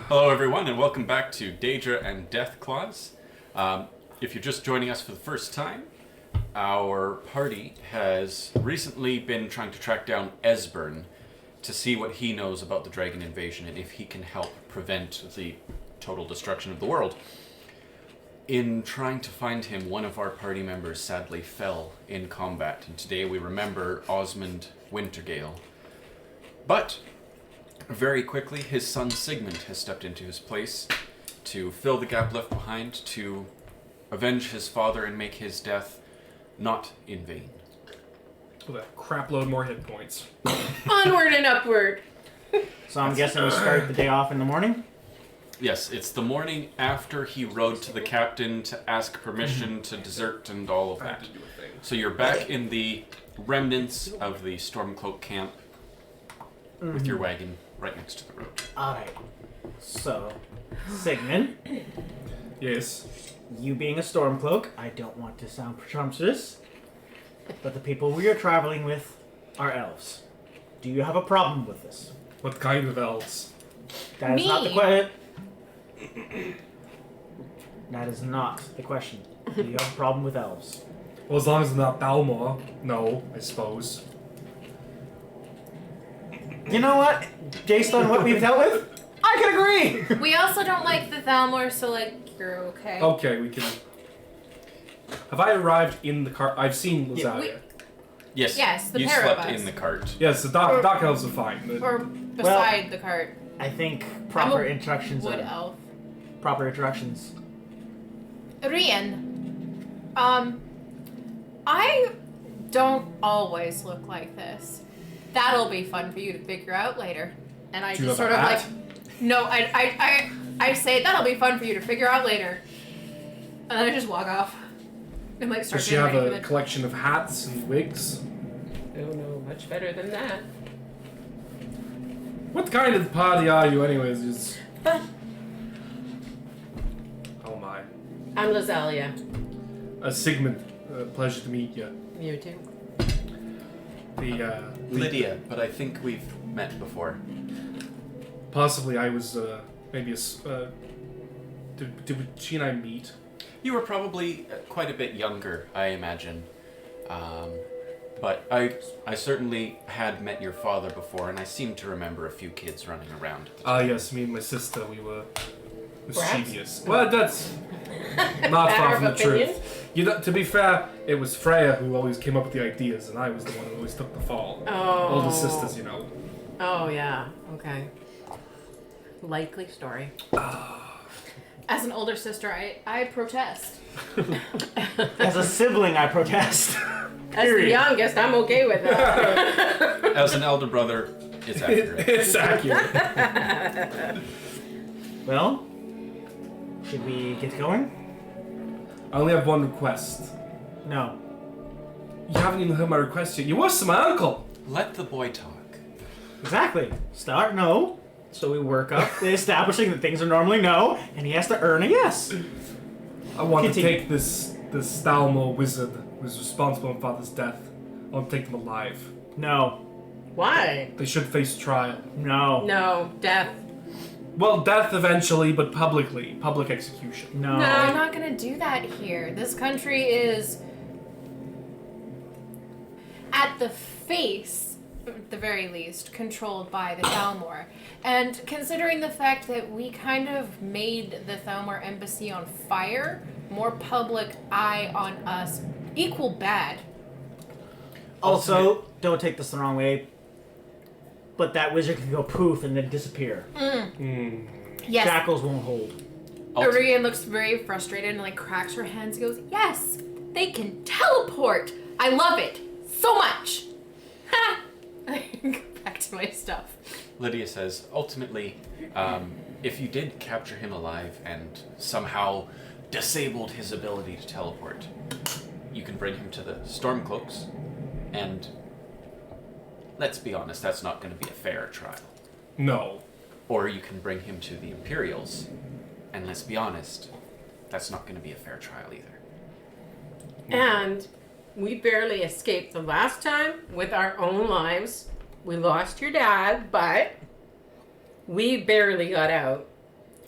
Hello everyone and welcome back to Daedra and Deathclaws. If you're just joining us for the first time, our party has recently been trying to track down Esbern to see what he knows about the dragon invasion and if he can help prevent the total destruction of the world. In trying to find him, one of our party members sadly fell in combat, and today we remember Osmond Wintergale. But very quickly, his son Sigmund has stepped into his place to fill the gap left behind, to avenge his father and make his death not in vain. With a crap load more hit points. Onward and upward. So I'm guessing we start the day off in the morning? Yes, it's the morning after he rode to the captain to ask permission to desert and all of that. So you're back in the remnants of the Stormcloak camp with your wagon right next to the road. Alright. So, Sigmund, Yes. you being a Stormcloak, I don't want to sound presumptuous, but the people we are traveling with are elves. Do you have a problem with this? What kind of elves? That is not the Me. question. That is not the question. Do you have a problem with elves? Well, as long as they're not Balmor, no, I suppose. You know what? Based on what we've dealt with, I can agree! We also don't like the Thalmor, so you're okay. Okay, we can... Have I arrived in the cart? I've seen Yeah, Lazaria. Yes, Yes, the you pair of slept us. in the cart. Yes, the Dark Elves are fine. but- Or beside the cart. I think proper I'm a instructions Wood are... elf. Proper instructions. Rian, I don't always look like this. That'll be fun for you to figure out later. And I Do you just have sort a of hat? no, I say that'll be fun for you to figure out later. And then I just walk off. And start Does she getting have ready a for the... collection of hats and wigs? Oh no, much better than that. What kind of party are you anyways? Just... Oh my. I'm Lazalia. Sigmund, pleasure to meet you. You too. Lydia, but I think we've met before. Possibly I was, maybe did she and I meet? You were probably quite a bit younger, I imagine. But I certainly had met your father before, and I seem to remember a few kids running around at the time. Yes, me and my sister, we were Perhaps? mischievous. Well, that's not far Matter from the of opinion? truth. You know, to be fair, it was Freya who always came up with the ideas, and I was the one who always took the fall. Oh. Older sisters, you know. Oh yeah. Okay. Likely story. As an older sister, I protest. As a sibling, I protest. As the youngest, I'm okay with that. As an elder brother, it's accurate. It's accurate. Well, should we get going? I only have one request. No. You haven't even heard my request yet. You were to my uncle. Let the boy talk. Exactly. Start no. So we work up to establishing that things are normally no, and he has to earn a yes. I want Continue. to take this Stalmor wizard who's responsible for my father's death. I want to take them alive. No. Why? They should face trial. No. No, death. Well, death eventually, but publicly. Public execution. No. No, I'm not gonna do that here. This country is at the face, at the very least, controlled by the Thalmor. And considering the fact that we kind of made the Thalmor embassy on fire, more public eye on us, equal bad. Also, don't take this the wrong way, but that wizard can go poof and then disappear. Yes. Shackles won't hold. Orion looks very frustrated and cracks her hands and goes, yes, they can teleport. I love it so much. Ha! I go back to my stuff. Lydia says, ultimately, if you did capture him alive and somehow disabled his ability to teleport, you can bring him to the Stormcloaks, and let's be honest, that's not going to be a fair trial. No. Or you can bring him to the Imperials, and let's be honest, that's not going to be a fair trial either. And we barely escaped the last time with our own lives. We lost your dad, but we barely got out.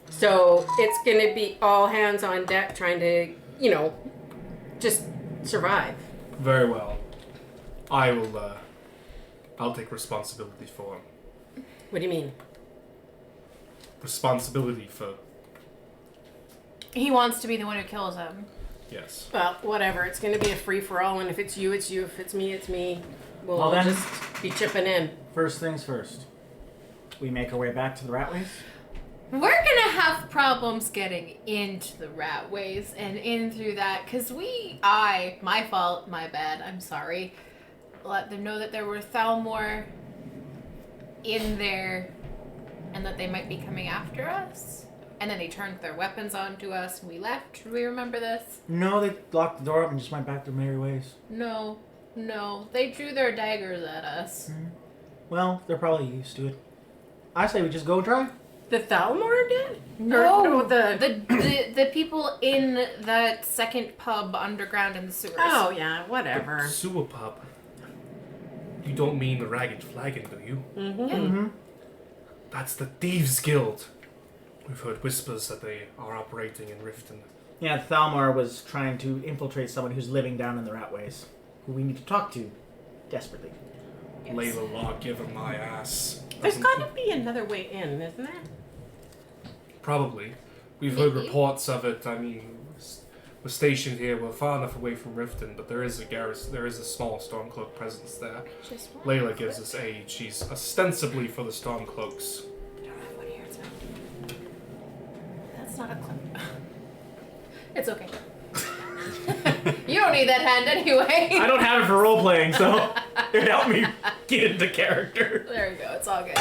So it's going to be all hands on deck trying to, just survive. Very well. I will, I'll take responsibility for him. What do you mean? Responsibility for... He wants to be the one who kills him. Yes. Well, whatever. It's going to be a free-for-all, and if it's you, it's you. If it's me, it's me. We'll Well, then- just be chipping in. First things first. We make our way back to the Ratways. We're gonna have problems getting into the Ratways and in through that, because my fault, my bad, I'm sorry, let them know that there were Thalmor in there and that they might be coming after us. And then they turned their weapons onto us and we left. Do we remember this? No, they locked the door up and just went back their merry ways. No. They drew their daggers at us. Well, they're probably used to it. I say we just go try. The Thalmor did? No, Or the... the people in that second pub underground in the sewers. Oh, yeah, whatever. Sewer pub. You don't mean the Ragged Flagon, do you? Mm-hmm. Mm-hmm. That's the Thieves Guild. We've heard whispers that they are operating in Riften. Yeah, Thalmor was trying to infiltrate someone who's living down in the Ratways, who we need to talk to desperately. Yes. Layla Law, give him my ass. There's got to be another way in, isn't there? Probably. We've heard Maybe. reports of it. I mean, we're stationed here. We're far enough away from Riften, but there is a garrison. There is a small Stormcloak presence there. Just one. Layla gives us aid. She's ostensibly for the Stormcloaks. I don't have one here, so. That's not a clip. It's okay. You don't need that hand anyway. I don't have it for role playing, so it helped me get into character. There we go. It's all good.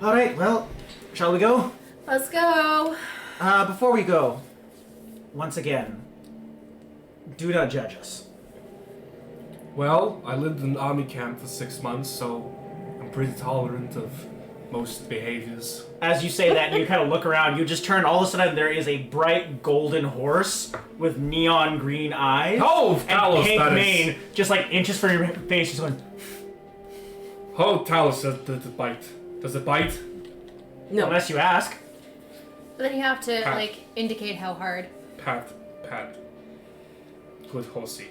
All right, well, shall we go? Let's go. Before we go, once again, do not judge us. Well, I lived in an army camp for 6 months, so I'm pretty tolerant of most behaviors. As you say that, you kind of look around. You just turn. All of a sudden, there is a bright golden horse with neon green eyes Oh, and Talos, pink that is. mane, just like inches from your face, just going. Oh, Talos, does it bite? Does it bite? No. Unless you ask. But then you have to Pat. indicate how hard. Pat. Good horsey.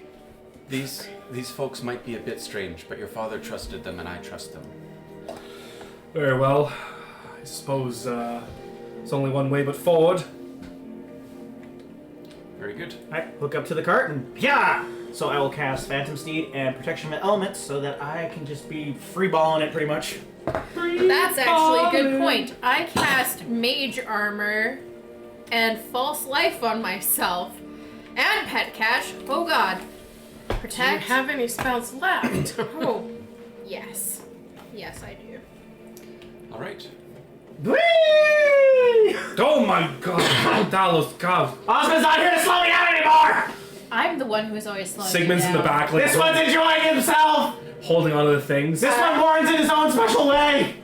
These folks might be a bit strange, but your father trusted them and I trust them. Very well. I suppose there's only one way but forward. Very good. Alright, hook up to the cart and yeah! So I will cast Phantom Steed and Protection of Elements so that I can just be freeballing it pretty much. That's actually a good point. I cast Mage Armor and False Life on myself. And Pet Cash. Oh god. Do you Protect. have any spells left? Oh, yes. Yes, I do. All right. Whee! Oh my god! Oh, Talos, God! Osmond's not here to slow me down anymore! I'm the one who's always slowing Sigmund's you in the down. back, like This one's enjoying himself! holding onto the things. This one mourns in his own special way!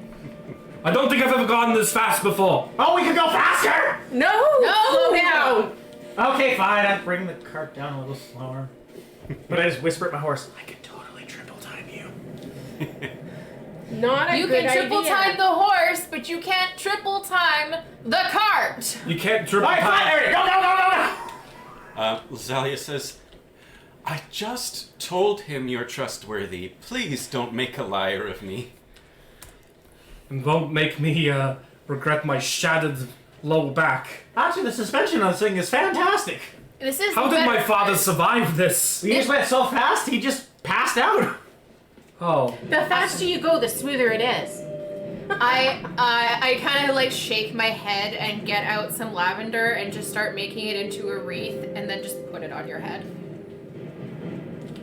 I don't think I've ever gone this fast before. Oh, we could go faster! No! Slow down! Okay, fine, I'll bring the cart down a little slower. But I just whisper at my horse, I could totally triple time you. Not a You good can triple idea. time the horse, but you can't triple time the cart. You can't triple Alright, fine, time. there, go! Zalia says, I just told him you're trustworthy. Please don't make a liar of me. And won't make me regret my shattered low back. Actually, the suspension on this thing is fantastic. This is How the did my better father part. survive this? We just went so fast, he just passed out. Oh. The faster you go, the smoother it is. I kind of shake my head and get out some lavender and just start making it into a wreath and then just put it on your head.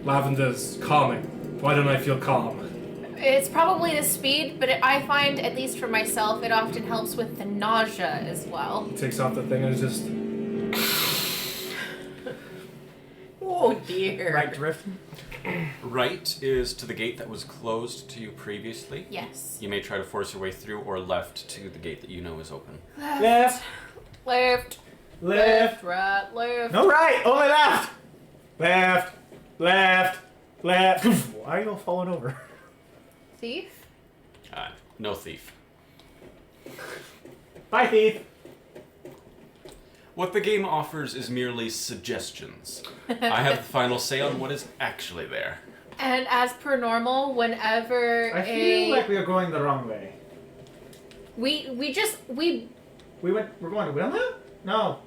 Lavender's calming. Why don't I feel calm? It's probably the speed, but I find, at least for myself, it often helps with the nausea as well. Takes off the thing and just... Oh dear. Right, Drift. Right is to the gate that was closed to you previously. Yes. You may try to force your way through, or left to the gate that you know is open. Left, Left. left. Right. Left. No right, only left. Left, left, left. Why are you all falling over? Thief? No thief. Bye, thief. What the game offers is merely suggestions. I have the final say on what is actually there. And as per normal, whenever I feel like we are going the wrong way. we We're going to Wilhelm? No.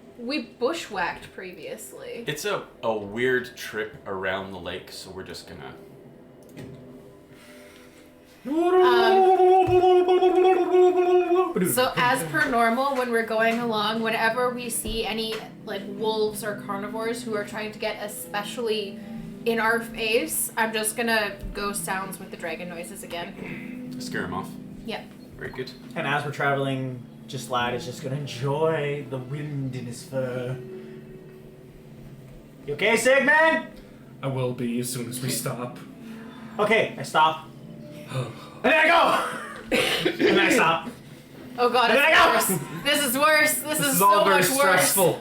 bushwhacked previously. It's a weird trip around the lake, so we're just gonna... So as per normal, when we're going along, whenever we see any like wolves or carnivores who are trying to get especially in our face, I'm just gonna go sounds with the dragon noises again. Scare him off. Yep. Very good. And as we're traveling, just Lad is just gonna enjoy the wind in his fur. You okay, Sigmund? I will be as soon as we stop. Okay, I stop. And then I go! And then I stop. Oh god, And then I go! it's worse. This is worse. This is all so very much worse. stressful.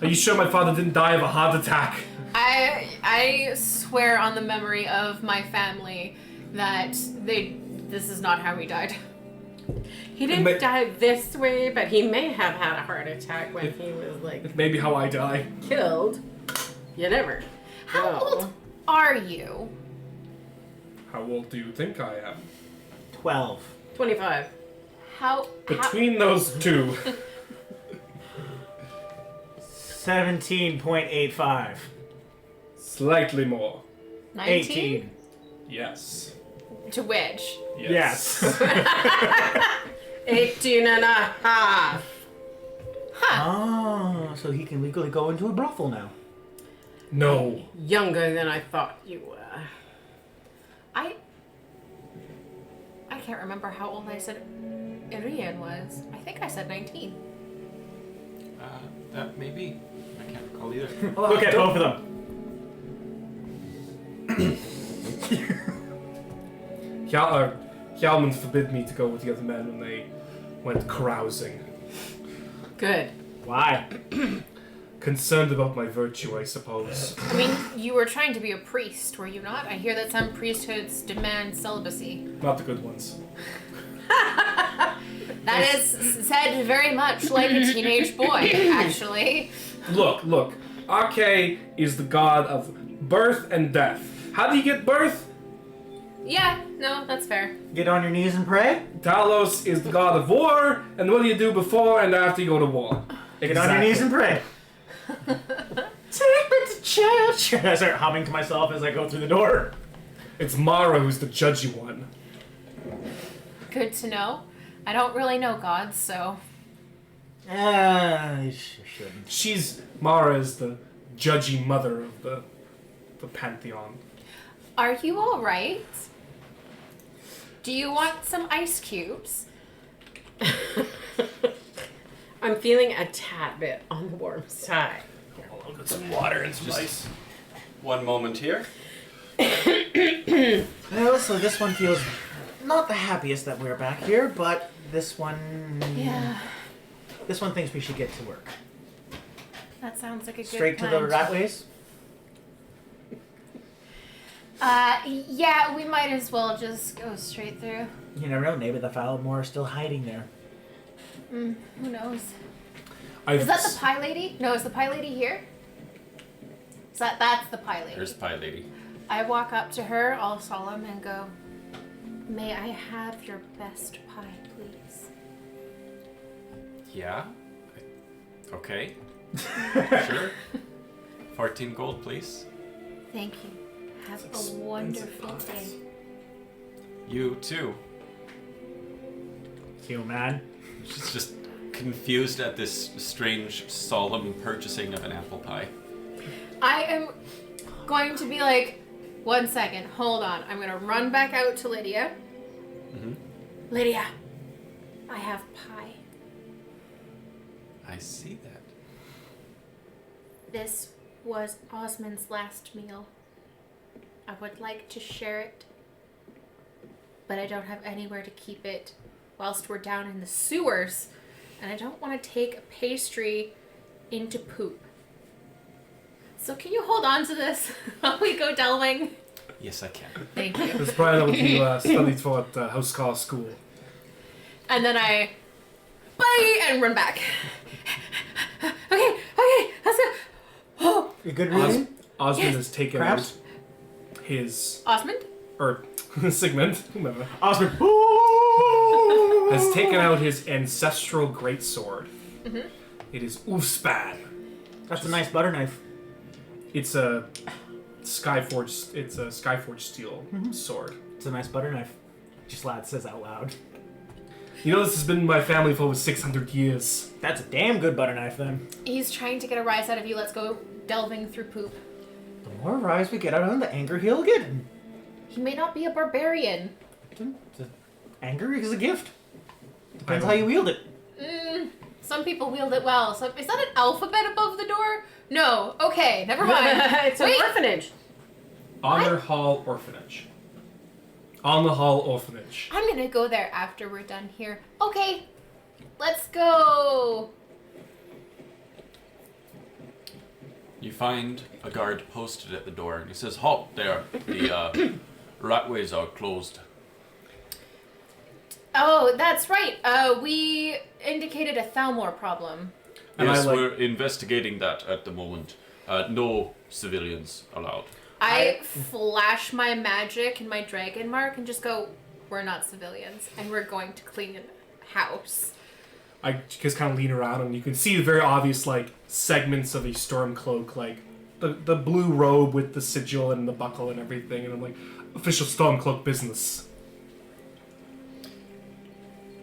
Are you sure my father didn't die of a heart attack? I swear on the memory of my family that this is not how he died. He didn't die this way, but he may have had a heart attack when he was like Maybe how I die. killed. You never. How know. old are you? How old do you think I am? 12. 25. How Between those two. 17.85. Slightly more. 19? 18. Yes. To which? Yes. 18 and a half. Oh, so he can legally go into a brothel now. No. Younger than I thought you were. I can't remember how old I said Irian was. I think I said 19. That may be. I can't recall either. Look at both of them. Hjalmund forbid me to go with the other men when they went carousing. Good. Why? Concerned about my virtue, I suppose. I mean, you were trying to be a priest, were you not? I hear that some priesthoods demand celibacy. Not the good ones. That is said very much like a teenage boy, actually. Look. Ake is the god of birth and death. How do you get birth? Yeah, no, that's fair. Get on your knees and pray? Talos is the god of war, and what do you do before and after you go to war? Get on your knees and pray. Take me to church. I start humming to myself as I go through the door. It's Mara who's the judgy one. Good to know. I don't really know gods, so... You shouldn't. Mara is the judgy mother of the pantheon. Are you alright? Do you want some ice cubes? I'm feeling a tad bit on the warm side. I'll get some water and some ice. One moment here. Well, so this one feels not the happiest that we're back here, but this one... Yeah, This one thinks we should get to work. that sounds like a good Straight to plan. the rat ways? Yeah, we might as well just go straight through. You never know, maybe the Falamore are still hiding there. Who knows? Is that the pie lady? No, is the pie lady here? That's the pie lady. There's Pie Lady. I walk up to her, all solemn, and go, "May I have your best pie, please?" Yeah? Okay. Sure. 14 gold, please. Thank you. Have a wonderful day. You too. Human. She's just confused at this strange, solemn purchasing of an apple pie. I am going to be like, 1 second, hold on. I'm going to run back out to Lydia. Mm-hmm. Lydia, I have pie. I see that. This was Osmond's last meal. I would like to share it, but I don't have anywhere to keep it whilst we're down in the sewers, and I don't want to take a pastry into poop. So can you hold on to this while we go delving? Yes, I can. Thank you. That's probably what you studied for at Housecar School. And then I bye, and run back. Okay, let's go. Oh, You good reading? Osmond has taken Perhaps? out his Osmond? or Sigmund, whomever, Osmond. has taken out his ancestral greatsword. Mm-hmm. It is Uspan. That's a nice butter knife. It's a Skyforged. It's a Skyforged steel sword. It's a nice butter knife. Just lad says out loud. You know, this has been in my family for over 600 years. That's a damn good butter knife then. He's trying to get a rise out of you. Let's go delving through poop. The more rise we get out of him, the angrier he'll get. He may not be a barbarian. Anger is a gift. Depends I how don't- you wield it. Some people wield it well. So is that an alphabet above the door? No. Okay, never mind. It's an Wait. orphanage. Honor Hall Orphanage. On the Hall Orphanage. I'm gonna go there after we're done here. Okay, let's go. You find a guard posted at the door, and he says, "Halt there! The ratways are closed." Oh, that's right. We indicated a Thalmor problem. And Yes, I like- we're investigating that at the moment. No civilians allowed. I flash my magic and my dragon mark and just go, we're not civilians, and we're going to clean a house. I just kind of lean around, and you can see the very obvious like segments of a storm cloak, like the blue robe with the sigil and the buckle and everything, and I'm like, official storm cloak business.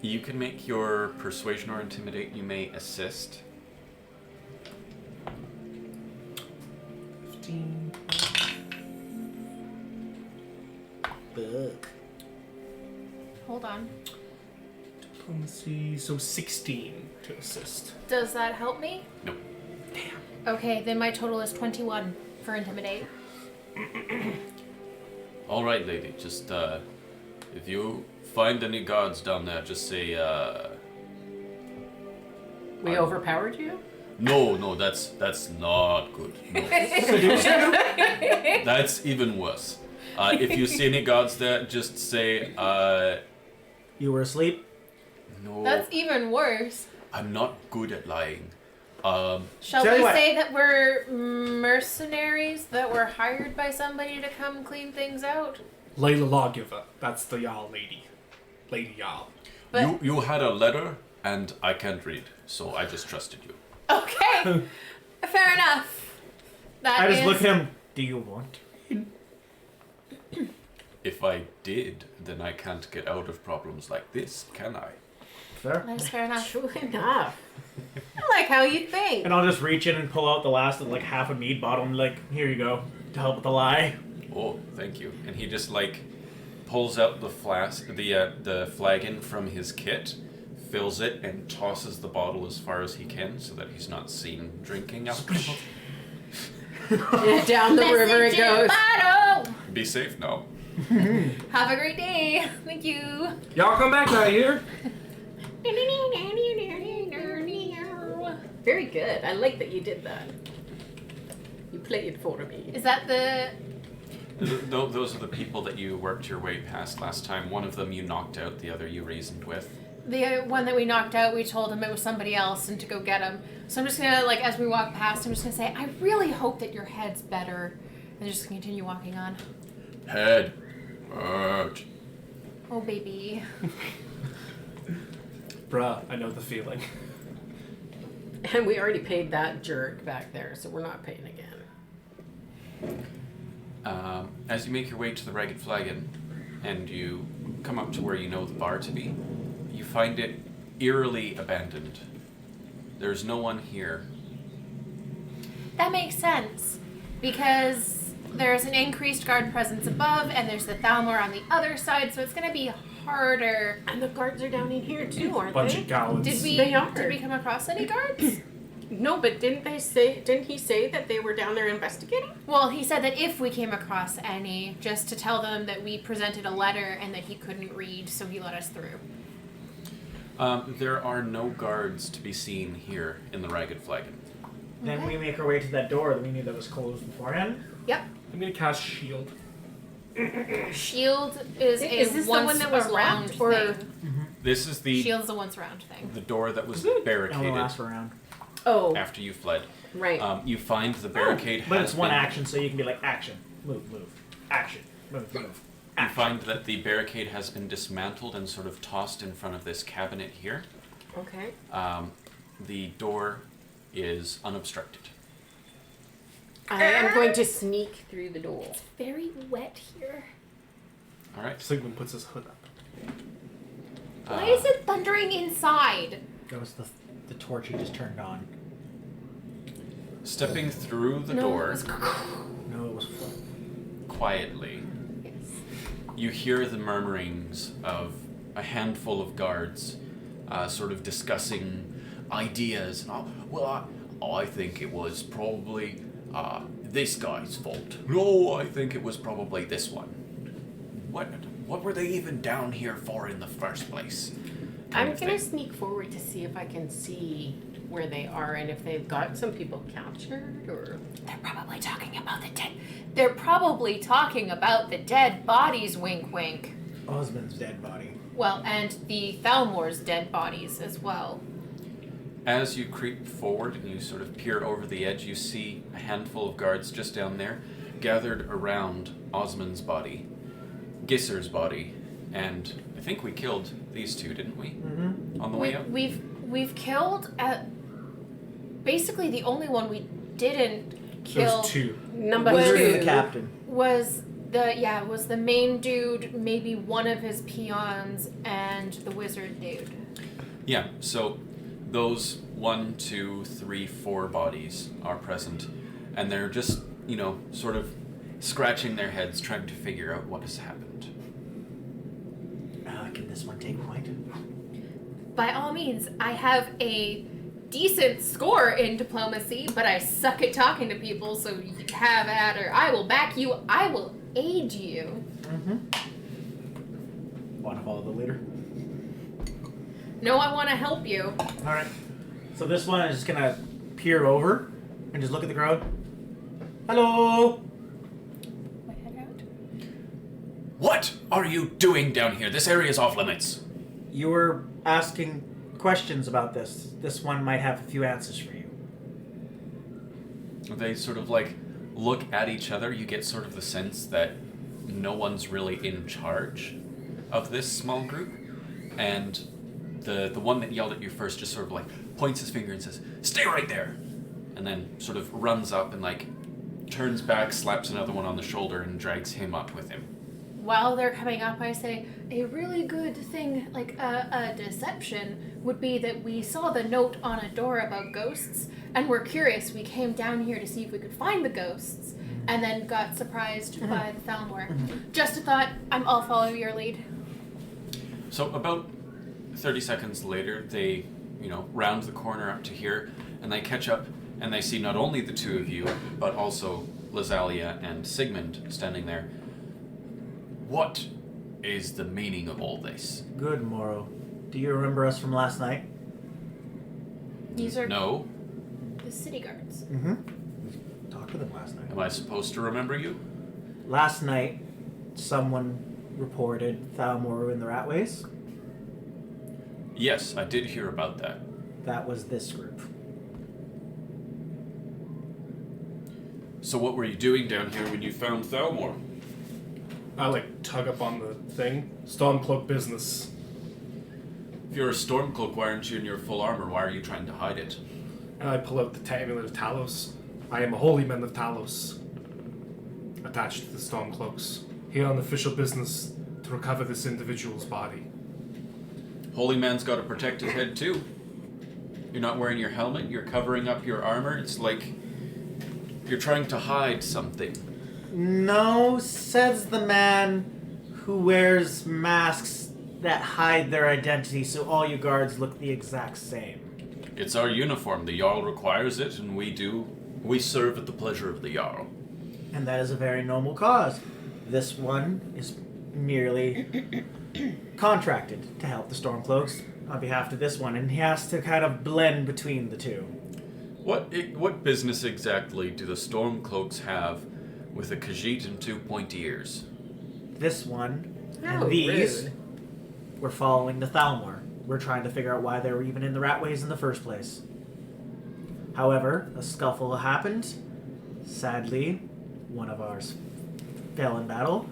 You can make your persuasion or intimidate. You may assist. 15. Fuck. Hold on. Diplomacy, so 16 to assist. Does that help me? No. Okay, then my total is 21 for intimidate. All right, lady. Just if you find any guards down there, just say We overpowered you? no. That's not good. No. That's even worse. If you see any guards there, just say You were asleep? no. That's even worse. I'm not good at lying. Shall Tell we you what. say that we're mercenaries that were hired by somebody to come clean things out? Layla Lawgiver, that's the Jarl lady. Lady Jarl. But You had a letter, and I can't read, so I just trusted you. okay, fair enough. That I just is- look at him. Do you want? If I did, then I can't get out of problems like this, can I? Fair. That is fair enough. True enough. I like how you think. And I'll just reach in and pull out the last of like half a mead bottle and like, here you go, to help with the lie. Oh, thank you. And he just like pulls out the flask, the flagon from his kit, fills it, and tosses the bottle as far as he can so that he's not seen drinking alcohol. Down the river it Message in goes. bottle. Be safe now. Have a great day. Thank you. Y'all come back now here. Very good. I like that you did that. You played for me. Is that the? Those are the people that you worked your way past last time. One of them you knocked out, the other you reasoned with. The one that we knocked out, we told him it was somebody else and to go get him. So I'm just gonna, like, as we walk past, I'm just gonna say, I really hope that your head's better. And just continue walking on. Head. Hurt. Oh, baby. Bruh, I know the feeling. And we already paid that jerk back there, so we're not paying again. As you make your way to the Ragged Flagon, and you come up to where you know the bar to be, you find it eerily abandoned. There's no one here. That makes sense. Because there's an increased guard presence above, and there's the Thalmor on the other side, so it's gonna be harder. And the guards are down in here too, aren't Bunch they? of gallons. Did we They are. come across any guards? No, but didn't he say that they were down there investigating? Well, he said that if we came across any, just to tell them that we presented a letter and that he couldn't read, so he let us through. There are no guards to be seen here in the Ragged Flagon. Then we make our way to that door that we knew that was closed beforehand. Yep. I'm gonna cast shield. Shield is Is a this the once one that was around locked, or- thing. This is the Shield's a once round thing. door that was Only barricaded last round. Oh, after you fled. right. You find the barricade But has it's one been- action, so you can be like, action, move, action, move. You Action. find that the barricade has been dismantled and sort of tossed in front of this cabinet here. Okay. The door is unobstructed. I am going to sneak through the door. Very wet here. All right. Sigmund puts his hood up. Why is it thundering inside? That was the torch he just turned on. Stepping through the No, door it was- No, it was. quietly, Yes. you hear the murmurings of a handful of guards sort of discussing ideas. And I think it was probably this guy's fault. No, I think it was probably this one. What were they even down here for in the first place? I'm Kind of going to thing. sneak forward to see if I can see where they are and if they've got some people captured or... They're probably talking about the dead. They're probably talking about the dead bodies, wink wink. Osmond's dead body. Well, and the Thalmor's dead bodies as well. As you creep forward and you sort of peer over the edge, you see a handful of guards just down there, gathered around Osmond's body, Gisser's body, and I think we killed these two, didn't we? Mm-hmm. On the way out? We've killed basically the only one we didn't kill There's two. Number Wizard two. and the captain. was the main dude, maybe one of his peons, and the wizard dude. Yeah, so those 1, 2, 3, 4 bodies are present, and they're just, sort of scratching their heads trying to figure out what has happened. Can this one take point? By all means, I have a decent score in diplomacy, but I suck at talking to people, so you have at her. I will back you. I will aid you. Mm-hmm. Want to follow the leader? No, I want to help you. All right. So this one is just gonna peer over and just look at the crowd. Hello. My head out. What are you doing down here? This area is off limits. You were asking questions about this. This one might have a few answers for you. They sort of look at each other. You get sort of the sense that no one's really in charge of this small group. And the one that yelled at you first just sort of points his finger and says, "Stay right there!" And then sort of runs up and turns back, slaps another one on the shoulder, and drags him up with him. While they're coming up, I say, a really good thing, a deception, would be that we saw the note on a door about ghosts, and we're curious. We came down here to see if we could find the ghosts, and then got surprised by the Thalmor. Just a thought. I'll follow your lead. So about 30 seconds later, they, round the corner up to here, and they catch up, and they see not only the two of you, but also Lazalia and Sigmund standing there. What is the meaning of all this? Good, Moro. Do you remember us from last night? These are No. the city guards. Mm-hmm. Talked to them last night. Am I supposed to remember you? Last night, someone reported Thalmor were in the Ratways. Yes, I did hear about that. That was this group. So what were you doing down here when you found Thalmor? I tug up on the thing. Stormcloak business. If you're a Stormcloak, why aren't you in your full armor? Why are you trying to hide it? And I pull out the amulet of Talos. I am a holy man of Talos. Attached to the Stormcloaks. Here on official business to recover this individual's body. Holy man's got to protect his head too. You're not wearing your helmet, you're covering up your armor. It's like you're trying to hide something. No, says the man who wears masks that hide their identity so all you guards look the exact same. It's our uniform. The Jarl requires it, and we do. We serve at the pleasure of the Jarl. And that is a very noble cause. This one is merely contracted to help the Stormcloaks on behalf of this one, and he has to kind of blend between the two. What business exactly do the Stormcloaks have with a Khajiit and 2 pointy ears? This one How and these rude. We're following the Thalmor. We're trying to figure out why they were even in the Ratways in the first place. However, a scuffle happened. Sadly, one of ours fell in battle.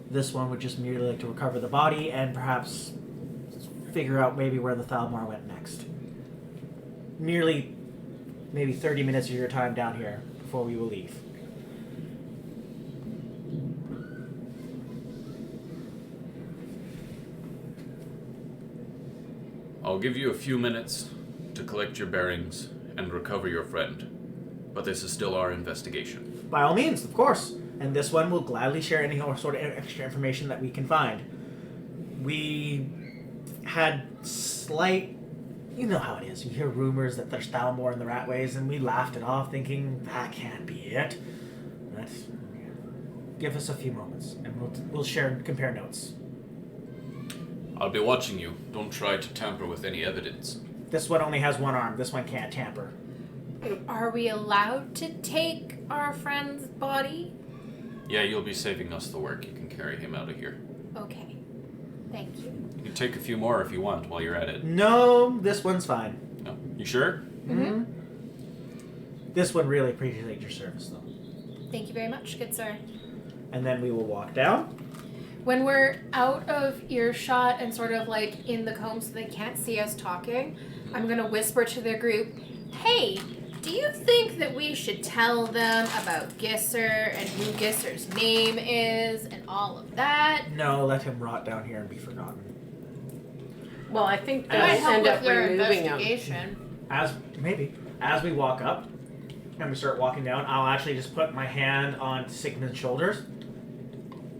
This one would just merely like to recover the body and perhaps figure out maybe where the Thalmor went next. Merely maybe 30 minutes of your time down here before we will leave. I'll give you a few minutes to collect your bearings and recover your friend. But this is still our investigation. By all means, of course. And this one will gladly share any sort of extra information that we can find. We had slight... You know how it is. You hear rumors that there's Thalmor in the Ratways, and we laughed it off thinking, that can't be it. But give us a few moments, and we'll share and compare notes. I'll be watching you. Don't try to tamper with any evidence. This one only has one arm. This one can't tamper. Are we allowed to take our friend's body? Yeah, you'll be saving us the work. You can carry him out of here. Okay. Thank you. You can take a few more if you want while you're at it. No, this one's fine. No? You sure? Mm-hmm. This one really appreciates your service, though. Thank you very much, good sir. And then we will walk down. When we're out of earshot and sort of like in the comb so they can't see us talking, I'm gonna whisper to the group, hey, do you think that we should tell them about Gisser and who Gisser's name is and all of that? No, let him rot down here and be forgotten. Well, I think It they'll might help end with up their removing him. investigation. As we walk up and we start walking down, I'll actually just put my hand on Sigmund's shoulders.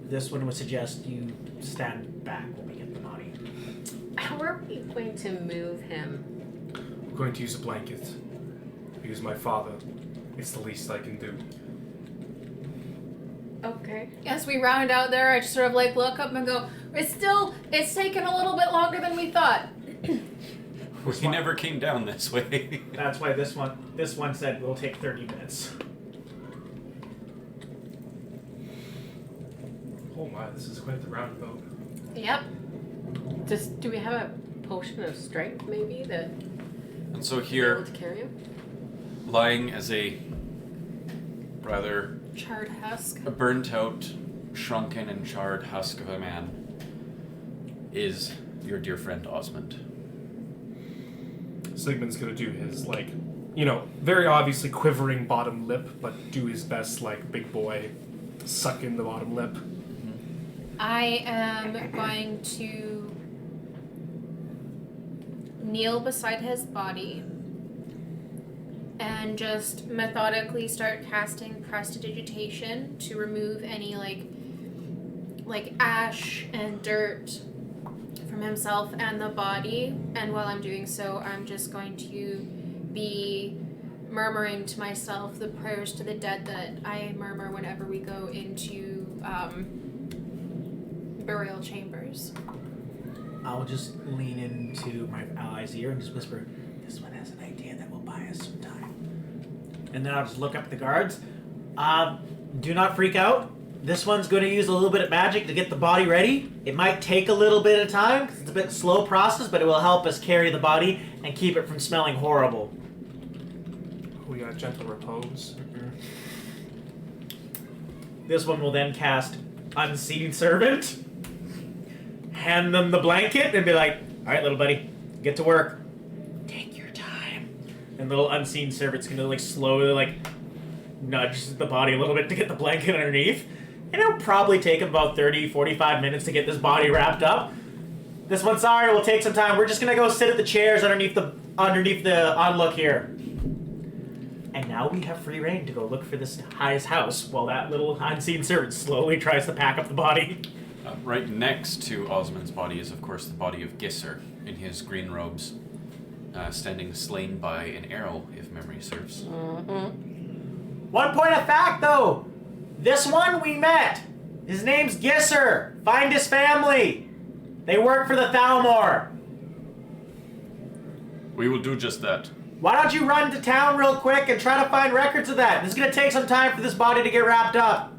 This one would suggest you stand back when we get the body. How are we going to move him? I'm going to use a blanket. Use my father. It's the least I can do. Okay. As we round out there, I just sort of like look up and go, it's taken a little bit longer than we thought. He never came down this way. That's why this one said we'll take 30 minutes. Oh my, this is quite the roundabout. Yep. Do we have a potion of strength maybe that And so be able here, to carry him? lying as a rather Charred husk. a burnt out, shrunken and charred husk of a man is your dear friend Osmond. Sigmund's gonna do his, like, you know, very obviously quivering bottom lip, but do his best, like, big boy, suck in the bottom lip. I am going to kneel beside his body and just methodically start casting prestidigitation to remove any like ash and dirt from himself and the body. And while I'm doing so, I'm just going to be murmuring to myself the prayers to the dead that I murmur whenever we go into burial chambers. I'll just lean into my ally's ear and just whisper, this one has an idea that will buy us some time. And then I'll just look up at the guards. Do not freak out. This one's going to use a little bit of magic to get the body ready. It might take a little bit of time because it's a bit slow process, but it will help us carry the body and keep it from smelling horrible. We got gentle repose. This one will then cast Unseen Servant, hand them the blanket, and be like, all right, little buddy, get to work. Take your time. And little Unseen Servant's going to like slowly like nudge the body a little bit to get the blanket underneath. And it'll probably take about 30, 45 minutes to get this body wrapped up. This one, sorry, will take some time. We're just going to go sit at the chairs underneath the onlook here. And now we have free reign to go look for this highest house while that little unseen servant slowly tries to pack up the body. Right next to Osmond's body is, of course, the body of Gisser in his green robes, standing slain by an arrow, if memory serves. One point of fact, though. This one we met. His name's Gisser. Find his family. They work for the Thalmor. We will do just that. Why don't you run to town real quick and try to find records of that? It's going to take some time for this body to get wrapped up.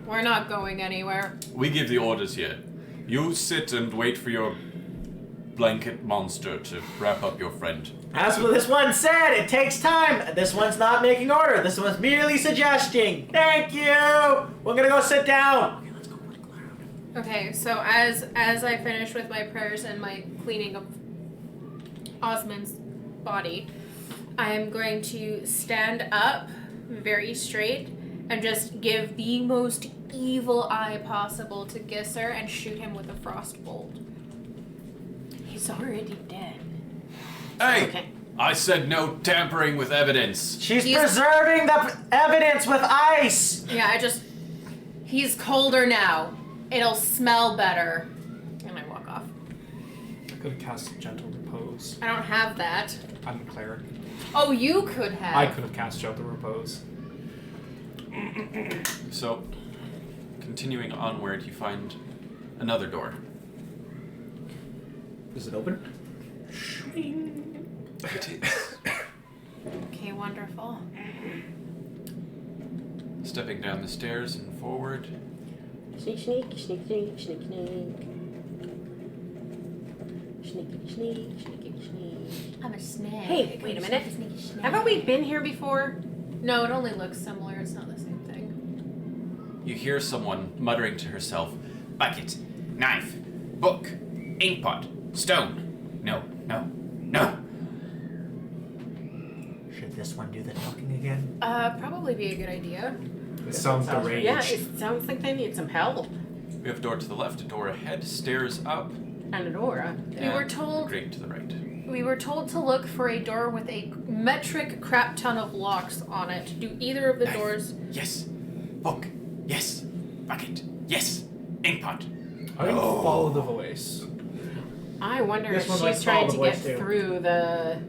We're not going anywhere. We give the orders here. You sit and wait for your blanket monster to wrap up your friend. As for this one said, it takes time. This one's not making order. This one's merely suggesting. Thank you. We're gonna go sit down. Okay, let's go put a cloud. Okay, so as I finish with my prayers and my cleaning of Osmond's body, I am going to stand up very straight and just give the most evil eye possible to Gisser and shoot him with a frost bolt. He's already dead. Hey! Okay. I said no tampering with evidence. She's He's- preserving the evidence with ice. Yeah, he's colder now. It'll smell better. And I walk off. I could have cast Gentle Repose. I don't have that. I'm a cleric. Oh, you could have. I could have cast Gentle Repose. So, continuing onward, you find another door. Is it open? It is. Okay, wonderful. Stepping down the stairs and forward. Sneak, sneak, sneak, sneak, sneak, sneak. Sneaky, sneak, sneaky, sneak. I'm a snake. Hey, wait a minute. Sneaky snake. Haven't we been here before? No, it only looks similar. It's not the same thing. You hear someone muttering to herself, bucket, knife, book, inkpot, stone. No, no, no. Should this one do the talking again? Probably be a good idea. It sounds sounds deranged. Yeah, it sounds like they need some help. We have a door to the left, a door ahead, stairs up, And Adora. We were and told grate to the right. we were told to look for a door with a metric crap ton of locks on it. Do either of the Knife. doors? Yes. Book. Yes. Bucket. Yes. Inkpot. I think follow the voice. I wonder This if one she's likes trying to follow the get voice, too. through the.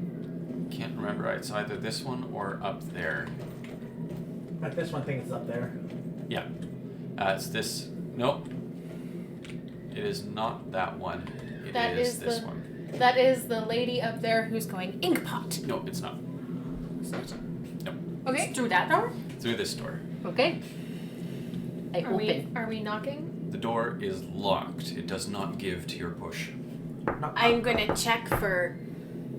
Can't remember. It's either this one or up there. Like this one thing is up there. Yeah. It's this. Nope. It is not that one. It That is is this the- one. That is the lady up there who's going inkpot. No, it's not. Okay. Through that door? Through this door. Okay. I Are we, open. are we knocking? The door is locked. It does not give to your push. I'm gonna check for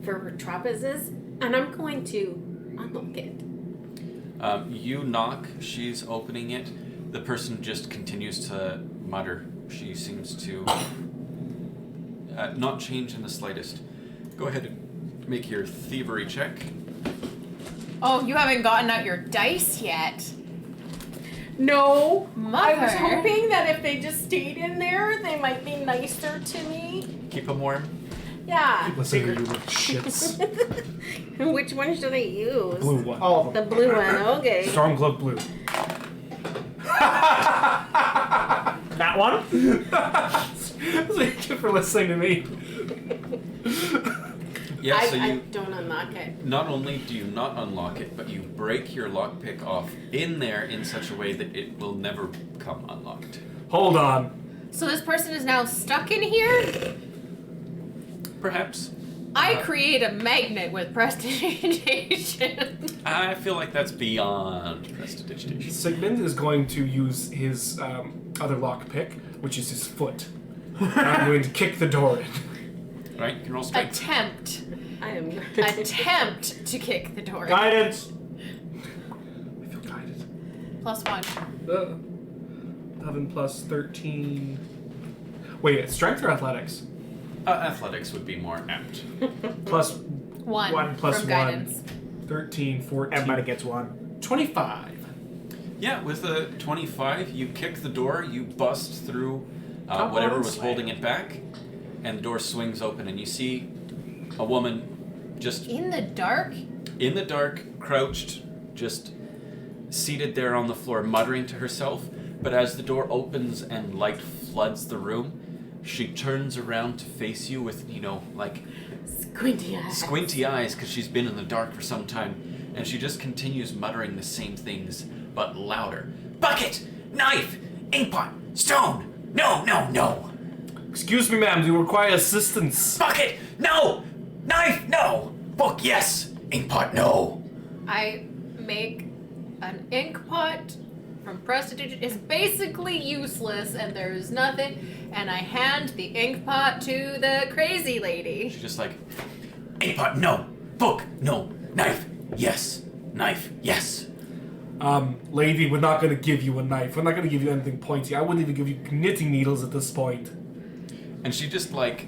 trapezes, and I'm going to unlock it. You knock. She's opening it. The person just continues to mutter. She seems to not change in the slightest. Go ahead and make your thievery check. Oh, you haven't gotten out your dice yet. No, Mother. I was hoping that if they just stayed in there, they might be nicer to me. Keep them warm. Yeah. Listen to you with shits. Which one should I use? Blue one. All of them. The blue one. Okay. Stormcloak blue. That one? Thank you for listening to me. Yeah, so I you don't unlock it. not only do you not unlock it, but you break your lockpick off in there in such a way that it will never come unlocked. Hold on. So this person is now stuck in here? Perhaps. I create a magnet with prestidigitation. I feel like that's beyond prestidigitation. Sigmund is going to use his other lockpick, which is his foot. I'm going to kick the door in. Right? You can roll strength. Attempt to kick the door. Guidance. I feel guided. +1. 11 plus 13. Wait, it's strength or athletics? Athletics would be more apt. Plus 1 One plus from 1. guidance. 13, 14. Everybody gets one. 25. Yeah, with a 25, you kick the door, you bust through Come whatever on, was Slam. holding it back, and the door swings open, and you see a woman just In the dark? in the dark, crouched, just seated there on the floor, muttering to herself. But as the door opens and light floods the room, she turns around to face you with, like Squinty eyes. squinty eyes because she's been in the dark for some time. And she just continues muttering the same things, but louder. Bucket! Knife! Inkpot! Stone! No, no, no! Excuse me, ma'am, do you require assistance? Bucket! No! Knife! No! Book, yes! Inkpot, no! I make an ink pot from prestidigitation is basically useless, and there's nothing. And I hand the ink pot to the crazy lady. She's just like, ink pot, no. Book, no. Knife, yes. Knife, yes. Lady, we're not going to give you a knife. We're not going to give you anything pointy. I wouldn't even give you knitting needles at this point. And she just like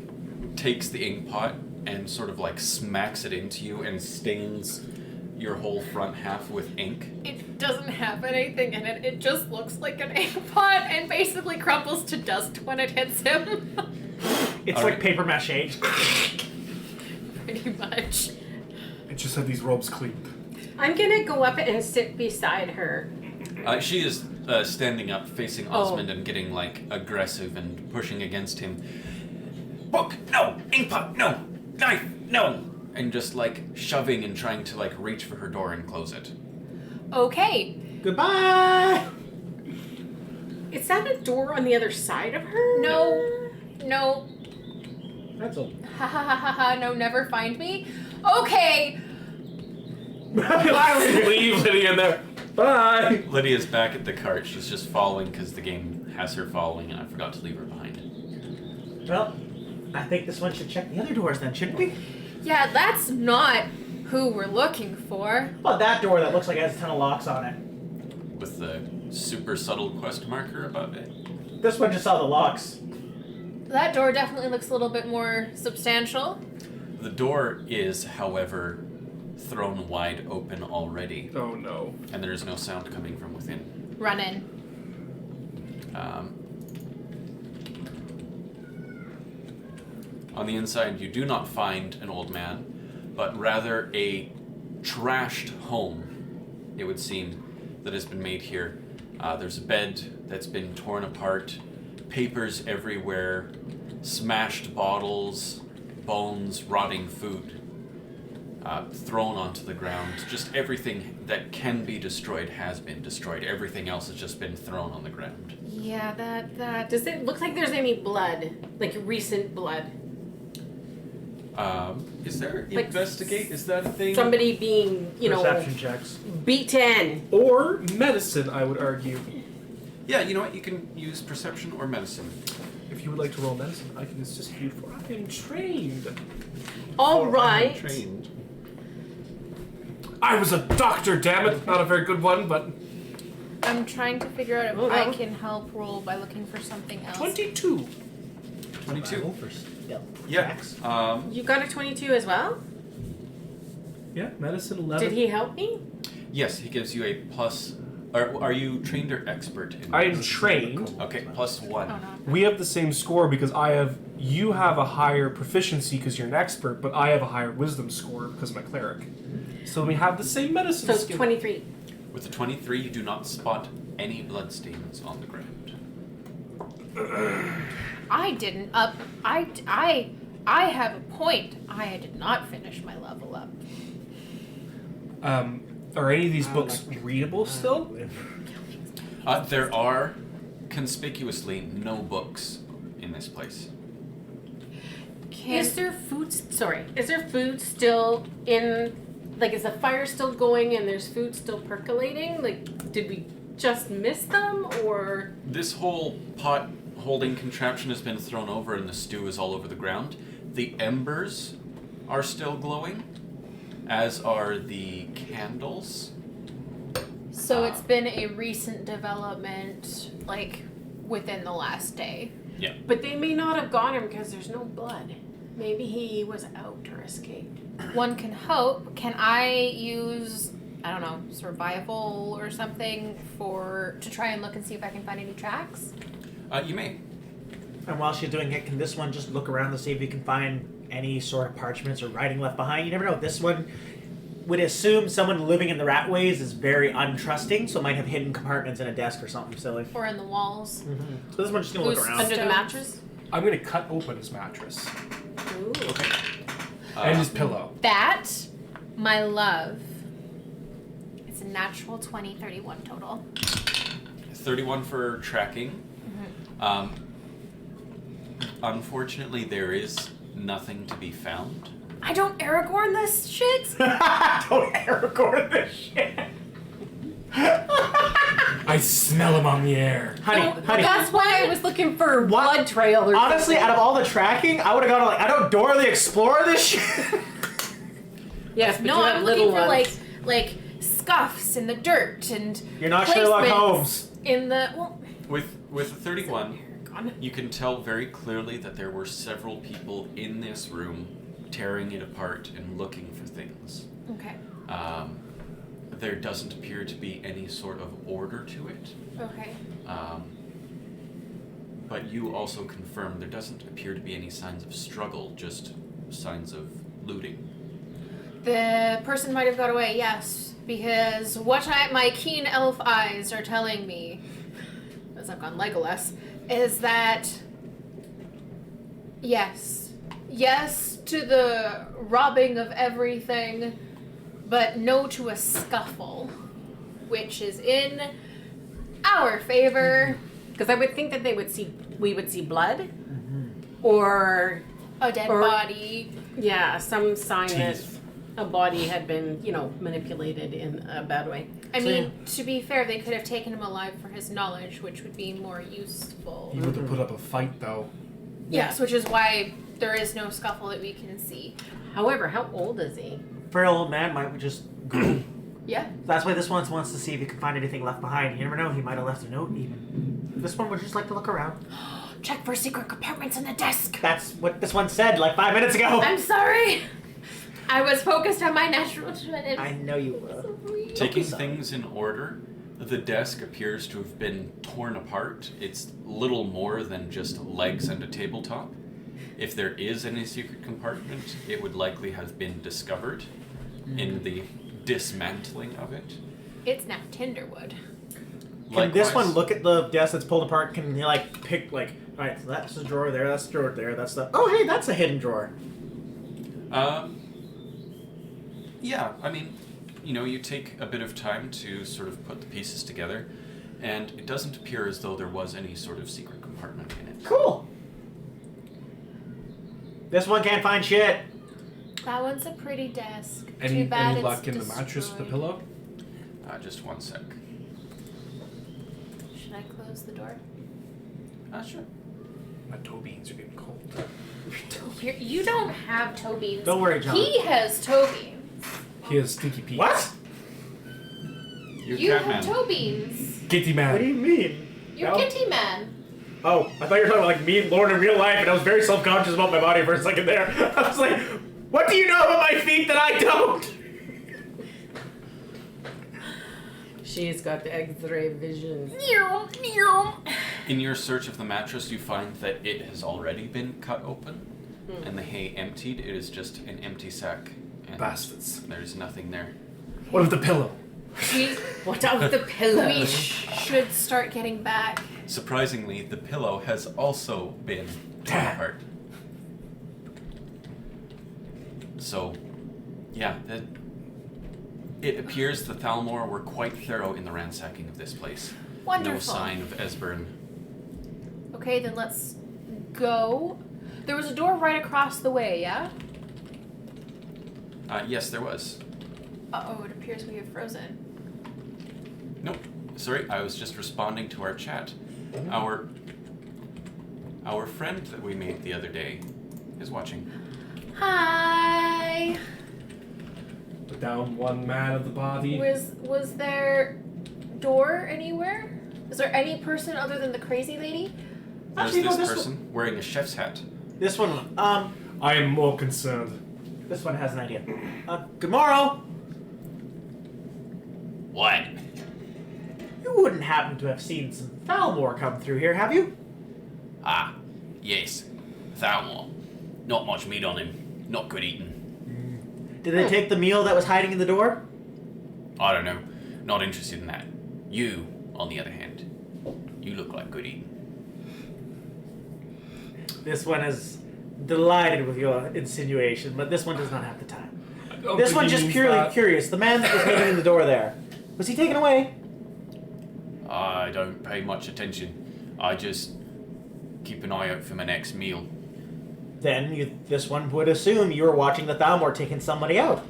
takes the ink pot and sort of like smacks it into you and stains your whole front half with ink. It doesn't have anything in it. It just looks like an ink pot and basically crumbles to dust when it hits him. It's All like right. paper mache. Pretty much. It just had these robes cleaned. I'm gonna go up and sit beside her. She is standing up, facing Osmond, and getting like aggressive and pushing against him. Book, no. Ink pot, no. Knife, no. And just like shoving and trying to like reach for her door and close it. Okay. Goodbye! Is that a door on the other side of her? No. That's a... Ha ha ha ha ha. No, never find me. Okay. Leave Lydia in there. Bye. Lydia's back at the cart. She's just following because the game has her following, and I forgot to leave her behind. Well, I think this one should check the other doors then, shouldn't we? Yeah, that's not who we're looking for. Well, that door that looks like it has a ton of locks on it. With the super subtle quest marker above it. This one just saw the locks. That door definitely looks a little bit more substantial. The door is, however, thrown wide open already, Oh no. and there is no sound coming from within. Run in. On the inside, you do not find an old man, but rather a trashed home, it would seem, that has been made here. There's a bed that's been torn apart, papers everywhere, smashed bottles, bones, rotting food thrown onto the ground. Just everything that can be destroyed has been destroyed. Everything else has just been thrown on the ground. Yeah, that. Does it look like there's any blood? Like recent blood? Is there Like investigate? Is that a thing? Somebody being, Perception checks. beat 10. Or medicine, I would argue. Yeah, you know what? You can use perception or medicine. If you would like to roll medicine, I can assist you for I am trained. All Or right. untrained. I was a doctor, damn it. Not a very good one, but I'm trying to figure out if Oh, I no. can help roll by looking for something else. 22. 22. Yep. Yeah. You got a 22 as well? Yeah, medicine 11. Did he help me? Yes, he gives you a plus. Are you trained or expert in I am medicine? trained. Okay, plus one. Oh no. We have the same score because you have a higher proficiency because you're an expert, but I have a higher wisdom score because I'm a cleric. So we have the same medicine So it's skill. 23. With the 23, you do not spot any bloodstains on the ground. I didn't up. I have a point. I did not finish my level up. Are any of these books readable still? There are conspicuously no books in this place. Is there food? Is there food still in? Like, is the fire still going and there's food still percolating? Like, did we just miss them or? This whole pot holding contraption has been thrown over and the stew is all over the ground. The embers are still glowing, as are the candles. So it's been a recent development, like within the last day. Yeah. But they may not have got him because there's no blood. Maybe he was out or escaped. One can hope. Can I use, I don't know, survival or something to try and look and see if I can find any tracks? You may. And while she's doing it, can this one just look around to see if you can find any sort of parchments or writing left behind? You never know. This one would assume someone living in the Ratways is very untrusting, so might have hidden compartments in a desk or something silly. Or in the walls? So this one's just gonna look Who's around. Under the Stones. mattress? I'm going to cut open his mattress Ooh. and his pillow. That, my love, it's a natural 20, 31 total. 31 for tracking. Unfortunately, there is nothing to be found. I don't Aragorn this shit? Don't Aragorn this shit. I smell him on the air. Honey. That's why I was looking for blood trail or Honestly, something. out of all the tracking, I would have gone like, I don't Dora the Explorer this shit. Yes, but No, you have I'm little looking for ones. like scuffs in the dirt and You're not Sherlock placements Holmes. in the well. With a 31, Gone. you can tell very clearly that there were several people in this room tearing it apart and looking for things. Okay. There doesn't appear to be any sort of order to it. Okay. But you also confirm there doesn't appear to be any signs of struggle, just signs of looting. The person might have got away, yes, because my keen elf eyes are telling me, as I've gone Legolas, is that yes to the robbing of everything, but no to a scuffle, which is in our favor. Because I would think that we would see blood, or A dead body. yeah, some sign that Teeth. a body had been, manipulated in a bad way. I mean, to be fair, they could have taken him alive for his knowledge, which would be more useful. He would have put up a fight, though. Yes, which is why there is no scuffle that we can see. However, how old is he? Frail old man might just go. Yeah. That's why this one wants to see if he can find anything left behind. You never know, he might have left a note even. This one would just like to look around. Check for secret compartments in the desk. That's what this one said like 5 minutes ago. I'm sorry. I was focused on my natural talent. I know you were. Taking things in order, the desk appears to have been torn apart. It's little more than just legs and a tabletop. If there is any secret compartment, it would likely have been discovered in the dismantling of it. It's now Tinderwood. Can this one Likewise- look at the desk that's pulled apart? Can he pick alright, so that's the drawer there, that's the drawer there, that's the hey, that's a hidden drawer. Yeah, I mean, you take a bit of time to sort of put the pieces together, and it doesn't appear as though there was any sort of secret compartment in it. Cool. This one can't find shit. That one's a pretty desk. Any Too bad luck it's in the mattress, the destroyed. pillow? Just one sec. Should I close the door? Sure. My toe beans are getting cold. You don't have toe beans. Don't worry, John. He has toe beans. He has stinky peas. What? You have toe beans. Kitty What do man. you mean? You're No. Kitty Man. Oh, I thought you were talking about me and Lauren in real life, and I was very self-conscious about my body for a second there. I was like, what do you know about my feet that I don't? She's got the X-ray vision. In your search of the mattress, you find that it has already been cut open, and the hay emptied. It is just an empty sack. And Bastards. there's nothing there. What of the pillow? What of the pillow? We should start getting back. Surprisingly, the pillow has also been torn Damn. apart. So, yeah, it appears the Thalmor were quite thorough in the ransacking of this place. Wonderful. No sign of Esbern. Okay, then let's go. There was a door right across the way, yeah? Yes, there was. Uh-oh, it appears we have frozen. Nope. Sorry, I was just responding to our chat. Our friend that we made the other day is watching. Hi! Put down one man of the body. Was there door anywhere? Is there any person other than the crazy lady? There's Actually, no, this this person wearing a chef's hat. This one, I am more concerned. this one has an idea. Good morrow. What? You wouldn't happen to have seen some Thalmor come through here, have you? Ah, yes. Thalmor. Not much meat on him. Not good eating. Did they take the meal that was hiding in the door? I don't know. Not interested in that. You, on the other hand, you look like good eating. This one is delighted with your insinuation, but this one does not have the time. This one's just purely curious. The man that was hanging in the door there, was he taken away? I don't pay much attention. I just keep an eye out for my next meal. Then this one would assume you were watching the Thalmor taking somebody out.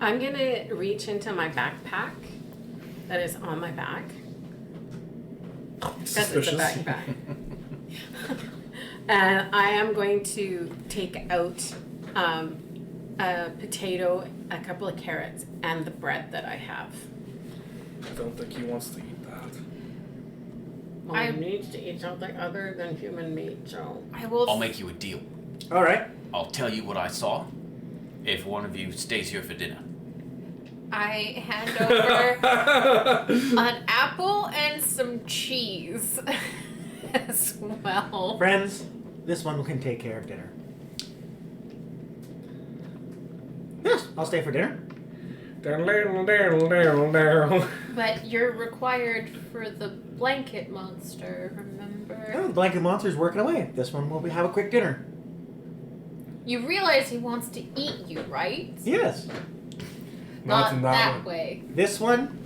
I'm gonna reach into my backpack that is on my back. Because it's a Suspicious. backpack. And I am going to take out a potato, a couple of carrots, and the bread that I have. I don't think he wants to eat that. Well, he needs to eat something other than human meat, so... I will. I'll make you a deal. All right. I'll tell you what I saw if one of you stays here for dinner. I hand over an apple and some cheese as well. Friends, this one can take care of dinner. Yes, I'll stay for dinner. But you're required for the blanket monster, remember? Oh, the blanket monster's working away. This one will have a quick dinner. You realize he wants to eat you, right? Yes. Not in that that way. way. This one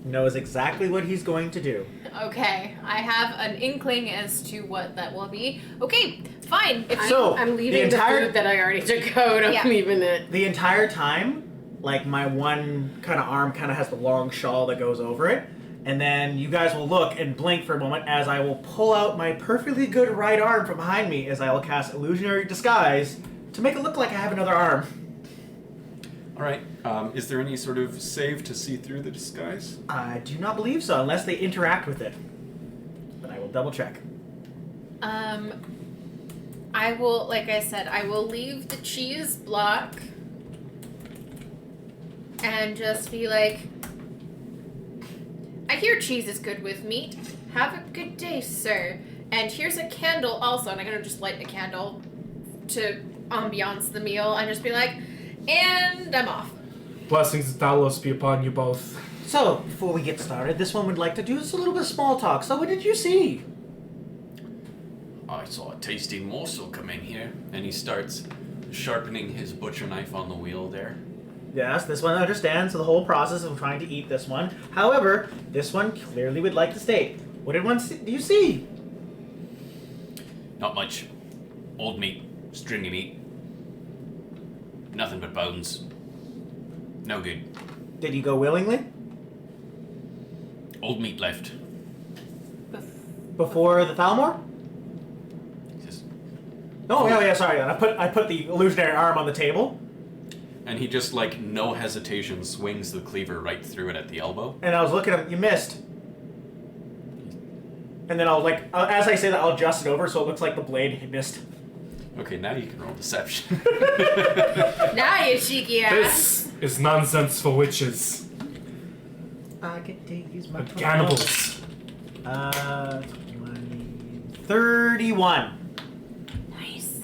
knows exactly what he's going to do. Okay, I have an inkling as to what that will be. Okay, fine. If So, I'm the leaving entire- the food that I already took out. I'm Yeah. leaving it. The entire time, like my one kind of arm kind of has the long shawl that goes over it. And then you guys will look and blink for a moment as I will pull out my perfectly good right arm from behind me as I will cast Illusionary Disguise to make it look like I have another arm. All right. Is there any sort of save to see through the disguise? I do not believe so, unless they interact with it. But I will double check. I will, like I said, I will leave the cheese block and just be like, I hear cheese is good with meat. Have a good day, sir. And here's a candle also, and I'm gonna just light the candle to ambiance the meal and just be like, and I'm off. Blessings of Talos be upon you both. So, before we get started, this one would like to do just a little bit of small talk. So, what did you see? I saw a tasty morsel come in here, and he starts sharpening his butcher knife on the wheel there. Yes, this one understands the whole process of trying to eat this one. However, this one clearly would like to state. What did one do you see? Not much. Old meat, stringy meat. Nothing but bones. No good. Did you go willingly? Old meat left. Before the Thalmor? He says, Oh, yeah, sorry. I put the illusionary arm on the table, and he just, like, no hesitation, swings the cleaver right through it at the elbow. and I was looking at it. You missed. And then I'll, as I say that, I'll adjust it over so it looks like the blade missed. Okay, now you can roll deception. Now you cheeky ass. This is nonsense for witches I get to use my... and cannibals. 31. Nice.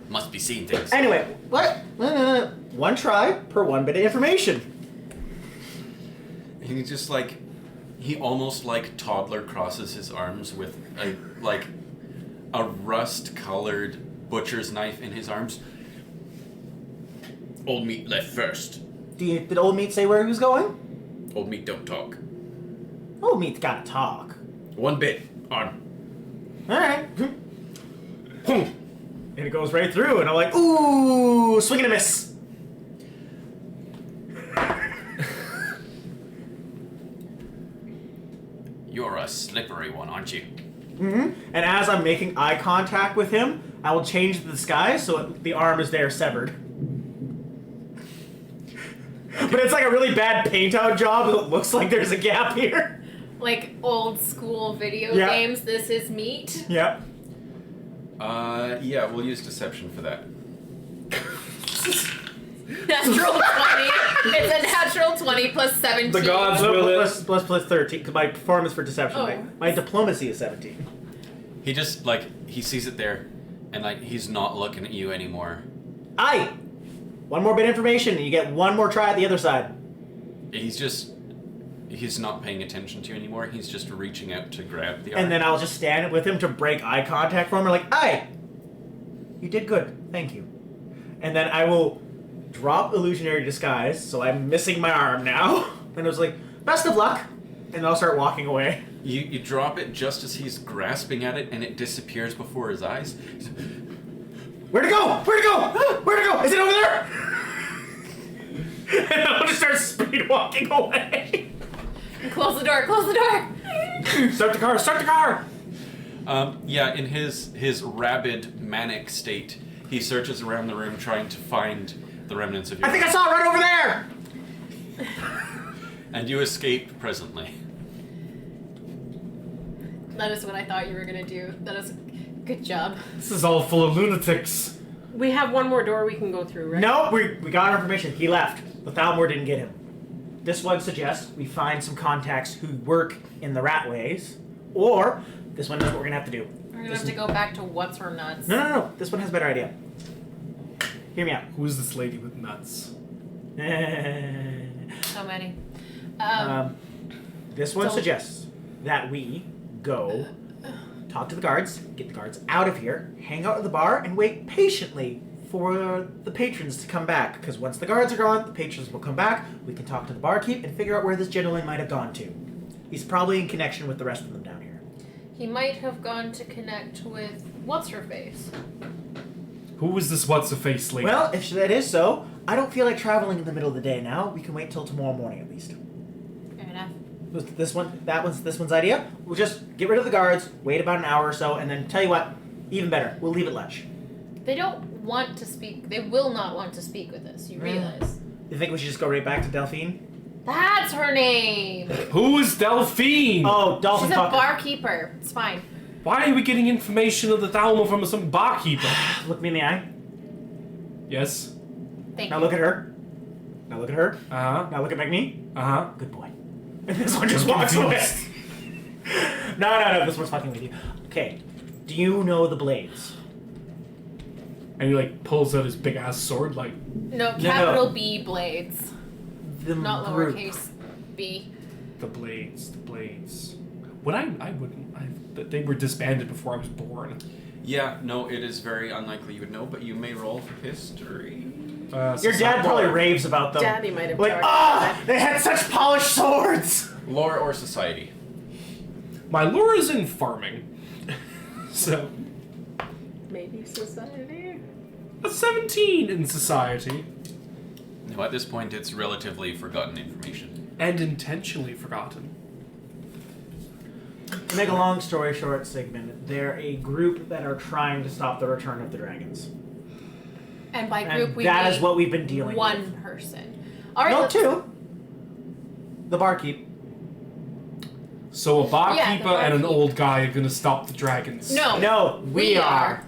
Must be seeing things. Anyway, what? One try per one bit of information. He just, like, he almost, like, toddler crosses his arms with, a rust-colored butcher's knife in his arms. Old meat left first. Did Old Meat say where he was going? Old meat don't talk. Old Meat's gotta talk. One bit. Arm. Alright. And it goes right through, and I'm like, ooh, swing and a miss. You're a slippery one, aren't you? And as I'm making eye contact with him, I will change the disguise so the arm is there severed. But it's like a really bad paint out job. It looks like there's a gap here. Like old school video Yeah. games, this is meat. Yep. Yeah, we'll use deception for that. Natural 20. It's a natural 20 plus 17. The gods will it. Plus 13, because my performance for deception, Oh. my diplomacy is 17. He just, like, he sees it there, and, like, he's not looking at you anymore. Aye! One more bit of information, and you get one more try at the other side. He's not paying attention to you anymore. He's just reaching out to grab the arm. And then I'll just stand with him to break eye contact for him. Like, aye! You did good. Thank you. And then I will drop Illusionary Disguise, so I'm missing my arm now. And I was like, best of luck! And I'll start walking away. You drop it just as he's grasping at it, and it disappears before his eyes. Where'd it go? Where'd it go? Where'd it go? Is it over there? And I'll just start speed walking away. Close the door. Close the door. Start the car! Start the car! Yeah, in his rabid, manic state, he searches around the room trying to find the remnants of your... I think I saw it right over there! And you escape presently. That is what I thought you were gonna do. That is good job. This is all full of lunatics. We have one more door we can go through, right? No, we got our information. He left. The Thalmor didn't get him. This one suggests we find some contacts who work in the Ratways, or this one knows what we're gonna have to do. We're gonna have to go back to what's her nuts. No. This one has a better idea. Hear me out. Who is this lady with nuts? So many. This one So- suggests that we go talk to the guards, get the guards out of here, hang out at the bar, and wait patiently for the patrons to come back. Because once the guards are gone, the patrons will come back. We can talk to the barkeep and figure out where this gentleman might have gone to. He's probably in connection with the rest of them down here. He might have gone to connect with what's her face. Who is this what's-a-face lady? Well, if that is so, I don't feel like traveling in the middle of the day now. We can wait till tomorrow morning at least. Fair enough. Was this one's idea? We'll just get rid of the guards, wait about an hour or so, and then tell you what, even better, we'll leave at lunch. They don't want to speak. They will not want to speak with us. You realize? You think we should just go right back to Delphine? That's her name. Who is Delphine? Oh, Dolphin She's a fucker. barkeeper. It's fine. Why are we getting information of the Thalmor from some barkeeper? Look me in the eye. Yes. Thank Now you. look at her. Now look at her. Uh-huh. Now look at me. Uh-huh. Good boy. And this one just walks away. No. This one's fucking with you. Okay. Do you know the Blades? And he, like, pulls out his big-ass sword, like... No, capital B blades, The not group. lowercase b. The Blades. Would I wouldn't. They were disbanded before I was born. Yeah, no, it is very unlikely you would know, but you may roll history. Your dad probably raves about them. Daddy might have Like, talked about it. they had such polished swords! Lore or society? My lure is in farming. So, Maybe society. a 17 in society. No, at this point, it's relatively forgotten information. And intentionally forgotten. To make a long story short, Sigmund, they're a group that are trying to stop the return of the dragons. And by group And we that mean is what we've been dealing one with. person. All right, No, let's- two. The barkeep. So a barkeeper Yeah, the and an barkeep. old guy are gonna stop the dragons. No. No, we are.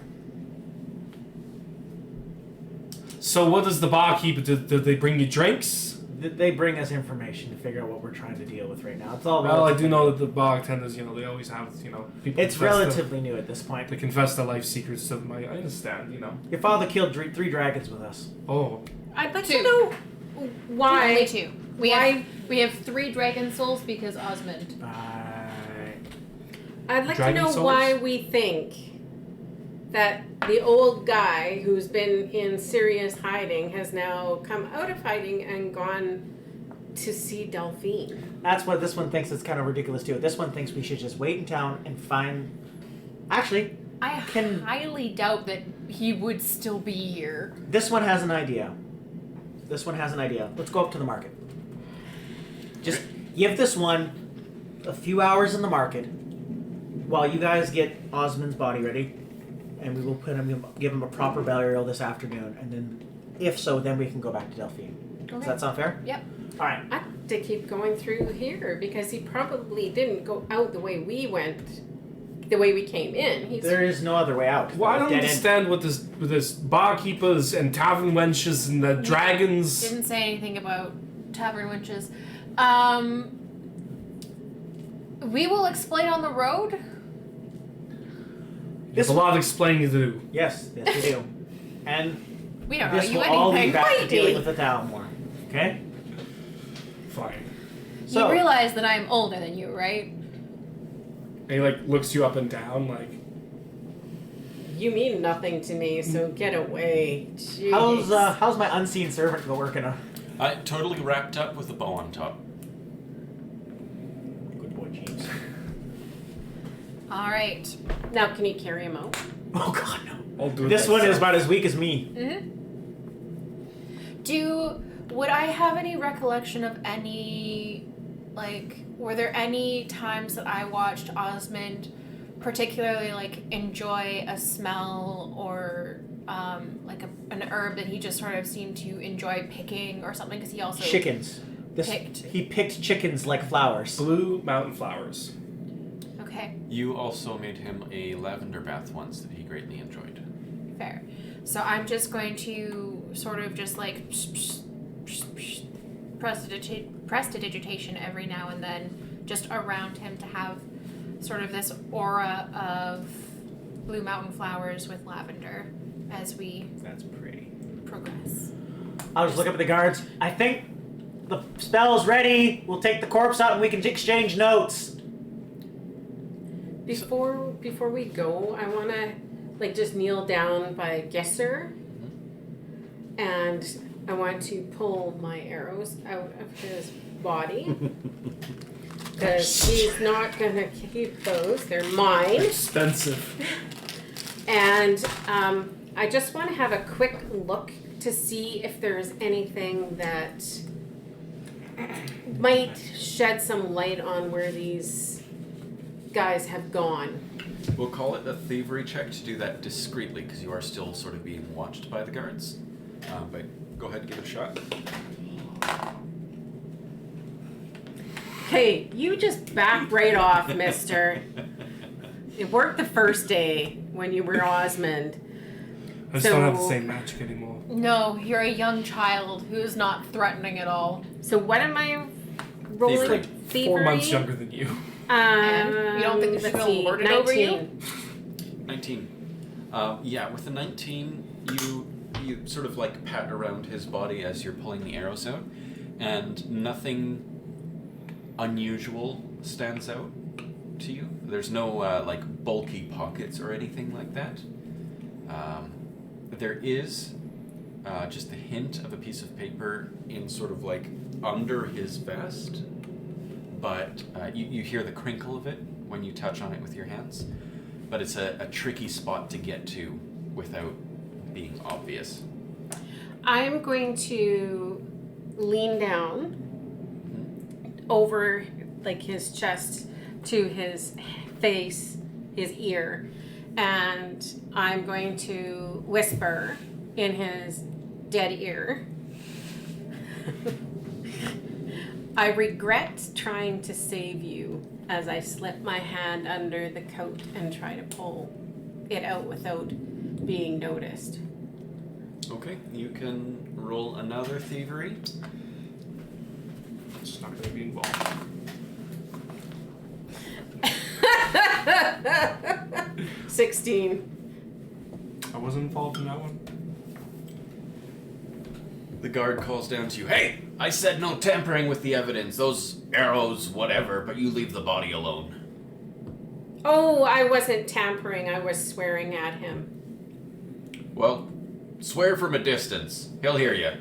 So what does the barkeeper do? Do they bring you drinks? They bring us information to figure out what we're trying to deal with right now. It's all Well, I relatively do know new. that the bartenders, they always have, people. It's confess relatively new at this point. They confess their life secrets to them. I understand, Your father killed three dragons with us. Oh, I'd like Two. to know Only why. two. Why- We have 3 dragon souls because Osmond. I'd like Dragon to know souls? why we think that the old guy who's been in serious hiding has now come out of hiding and gone to see Delphine. That's what this one thinks is kind of ridiculous too. This one thinks we should just wait in town and find... Actually, I Can- highly doubt that he would still be here. this one has an idea. Let's go up to the market. Just give this one a few hours in the market while you guys get Osmond's body ready, and we will give him a proper burial this afternoon, and then, if so, then we can go back to Delphine. Does Okay. that sound fair? Yep. All right. I'd have to keep going through here because he probably didn't go out the way we went, the way we came in. He's There is no other way out. well, I don't Dead end. understand what this barkeepers and tavern wenches and the dragons. Didn't say anything about tavern witches. We will explain on the road. There's a lot of explaining to do. Yes, we do. And We don't know this you will all lead anything. back to Mighty. dealing with the Thalmor. Okay? Fine. So, You realize that I'm older than you, right? And he looks you up and down like. You mean nothing to me, so get away. Jeez. how's my unseen servant working? Totally wrapped up with a bow on top. Good boy, James. All right. Now, can you carry him out? Oh God, no. I'll do it This one is myself. about as weak as me. Do Would I have any recollection of any, like, were there any times that I watched Osmond particularly, like, enjoy a smell or, like, an herb that he just sort of seemed to enjoy picking or something? Because he also... Chickens. He picked chickens like flowers. Blue mountain flowers. Okay, You also made him a lavender bath once that he greatly enjoyed. fair. So I'm just going to sort of just, like, prestidigitation every now and then just around him to have sort of this aura of blue mountain flowers with lavender as we That's pretty. progress. I'll just look up at the guards. I think the spell's ready. We'll take the corpse out and we can exchange notes. Before we go, I want to like just kneel down by Gesser, and I want to pull my arrows out of his body because he's not gonna keep those. They're mine. Expensive. And I just want to have a quick look to see if there's anything that might shed some light on where these guys have gone. We'll call it a thievery check to do that discreetly because you are still sort of being watched by the guards. But go ahead and give it a shot. Okay, you just back right off, mister. It worked the first day when you were Osmond. I just don't have the same magic anymore. No, you're a young child who's not threatening at all. So what am I rolling? Thievery. 4 months younger than you. And you don't think this let's will see, lord it over you? 19. 19. Yeah, with the 19, you sort of like pat around his body as you're pulling the arrows out, and nothing unusual stands out to you. There's no like bulky pockets or anything like that. There is just the hint of a piece of paper in sort of like under his vest, but you hear the crinkle of it when you touch on it with your hands. But it's a tricky spot to get to without being obvious. I'm going to lean down over like his chest to his face, his ear, and I'm going to whisper in his dead ear. I regret trying to save you as I slip my hand under the coat and try to pull it out without being noticed. Okay, you can roll another thievery. It's not going to be involved. 16. I wasn't involved in that one. The guard calls down to you, "Hey, I said no tampering with the evidence. Those arrows, whatever, but you leave the body alone." Oh, I wasn't tampering. I was swearing at him. Well, swear from a distance. He'll hear you.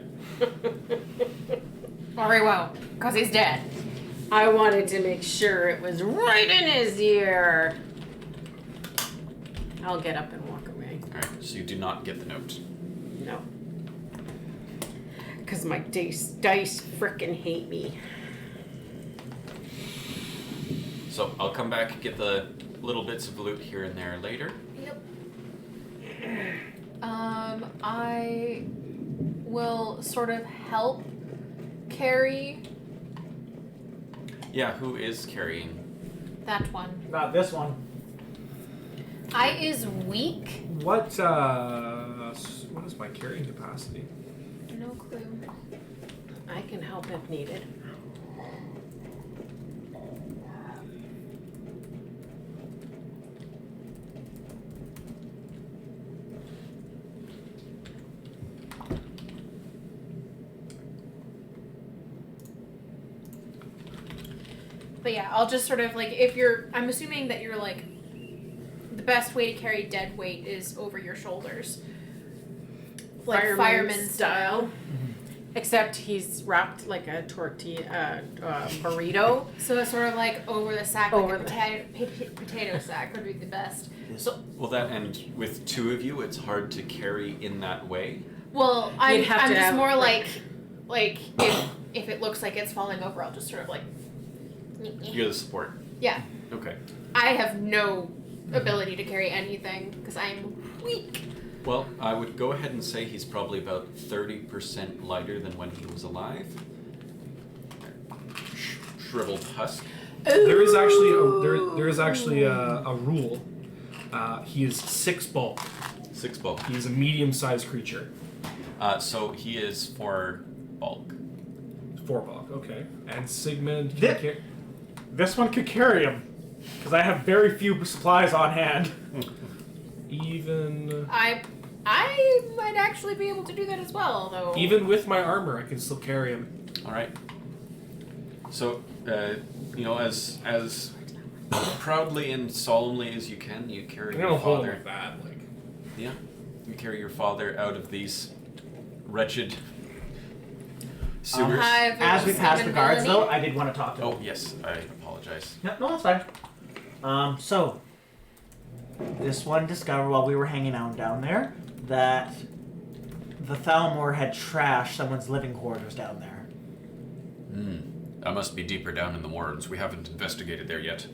Very well, because he's dead. I wanted to make sure it was right in his ear. I'll get up and walk away. Alright, so you do not get the note. No. Because my dice frickin' hate me. So I'll come back and get the little bits of loot here and there later. Yep. I will sort of help carry Yeah, who is carrying? that one. Not this one. I is weak. What is my carrying capacity? No clue. I can help if needed. But yeah, I'll just sort of like, I'm assuming that you're like, the best way to carry dead weight is over your shoulders. Like fireman style. Except he's wrapped like a tortilla, burrito. So it's sort of like over the sack, Over like a potato sack would be the best. So, Well, that and with two of you, it's hard to carry in that way. well, You'd I'm have to just have, more like Like, if it looks like it's falling over, I'll just sort of like... You're the support. Yeah. Okay. I have no ability to carry anything because I'm weak. Well, I would go ahead and say he's probably about 30% lighter than when he was alive. Shriveled husk. There is actually a rule. He is 6 bulk. 6 bulk. He is a medium-sized creature. So he is 4 bulk. 4 bulk, okay. And Sigmund Thi- This one could carry him, because I have very few supplies on hand. even I might actually be able to do that as well, though. even with my armor, I can still carry him. All right. So, as proudly and solemnly as you can, you carry I'm your gonna hold him father. like that, like. Yeah, you carry your father out of these wretched sewers. As we pass the guards, though, I did want to talk to them. Oh yes, I apologize. No, that's fine. So, this one discovered while we were hanging out down there that the Thalmor had trashed someone's living quarters down there. That must be deeper down in the warrens. We haven't investigated there yet.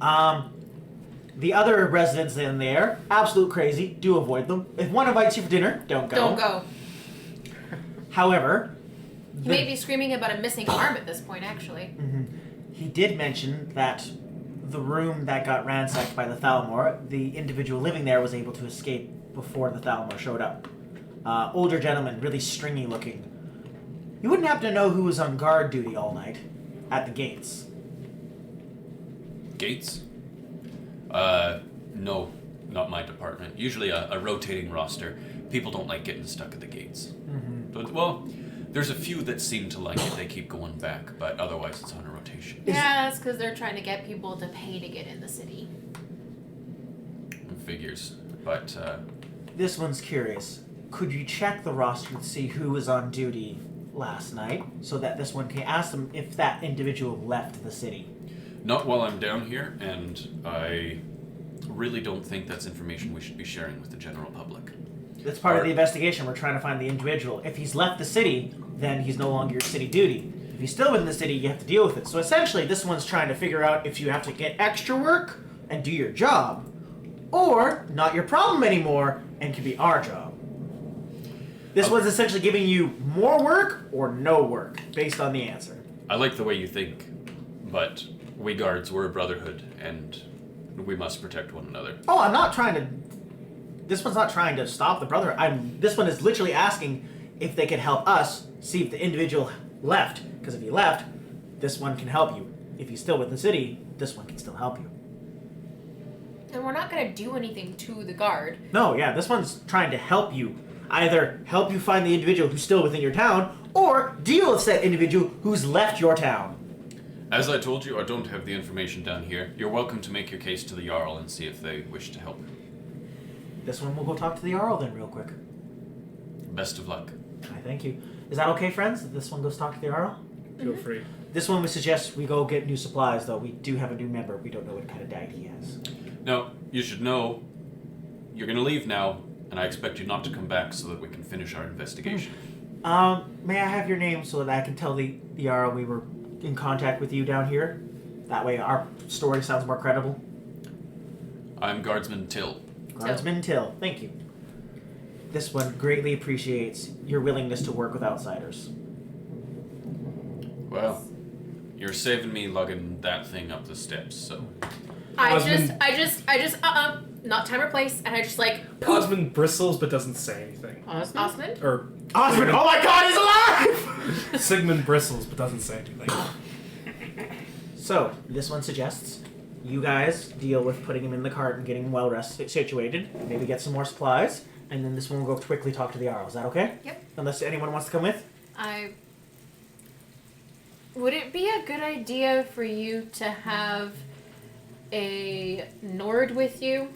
The other residents in there, absolute crazy, do avoid them. If one invites you for dinner, don't go. Don't go. However, He may be screaming about a missing arm at this point, actually. he did mention that the room that got ransacked by the Thalmor, the individual living there was able to escape before the Thalmor showed up. Older gentleman, really stringy looking. You wouldn't happen to know who was on guard duty all night at the gates? Gates? No, not my department. Usually a rotating roster. People don't like getting stuck at the gates. But, well, there's a few that seem to like it. They keep going back, but otherwise it's on a rotation. Yeah, that's because they're trying to get people to pay to get in the city. Figures. But, This one's curious. Could you check the roster to see who was on duty last night so that this one can ask them if that individual left the city? not while I'm down here, and I really don't think that's information we should be sharing with the general public. That's part of the investigation. We're trying to find the individual. If he's left the city, then he's no longer your city duty. If he's still in the city, you have to deal with it. So essentially, this one's trying to figure out if you have to get extra work and do your job, or not your problem anymore and can be our job. This one's essentially giving you more work or no work, based on the answer. I like the way you think, but we guards, we're a brotherhood, and we must protect one another. Oh, I'm not trying to... This one's not trying to stop the brother. This one is literally asking if they could help us see if the individual left. Because if he left, this one can help you. If he's still with the city, this one can still help you. And we're not going to do anything to the guard. No, yeah, this one's trying to help you. Either help you find the individual who's still within your town, or deal with that individual who's left your town. As I told you, I don't have the information down here. You're welcome to make your case to the Jarl and see if they wish to help. This one will go talk to the Jarl then real quick. Best of luck. I thank you. Is that okay, friends? If this one goes talk to the Jarl? Feel free. This one we suggest we go get new supplies, though. We do have a new member. We don't know what kind of diet he has. Now, you should know, you're going to leave now, and I expect you not to come back so that we can finish our investigation. May I have your name so that I can tell the Jarl we were in contact with you down here? That way our story sounds more credible. I'm Guardsman Till. Guardsman Till. Thank you. This one greatly appreciates your willingness to work with outsiders. Well, you're saving me lugging that thing up the steps, so... Not time or place, and I just like... Osmond bristles but doesn't say anything. Osmond? Or Osmond! Oh my god, he's alive! Sigmund bristles but doesn't say anything. So, this one suggests you guys deal with putting him in the cart and getting him well situated, maybe get some more supplies, and then this one will go quickly talk to the Jarl. Is that okay? Yep. Unless anyone wants to come with? Would it be a good idea for you to have a Nord with you?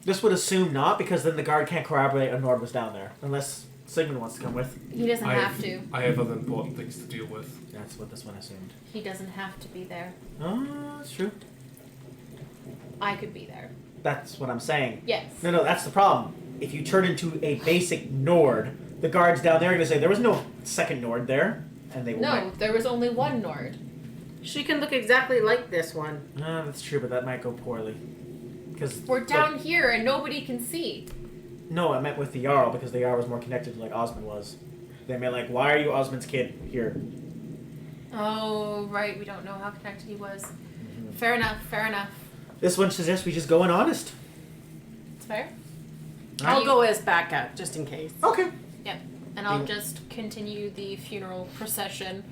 This would assume not, because then the guard can't corroborate a Nord was down there. Unless Sigmund wants to come with. He doesn't have to. I have other important things to deal with. That's what this one assumed. He doesn't have to be there. Oh, that's true. I could be there. That's what I'm saying. Yes. No, that's the problem. If you turn into a basic Nord, The guards down there are going to say there was no second Nord there, and they will. No, there was only one Nord. She can look exactly like this one. That's true, but that might go poorly. Because We're down here and nobody can see. No, I meant with the Jarl because the Jarl was more connected to like Osmond was. They meant like, why are you Osmond's kid here? Oh, right. We don't know how connected he was. Fair enough. Fair enough. This one suggests we just go in honest. It's fair. I'll go as backup, just in case. Okay. Yep. And I'll just continue the funeral procession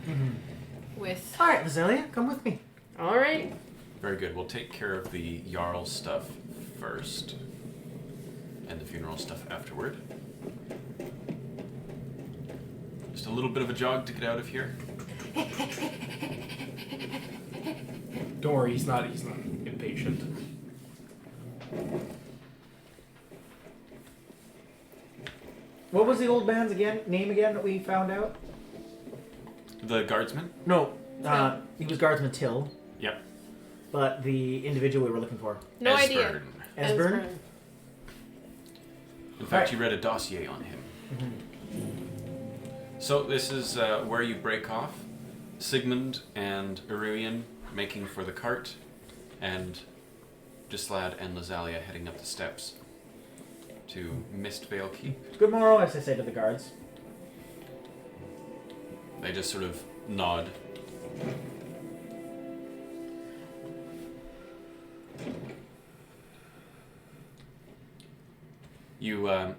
with... All right, Vazelia, come with me. All right. Very good. We'll take care of the Jarl stuff first, and the funeral stuff afterward. Just a little bit of a jog to get out of here. Don't worry, he's not impatient. What was the old man's name again that we found out? The guardsman? No, he was Guardsman Till, Yep. but the individual we were looking for. No idea. Esbern? In fact, you read a dossier on him. So this is where you break off. Sigmund and Irian making for the cart, and Gislad and Lazalia heading up the steps to Mistvale Keep. Good morrow, as I say to the guards. They just sort of nod. You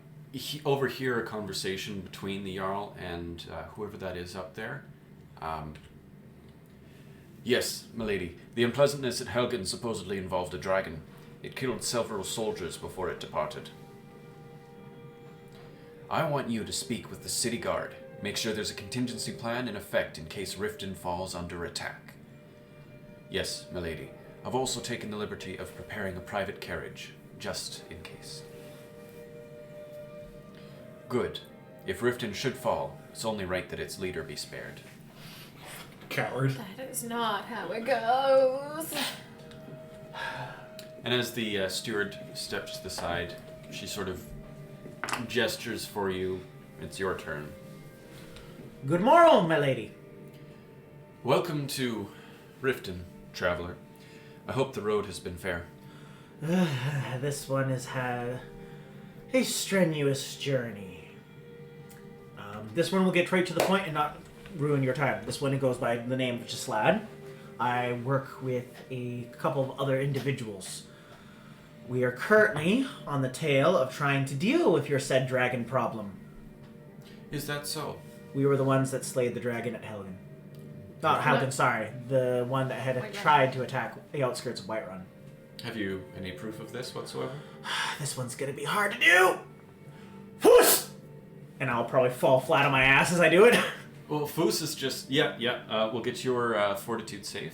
overhear a conversation between the Jarl and whoever that is up there. Yes, milady. The unpleasantness at Helgen supposedly involved a dragon. It killed several soldiers before it departed. I want you to speak with the city guard. Make sure there's a contingency plan in effect in case Riften falls under attack. Yes, milady. I've also taken the liberty of preparing a private carriage, just in case. Good. If Riften should fall, it's only right that its leader be spared. Coward. That is not how it goes. And as the steward steps to the side, she sort of gestures for you. It's your turn. Good morrow, my lady. Welcome to Riften, traveler. I hope the road has been fair. This one has had a strenuous journey. This one will get right to the point and not ruin your time. This one goes by the name of Gislad. I work with a couple of other individuals. We are currently on the tail of trying to deal with your said dragon problem. Is that so? We were the ones that slayed the dragon at Helgen. Not Helgen, sorry. The one that had Whiterun. tried to attack the outskirts of Whiterun. Have you any proof of this whatsoever? This one's gonna be hard to do! Whoosh! And I'll probably fall flat on my ass as I do it. Well, Foos is just... we'll get your fortitude save.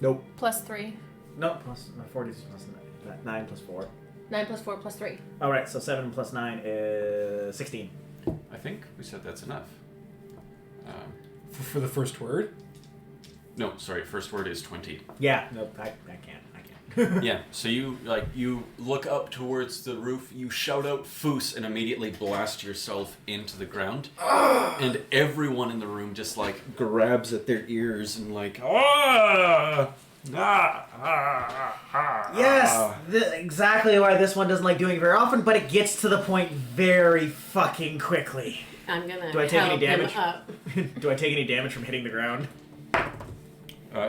Nope. +3. No, plus my 40 is plus 9 plus 4. 9 + 4 + 3. Alright, so 7 plus 9 is 16. I think we said that's enough. For the first word? No, sorry, first word is 20. Yeah, nope, I can't. Yeah, so you look up towards the roof, you shout out Foos and immediately blast yourself into the ground. And everyone in the room just like grabs at their ears and like, Yes, exactly why this one doesn't like doing it very often, but it gets to the point very fucking quickly. I'm gonna Do I take help any damage? him up. Do I take any damage from hitting the ground?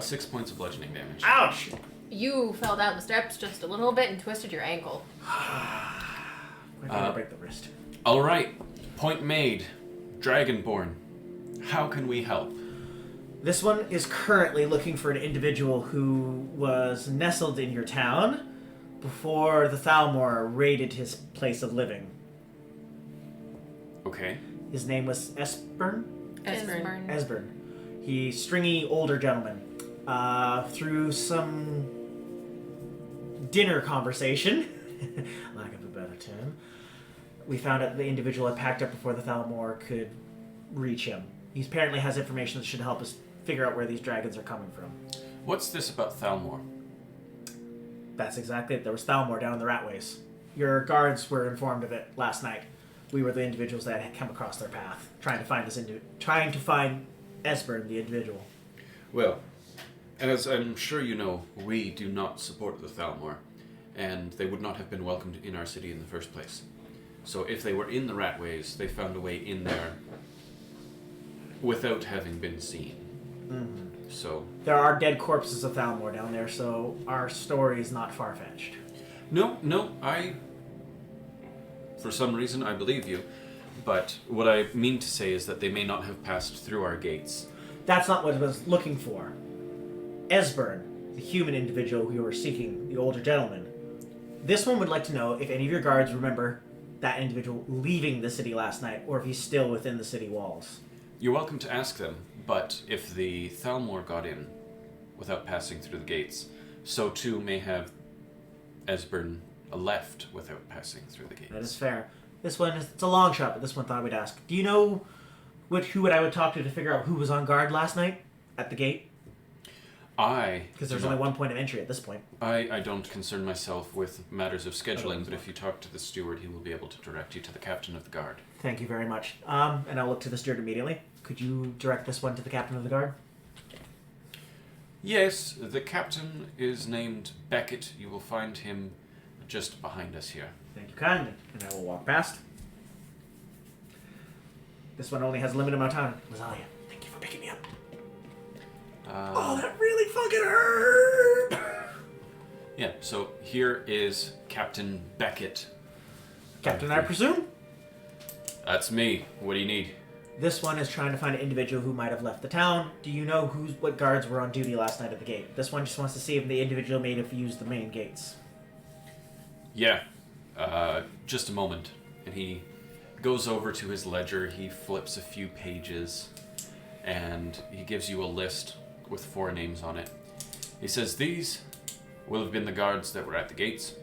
6 points of bludgeoning damage. Ouch! You fell down the steps just a little bit and twisted your ankle. I'm gonna break the wrist. All right, point made. Dragonborn, how can we help? This one is currently looking for an individual who was nestled in your town before the Thalmor raided his place of living. Okay. His name was Esbern? Esbern. Esbern. He's stringy older gentleman. Through some dinner conversation, lack of a better term, we found out the individual had packed up before the Thalmor could reach him. He apparently has information that should help us figure out where these dragons are coming from. What's this about Thalmor? That's exactly it. There was Thalmor down in the Ratways. Your guards were informed of it last night. We were the individuals that had come across their path, trying to find Esbern, the individual. Well, as I'm sure you know, we do not support the Thalmor, and they would not have been welcomed in our city in the first place. So if they were in the Ratways, they found a way in there without having been seen. Mm-hmm. So There are dead corpses of Thalmor down there, so our story is not far-fetched. No, for some reason, I believe you. But what I mean to say is that they may not have passed through our gates. That's not what I was looking for. Esbern, the human individual who you were seeking, the older gentleman. This one would like to know if any of your guards remember that individual leaving the city last night, or if he's still within the city walls. You're welcome to ask them, but if the Thalmor got in without passing through the gates, so too may have Esbern left without passing through the gates. That is fair. This one, it's a long shot, but this one thought I would ask. Do you know who I would talk to figure out who was on guard last night at the gate? Because there's only one point of entry at this point. I don't concern myself with matters of scheduling, but if you talk to the steward, he will be able to direct you to the captain of the guard. Thank you very much. And I'll look to the steward immediately. Could you direct this one to the captain of the guard? Yes, the captain is named Beckett. You will find him just behind us here. Thank you kindly. And I will walk past. This one only has a limited amount of time. Lazalia, thank you for picking me up. Oh, that really fucking hurt! Yeah, so here is Captain Beckett. Captain, I presume? That's me. What do you need? This one is trying to find an individual who might have left the town. Do you know what guards were on duty last night at the gate? This one just wants to see if the individual may have used the main gates. Yeah, just a moment. And he goes over to his ledger, he flips a few pages, and he gives you a list with 4 names on it. He says, these will have been the guards that were at the gates.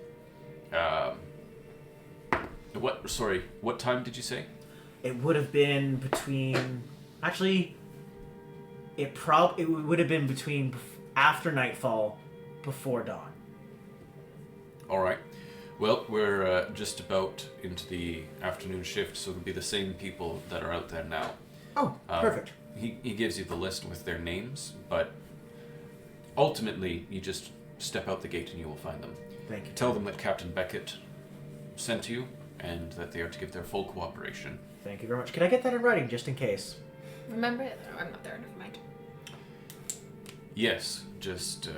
What time did you say? It would have been between... Actually, it would have been between after nightfall, before dawn. Alright. Well, we're just about into the afternoon shift, so it'll be the same people that are out there now. Oh, perfect. He gives you the list with their names, but ultimately, you just step out the gate and you will find them. Thank you. Tell them that Captain Beckett sent you, and that they are to give their full cooperation. Thank you very much. Can I get that in writing, just in case? Remember? I'm not there, never mind. Yes, just,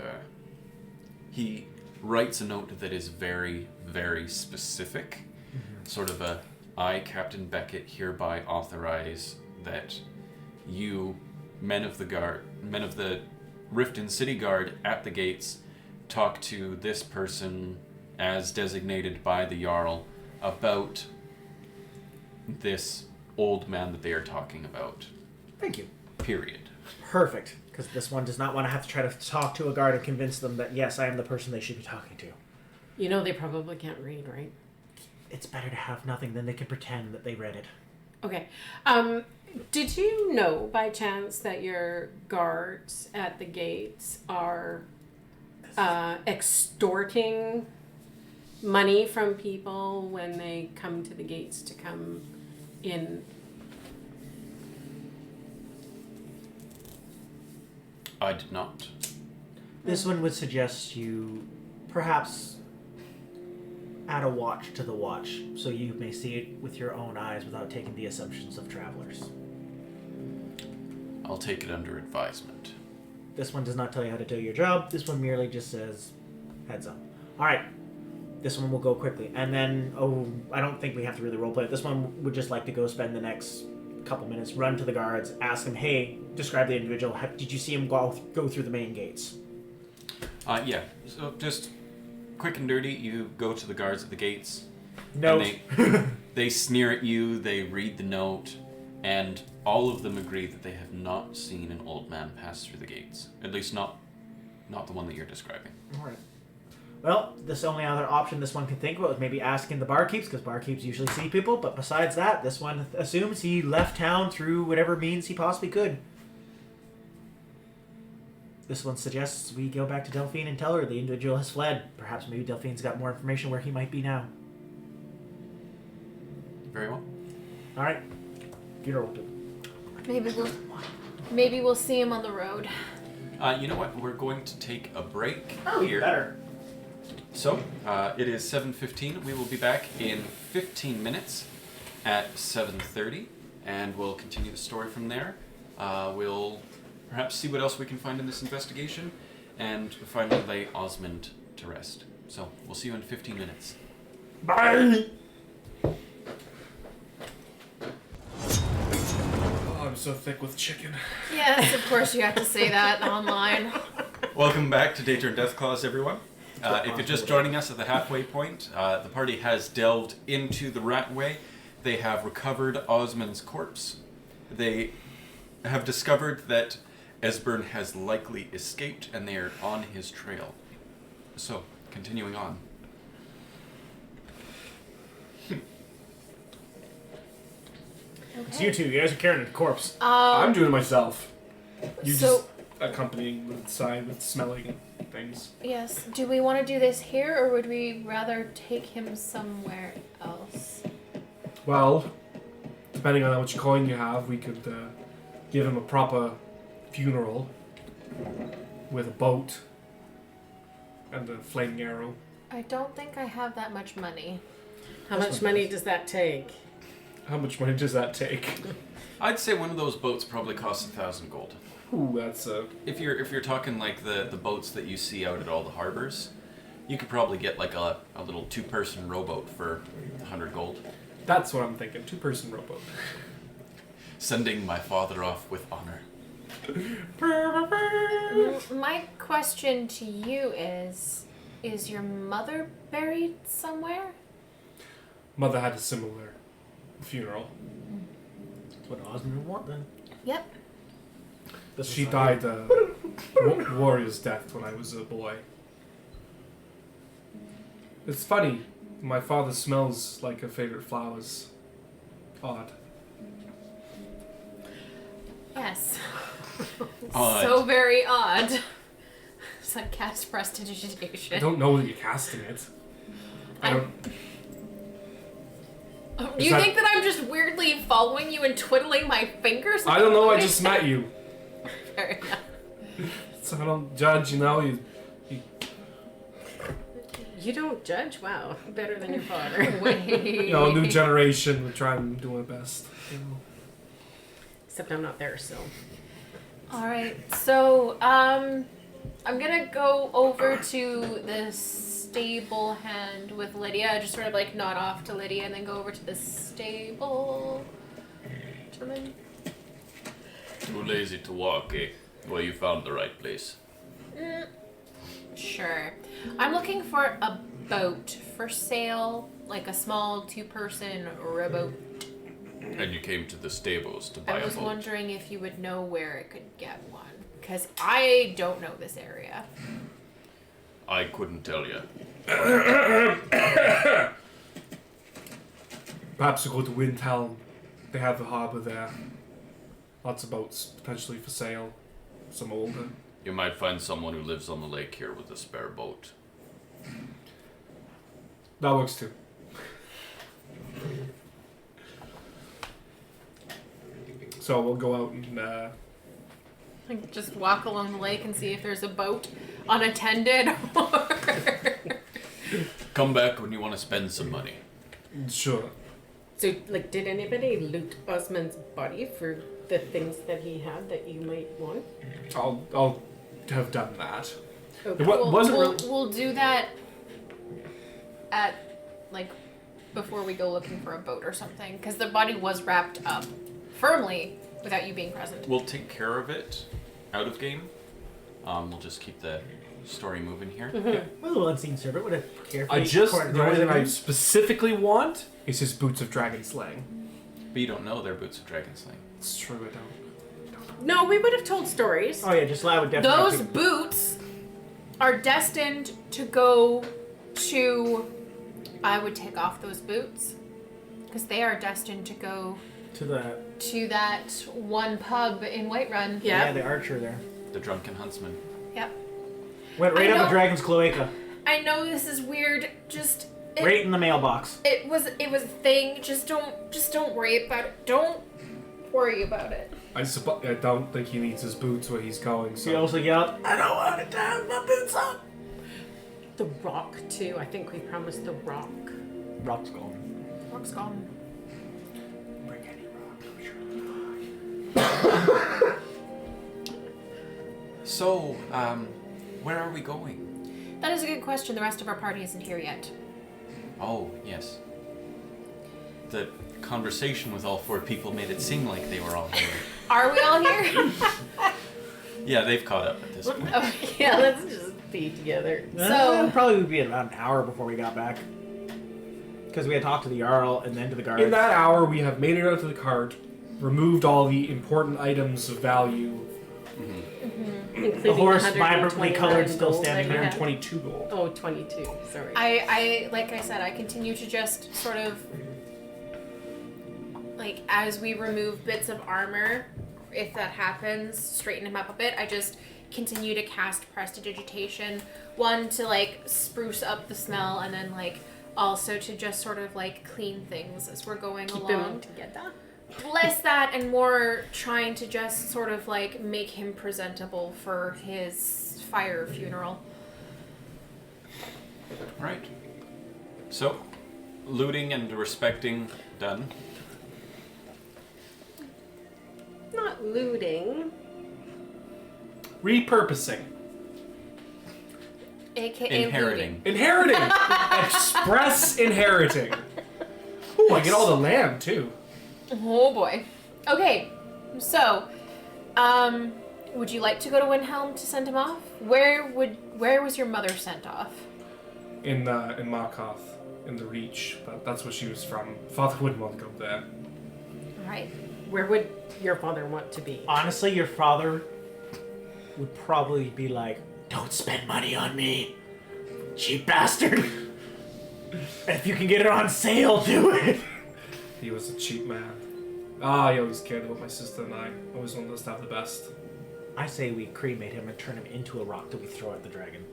he writes a note that is very, very specific. Mm-hmm. Sort of I, Captain Beckett, hereby authorize that you, men of the Riften City Guard at the gates, talk to this person as designated by the Jarl about this old man that they are talking about. Thank you. Period. Perfect. Because this one does not want to have to try to talk to a guard and convince them that, yes, I am the person they should be talking to. You know they probably can't read, right? It's better to have nothing than they can pretend that they read it. Okay. Did you know by chance that your guards at the gates are extorting money from people when they come to the gates to come in? I did not. This one would suggest you perhaps add a watch to the watch so you may see it with your own eyes without taking the assumptions of travelers. I'll take it under advisement. This one does not tell you how to do your job. This one merely just says, heads up. Alright. This one will go quickly. And then, I don't think we have to really roleplay it. This one would just like to go spend the next couple minutes, run to the guards, ask them, hey, describe the individual. Did you see him go through the main gates? Yeah. So just quick and dirty, you go to the guards at the gates. No. They sneer at you, they read the note, and all of them agree that they have not seen an old man pass through the gates. At least not the one that you're describing. Alright. Well, this only other option this one could think about was maybe asking the barkeeps, because barkeeps usually see people, but besides that, this one assumes he left town through whatever means he possibly could. This one suggests we go back to Delphine and tell her the individual has fled. Perhaps maybe Delphine's got more information where he might be now. Very well. All right. Funeral. Maybe we'll see him on the road. You know what? We're going to take a break Oh, here. better. So, it is 7:15. We will be back in 15 minutes at 7:30, and we'll continue the story from there. We'll perhaps see what else we can find in this investigation, and finally lay Osmond to rest. So, we'll see you in 15 minutes. Bye. Oh, I'm so thick with chicken. Yes, of course you have to say that online. Welcome back to Daedra and Deathclaws, everyone. If you're just joining us at the halfway point, the party has delved into the Ratway. They have recovered Osmond's corpse. They have discovered that Esbern has likely escaped, and they are on his trail. So, continuing on. It's you two. You guys are carrying the corpse. I'm doing it myself. You So- just accompanying with side with smelling things. Yes. Do we want to do this here, or would we rather take him somewhere else? Well, depending on how much coin you have, we could give him a proper funeral with a boat and a flaming arrow. I don't think I have that much money. How much money does that take? How much money does that take? I'd say one of those boats probably costs 1,000 gold. Ooh, that's If you're talking like the boats that you see out at all the harbors, you could probably get like a little 2-person rowboat for 100 gold. that's what I'm thinking. 2-person rowboat. Sending my father off with honor. My question to you is your mother buried somewhere? Mother had a similar funeral. That's what Osmond would want then. Yep. She died a warrior's death when I was a boy. It's funny. My father smells like her favorite flowers. Odd. Yes. Odd. So very odd. It's like cast I prestidigitation. don't know that you're casting it. I don't. Do you think that I'm just weirdly following you and twiddling my fingers? I don't know. I just met you, Fair enough. so I don't judge. You know, you You don't judge? Wow. Better than your father. Wait. know, new generation. We try and do my best. You know. Except I'm not there, so. All right. So, I'm gonna go over to the stable hand with Lydia. Just sort of like nod off to Lydia, and then go over to the stable. Gentlemen. Too lazy to walk, eh? Well, you found the right place. Sure. I'm looking for a boat for sale, like a small 2-person rowboat. And you came to the stables to buy I a was boat. wondering if you would know where I could get one, because I don't know this area. I couldn't tell you. Perhaps we go to Windhelm. They have a harbour there. Lots of boats potentially for sale. Some older. You might find someone who lives on the lake here with a spare boat. That works too. So we'll go out and Like just walk along the lake and see if there's a boat unattended. Or... Come back when you want to spend some money. sure. So, like, did anybody loot Osmond's body for the things that he had that you might want? I'll have done that. Okay. It wasn't we'll, really. we'll do that at like before we go looking for a boat or something, because the body was wrapped up firmly without you being present. We'll take care of it out of game. We'll just keep the story moving here. My little unseen servant would have carefully. I just the only thing I everything. specifically want is his boots of dragon slaying. But you don't know they're boots of dragon slaying. It's true. I don't. No, we would have told stories. Oh yeah, just lie would definitely. Those boots are destined to go to. I would take off those boots because they are destined to go to the to that one pub in Whiterun. Yeah. the archer there. The drunken huntsman. Yep. Went right I up know- the dragon's cloaca. I know this is weird. Just Right in the mailbox. It was a thing. Just don't worry about it. Don't worry about it. I don't think he needs his boots where he's going. She So also yelled, I don't want it to have my boots on. The rock too. I think we promised the rock. Rock's gone. Rock's gone. Bring any rock, I'm sure. So, where are we going? That is a good question. The rest of our party isn't here yet. Oh, yes. The conversation with all 4 people made it seem like they were all here. Are we all here? Yeah, they've caught up at this point. Oh, Yeah, let's just be together. So- probably would be about an hour before we got back. Because we had talked to the Jarl and then to the guards. in that hour, we have made it out to the cart, removed all the important items of value. Including The horse, 129 vibrantly colored, still gold standing that you there. have. 122 gold. Oh, 22. Sorry. I like I said, I continue to just sort of like as we remove bits of armor, if that happens, straighten him up a bit. I just continue to cast prestidigitation, one to like spruce up the smell, and then like also to just sort of like clean things as we're going Keep along. them together. Less that and more trying to just sort of like make him presentable for his fire funeral. Right. So, looting and respecting done. Not looting. Repurposing. AKA Inheriting. looting. Inheriting! Express inheriting. Ooh, I get all the land, too. Oh boy. Okay, so, would you like to go to Windhelm to send him off? Where was your mother sent off? In Markoth, in the Reach. But that's where she was from. Father wouldn't want to go there. Right. Where would your father want to be? Honestly, your father would probably be like, don't spend money on me, cheap bastard. If you can get it on sale, do it. He was a cheap man. He always cared about my sister and I. Always wanted us to have the best. I say we cremate him and turn him into a rock that we throw at the dragon.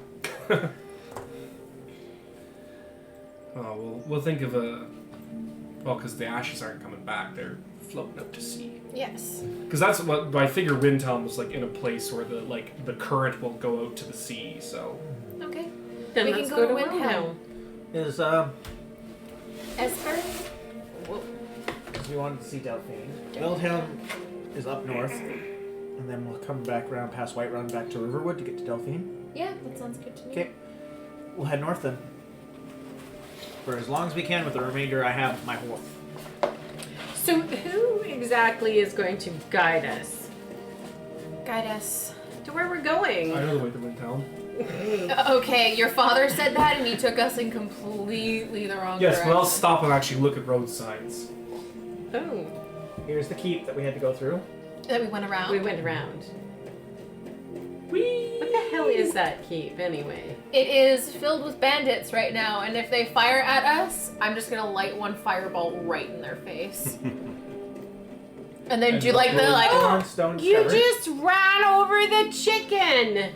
We'll think of a... Well, because the ashes aren't coming back. They're floating out to sea. Yes. Because that's what I figure Windhelm was like in a place where the current will go out to the sea. So Okay. Then We let's can go to Windhelm. Is, Esper? we wanted to see Delphine. Wildhelm is up north, and then we'll come back around past Whiterun back to Riverwood to get to Delphine. Yeah, that sounds good to me. Okay, we'll head north then. For as long as we can with the remainder I have my horse. So who exactly is going to guide us Guide us. to where we're going? I know the way to Windhelm. Okay, your father said that and he took us in completely the wrong Yes, direction. but I'll stop and actually look at road signs. Oh, Here's the keep that we had to go through. That we went around. we went around. Whee! What the hell is that keep anyway? It is filled with bandits right now, and if they fire at us, I'm just gonna light one fireball right in their face. And then do like the like, Stone, stone You covered. just ran over the chicken!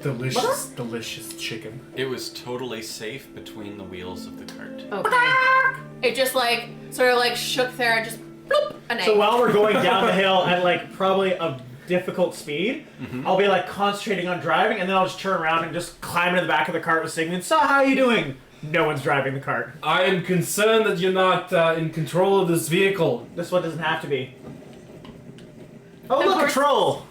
Delicious, delicious chicken. It was totally safe between the wheels of the cart. Okay. it just like sort of like shook there and just bloop, an egg. So while we're going down the hill at like probably a difficult speed, I'll be like concentrating on driving, and then I'll just turn around and just climb into the back of the cart with Sigmund. So how are you doing? No one's driving the cart. I am concerned that you're not in control of this vehicle. This one doesn't have to be. Oh, The look, a horse- troll!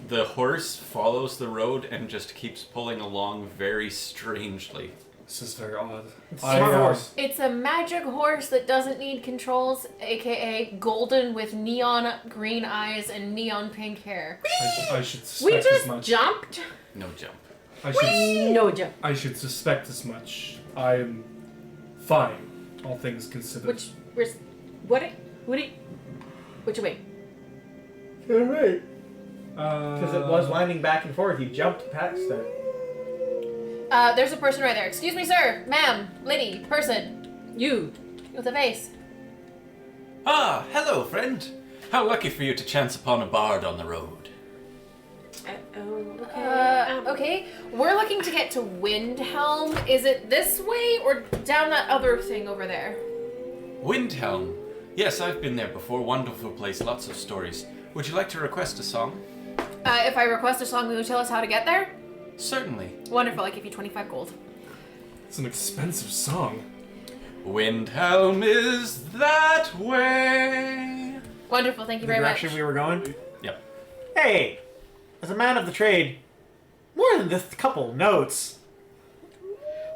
The horse follows the road and just keeps pulling along very strangely. This is very odd. It's a smart horse. It's a magic horse that doesn't need controls, aka golden with neon green eyes and neon pink hair. I should suspect We as just much. jumped? No jump. No jump. I should suspect as much. I am fine, all things considered. Which way? You're right. Because Because it was winding back and forth. You jumped past it. There's a person right there. Excuse me, sir, ma'am, lady, person You. with a face. Ah, hello, friend. How lucky for you to chance upon a bard on the road. Okay. Okay, we're looking to get to Windhelm. Is it this way or down that other thing over there? Windhelm. Yes, I've been there before. Wonderful place, lots of stories. Would you like to request a song? If I request a song, will you tell us how to get there? Certainly. Wonderful, I give you 25 gold. It's an expensive song. Windhelm is that way. Wonderful, thank you The very much. direction we were going? Yep. Hey! As a man of the trade, more than just a couple notes.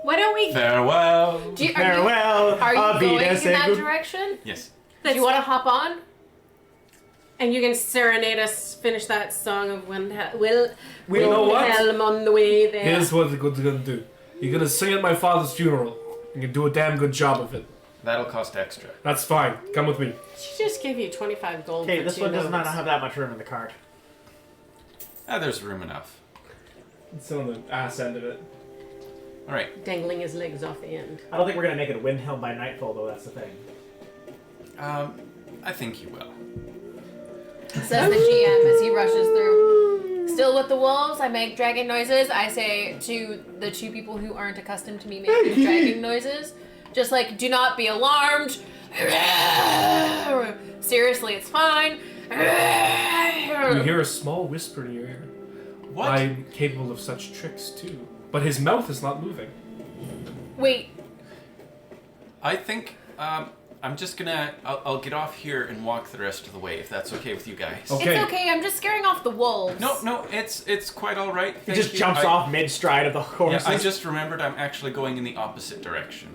Why don't we? Farewell. Are you Farewell, going Avida, in that good- direction? Yes. Do you want to hop on? And you can serenade us, finish that song of Windhelm You know what? on the way there. Here's what you're gonna do. You're gonna sing at my father's funeral. You can do a damn good job of it. That'll cost extra. That's fine. Come with me. She just gave you 25 gold. Okay, for this 2 one does not notes. have that much room in the cart. There's room enough. It's on the ass end of it. All right. Dangling his legs off the end. I don't think we're gonna make it a Windhelm by nightfall, though. That's the thing. I think you will. Says the GM as he rushes through. Still with the wolves, I make dragging noises. I say to the two people who aren't accustomed to me making dragging noises, just like, do not be alarmed. Seriously, it's fine. You hear a small whisper in your ear. What? I'm capable of such tricks too. But his mouth is not moving. Wait, I think I'm just gonna. I'll get off here and walk the rest of the way if that's okay with you guys. Okay. it's okay. I'm just scaring off the wolves. No, it's quite all right. He Thank just you. jumps off mid-stride of the horse. Yeah, I just remembered I'm actually going in the opposite direction.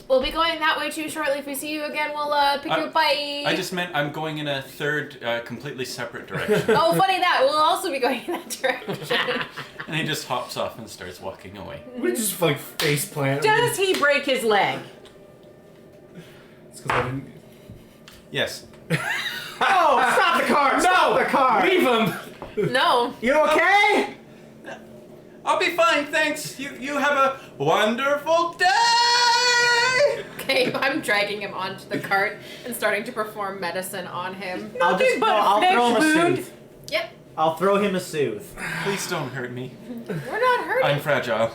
We'll be going that way too shortly. If we see you again, we'll pick you up. Bye. I just meant I'm going in a third, completely separate direction. Oh, funny that. We'll also be going in that direction. And he just hops off and starts walking away. We just like face plant. Does he break his leg? It's 'cause I didn't. Yes. Oh, stop the car! Stop the car! Leave him! No. You okay? I'll be fine, thanks. You have a wonderful day. Okay, I'm dragging him onto the cart and starting to perform medicine on him. I'll just but a I'll flesh throw him a wound. soothe. Yep. I'll throw him a soothe. Please don't hurt me. We're not hurting. I'm fragile.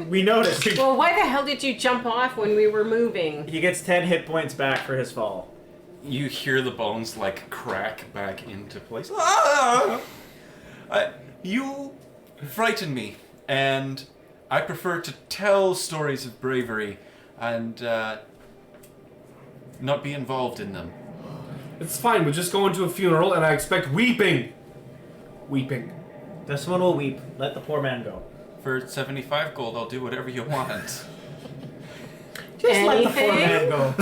We noticed. Well, why the hell did you jump off when we were moving? He gets 10 hit points back for his fall. You hear the bones like crack back into place. Ah! You frighten me, and I prefer to tell stories of bravery and not be involved in them. It's fine, we're just going to a funeral and I expect weeping! Weeping. This one will weep. Let the poor man go. For 75 gold, I'll do whatever you want. Just let the poor man go.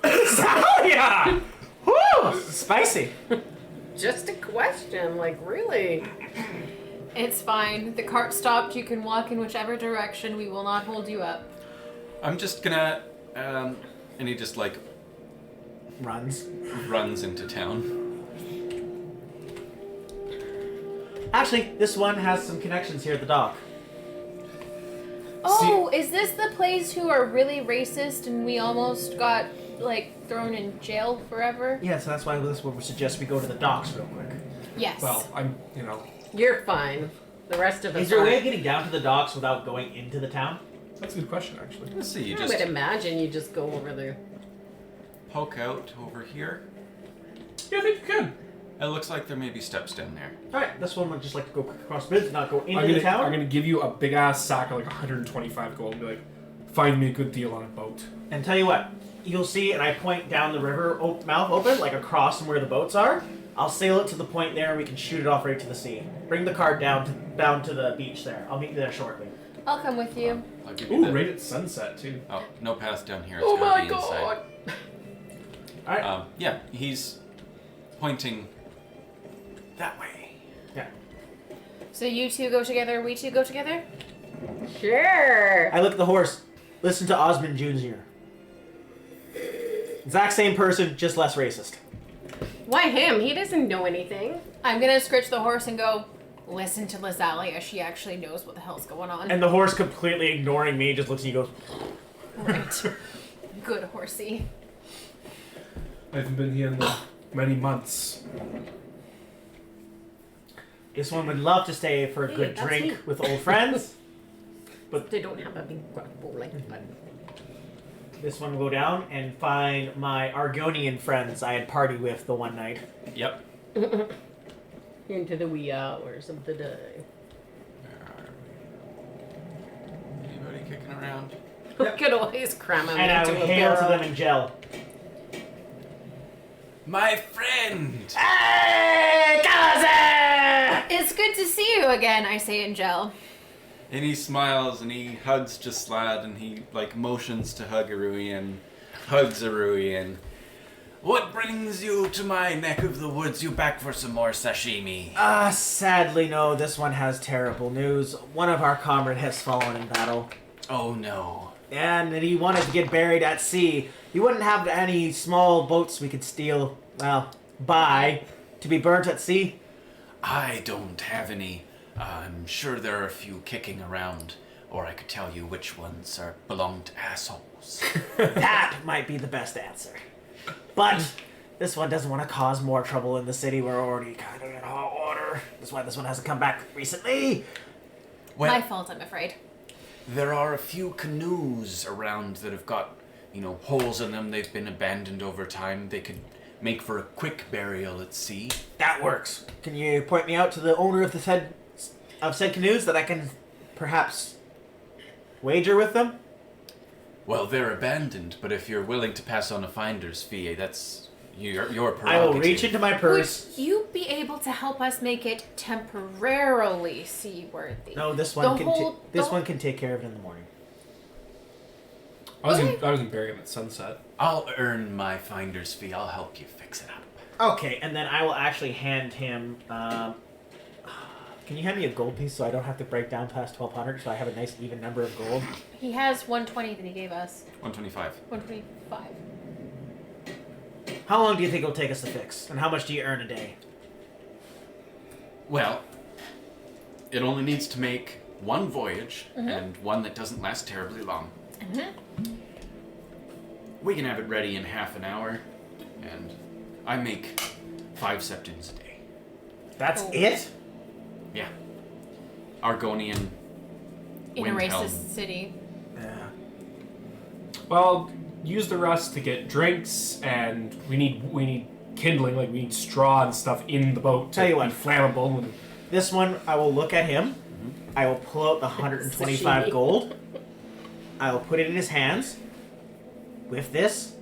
Oh yeah! Woo! Spicy. Just a question, like really? It's fine. The cart stopped. You can walk in whichever direction. We will not hold you up. I'm just gonna, and he just like Runs. runs into town. Actually, this one has some connections here at the dock. Oh, is this the place who are really racist and we almost got, like, thrown in jail forever? Yeah, so that's why this would suggest we go to the docks real quick. Yes. Well, I'm, you know, You're fine. The rest of us Is there a way of aren't. getting down to the docks without going into the town? that's a good question actually. Let's see, you I just would imagine you just go over there. poke out over here. Yeah, I think you can. It looks like there may be steps down there. Alright, this one would just like to go across the bridge, not go into I'm the gonna, town. I'm gonna give you a big ass sack of like 125 gold and be like, find me a good deal on a boat. And tell you what, you'll see, and I point down the river mouth open, like across from where the boats are. I'll sail it to the point there, and we can shoot it off right to the sea. Bring the cart down to the beach there. I'll meet you there shortly. I'll come with you. I'll give you Ooh, the... right at sunset too. Oh, no path down here. It's Oh gotta my be inside. god! Alright. Yeah, he's pointing that way. Yeah. So you two go together, we two go together? Sure. I look at the horse. Listen to Osmond Jr. Exact same person, just less racist. Why him? He doesn't know anything. I'm gonna scritch the horse and go, listen to Lazalia. She actually knows what the hell's going on. And the horse, completely ignoring me, just looks at you and goes, Right. Good horsey. I haven't been here in many months. This one would love to stay for a Hey, good that's drink me. with old friends. But they don't have a big bowl like that. This one will go down and find my Argonian friends I had partied with the one night. Yep. Into the wee hours of the day. Anybody kicking around? We could always cram them And I into would a hail to barrel. them in gel. My friend! Hey, cousin! It's good to see you again, I say in gel. And he smiles and he hugs Jaslad and he like motions to hug Aruian, hugs Aruian. What brings you to my neck of the woods? You back for some more sashimi? Sadly, no. This one has terrible news. One of our comrade has fallen in battle. Oh no. And he wanted to get buried at sea. He wouldn't have any small boats we could steal, buy, to be burnt at sea. I don't have any. I'm sure there are a few kicking around, or I could tell you which ones belong to assholes. That might be the best answer. But this one doesn't want to cause more trouble in the city. We're already kind of in hot water. That's why this one hasn't come back recently. Well, My fault, I'm afraid. there are a few canoes around that have got, holes in them. They've been abandoned over time. They could make for a quick burial at sea. That works. Can you point me out to the owner of the said canoes that I can perhaps wager with them? Well, they're abandoned, but if you're willing to pass on a finder's fee, that's your prerogative. I will reach into my purse. Would you be able to help us make it temporarily seaworthy? No, this one The can. whole- This the- one can take care of it in the morning. I was gonna bury him at sunset. I'll earn my finder's fee. I'll help you fix it up. Okay, and then I will actually hand him. Can you hand me a gold piece so I don't have to break down past 1,200, so I have a nice even number of gold? He has 120 that he gave us. 125. 125. How long do you think it'll take us to fix? And how much do you earn a day? Well, it only needs to make one voyage, and one that doesn't last terribly long. We can have it ready in half an hour, and I make 5 septins a day. That's Oh. it? Yeah. Argonian In a Windhelm. racist city. Yeah. Well, use the rest to get drinks, and we need kindling, like we need straw and stuff in the boat to Tell you be what. flammable. And This one, I will look at him. I will pull out the 125 Sashimi. gold. I will put it in his hands. With this,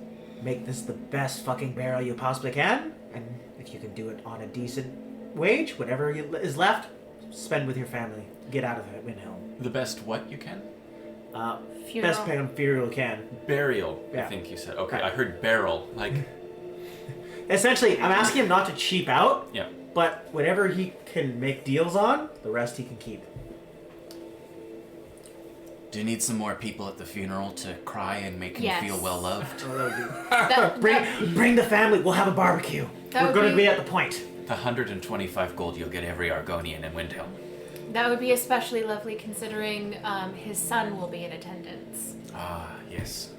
make this the best fucking barrel you possibly can. And if you can do it on a decent wage, whatever is left, spend with your family. Get out of it, Windhelm. The best what you can? Funeral. Best burial you can. Burial, I Yeah. think you said. Okay, Right. I heard barrel. Like, Essentially, I'm asking him not to cheap out, yeah. but whatever he can make deals on, the rest he can keep. Do you need some more people at the funeral to cry and make him Yes. feel well loved? Bring the family. We'll have a barbecue. That We're would going to be- be at the point. The 125 gold you'll get every Argonian in Windhelm. That would be especially lovely considering his son will be in attendance. Ah, yes.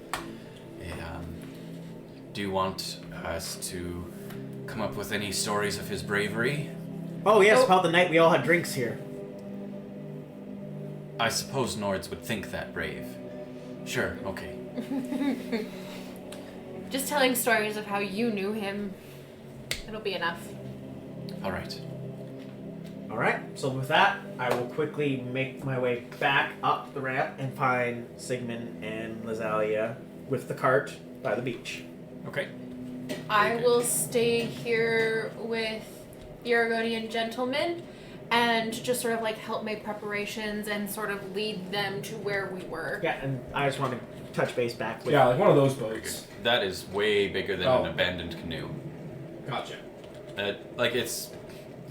Do you want us to come up with any stories of his bravery? Oh yes, Oh. about the night we all had drinks here. I suppose Nords would think that brave. Sure, okay. Just telling stories of how you knew him. It'll be enough. All right. All right. So with that, I will quickly make my way back up the ramp and find Sigmund and Lazalia with the cart by the beach. Okay. I will stay here with the Argonian gentleman and just sort of like help make preparations and sort of lead them to where we were. Yeah, and I just want to touch base back with. yeah, like one of those boats. That is way bigger than Oh. an abandoned canoe. Gotcha. It's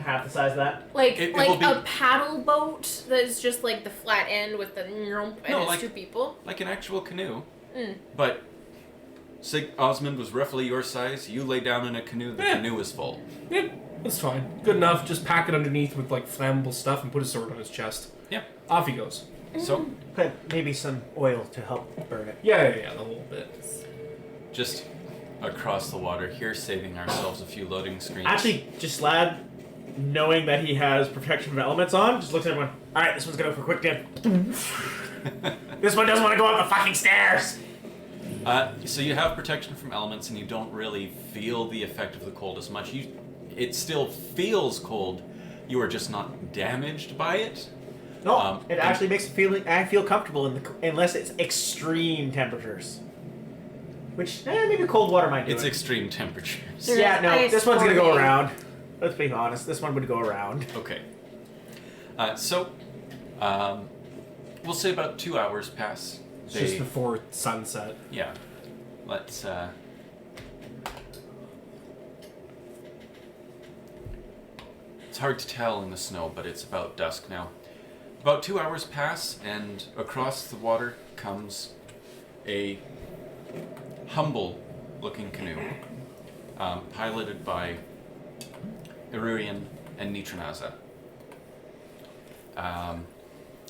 half the size of that. Like It will be- a paddle boat that's just like the flat end with the and No, it's like- 2 people. like an actual canoe. Mm. But Osmond was roughly your size. You lay down in a canoe, the Yeah. canoe is full. Yeah, that's fine. Good enough. Just pack it underneath with like flammable stuff and put his sword on his chest. Yeah. Off he goes. So, Put maybe some oil to help burn it. Yeah, the whole bit. just across the water here, saving ourselves a few loading screens. Actually, just lad, knowing that he has protection from elements on, just looks at everyone. All right, this one's gonna go for a quick dip. This one doesn't want to go up the fucking stairs. So you have protection from elements, and you don't really feel the effect of the cold as much. It still feels cold. You are just not damaged by it. No, it actually makes I feel comfortable unless it's extreme temperatures. Which maybe cold water might do It's it. extreme temperatures. Yeah, no, Ice this one's gonna go forming. around. Let's be honest, this one would go around. Okay. We'll say about 2 hours pass. It's just before sunset. Yeah. Let's. It's hard to tell in the snow, but it's about dusk now. About 2 hours pass, and across the water comes a humble-looking canoe, piloted by Irurian and Nitranaza.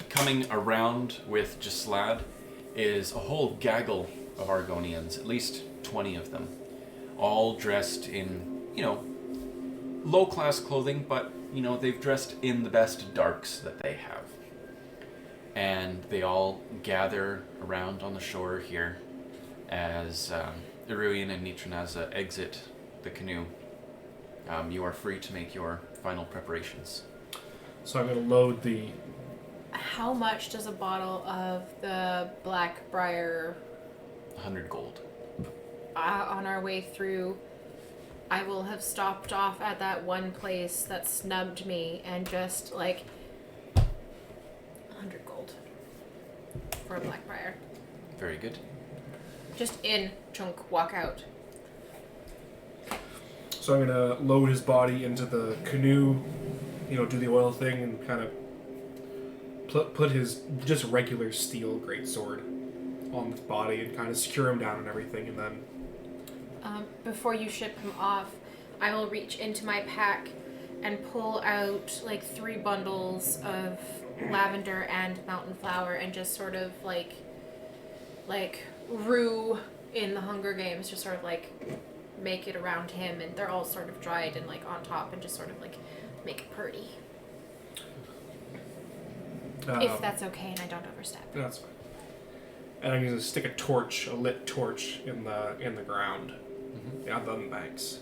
Coming around with Gislad is a whole gaggle of Argonians, at least 20 of them, all dressed in, low-class clothing, but, they've dressed in the best darks that they have. And they all gather around on the shore here as Irurian and Nitranaza exit the canoe. You are free to make your final preparations. So I'm going to load the... How much does a bottle of the Blackbriar 100 gold. on our way through? I will have stopped off at that one place that snubbed me and just 100 gold for a Blackbriar. Very good. Just in, chunk, walk out. So I'm going to load his body into the canoe, do the oil thing and kind of put his just regular steel greatsword on his body and kind of secure him down and everything, and then... Before you ship him off, I will reach into my pack and pull out 3 bundles of lavender and mountain flower and just sort of like Rue in the Hunger Games, just sort of make it around him, and they're all sort of dried and on top, and just sort of make it pretty. If that's okay and I don't overstep. That's fine. And I'm going to stick a lit torch in the ground. On the banks.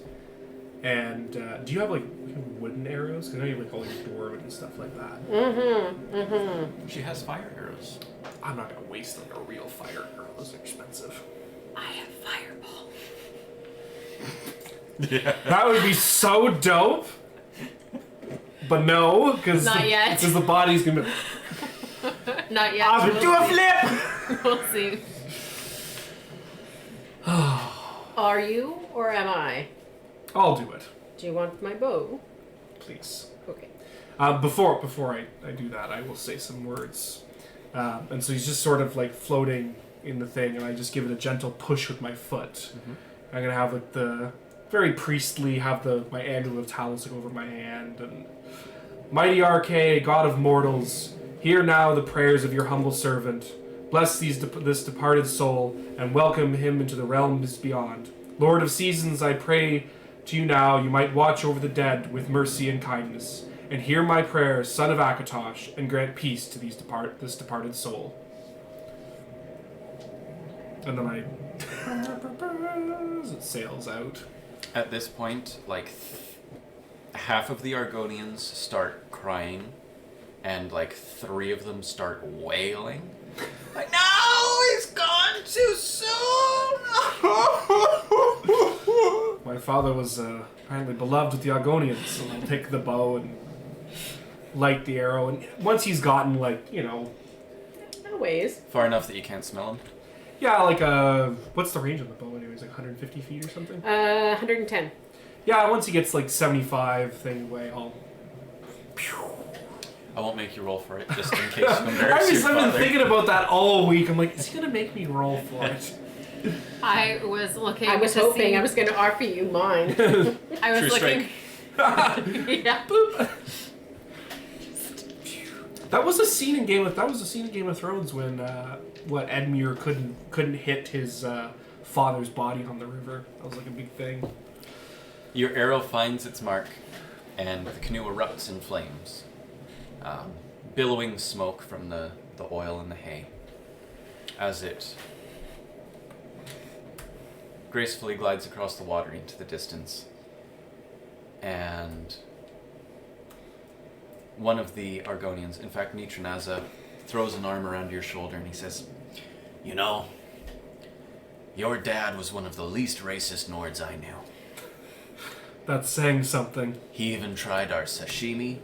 And do you have wooden arrows? Because I know you have all your dwarven and stuff like that. She has fire arrows. I'm not going to waste a real fire arrow. Those are expensive. I have fireball. Yeah. That would be so dope. But no, because Not yet. Because the body's going to be... Not yet. I'll We'll do a see. flip! We'll see. Are you or am I? I'll do it. Do you want my bow? Please. Okay. Before I do that, I will say some words. And so he's just sort of floating in the thing, and I just give it a gentle push with my foot. I'm gonna have the very priestly, have my amulet of talents over my hand, and mighty RK, God of mortals, hear now the prayers of your humble servant. Bless this departed soul, and welcome him into the realms beyond. Lord of seasons, I pray to you now, you might watch over the dead with mercy and kindness, and hear my prayer, son of Akatosh, and grant peace to this departed soul. And then as it sails out. At this point, half of the Argonians start crying, and 3 of them start wailing. No, he's gone too soon! My father was apparently beloved with the Argonians, so I'll take the bow and light the arrow. And once he's gotten, No ways. Far enough that you can't smell him. yeah, what's the range of the bow anyways? 150 feet or something? 110. Yeah, once he gets 75 thing away, I'll... I won't make you roll for it, just in case you embarrass I've your been father. thinking about that all week. I'm like, is he gonna make me roll for it? I was looking. I was to hoping see- I was going to offer you mine. I was True looking. Yeah. That was a scene in Game of Thrones when Edmure couldn't hit his father's body on the river. That was a big thing. Your arrow finds its mark, and the canoe erupts in flames, billowing smoke from the oil and the hay as it gracefully glides across the water into the distance. And one of the Argonians, in fact Nitranaza, throws an arm around your shoulder and he says, "You know, your dad was one of the least racist Nords I knew. That's saying something. He even tried our sashimi.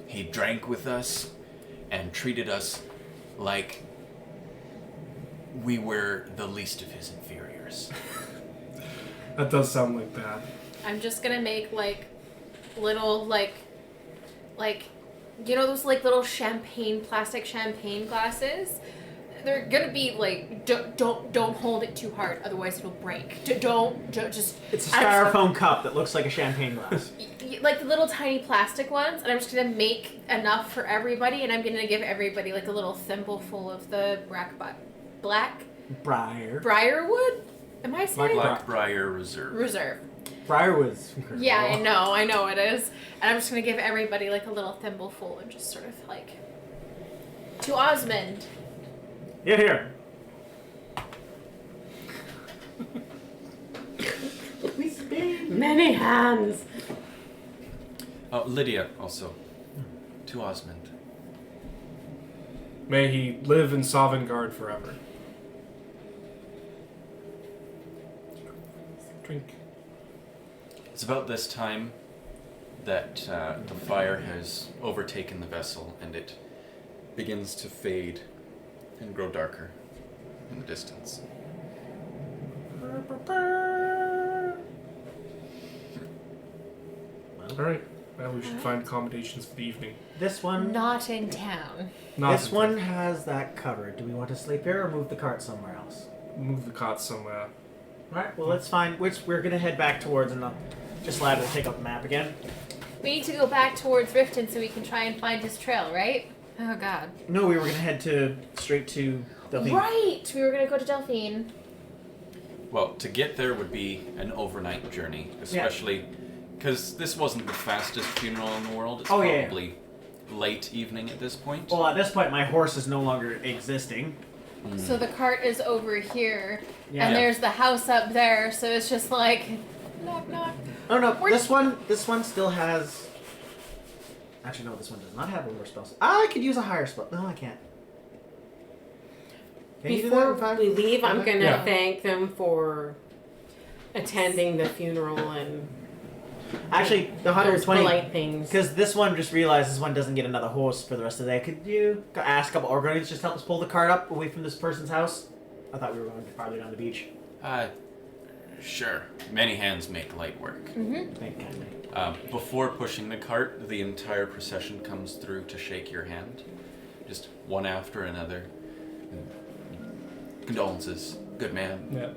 He drank with us and treated us like we were the least of his inferiors." That does sound like that. I'm just gonna make little you know those little plastic champagne glasses. They're gonna be don't hold it too hard, otherwise it'll break. Don't just. It's a styrofoam cup that looks like a champagne glass. Like the little tiny plastic ones, and I'm just gonna make enough for everybody, and I'm gonna give everybody a little thimble full of the briarwood. Am I saying Blackbriar Reserve. Reserve? Briarwood's. Yeah, I know it is, and I'm just gonna give everybody a little thimble full, and just sort of to Osmond. Get here. Many hands. Oh, Lydia also. To Osmond. May he live in Sovngarde forever. Drink. It's about this time that the fire has overtaken the vessel and it begins to fade and grow darker in the distance. Alright. Well, we should find accommodations for the evening. This one. Not in town. This one has that covered. Do we want to sleep here or move the cart somewhere else? Move the cot somewhere. Alright, well, let's find which we're going to head back towards, and just Lad will take up the map again. We need to go back towards Riften so we can try and find his trail, right? Oh God. No, we were going to head straight to Delphine. Right! We were gonna go to Delphine. Well, to get there would be an overnight journey, especially because this wasn't the fastest funeral in the world. It's probably late evening at this point. Well, at this point, my horse is no longer existing. So the cart is over here, Yeah. and there's the house up there, so it's just knock, knock. Oh no, this one still has... Actually, no, this one does not have a more spells. I could use a higher spell. No, I can't. Can you do that in Before fact? we leave, I'm Okay. gonna Yeah. thank them for attending the funeral and Actually, the those 120... polite things. Because this one just realized this one doesn't get another horse for the rest of the day. Could you ask a couple Orgonians just help us pull the cart up away from this person's house? I thought we were going farther down the beach. Sure. Many hands make light work. Mm-hmm. Thank kindly. Before pushing the cart, the entire procession comes through to shake your hand. Just one after another. Condolences. Good man. Yeah.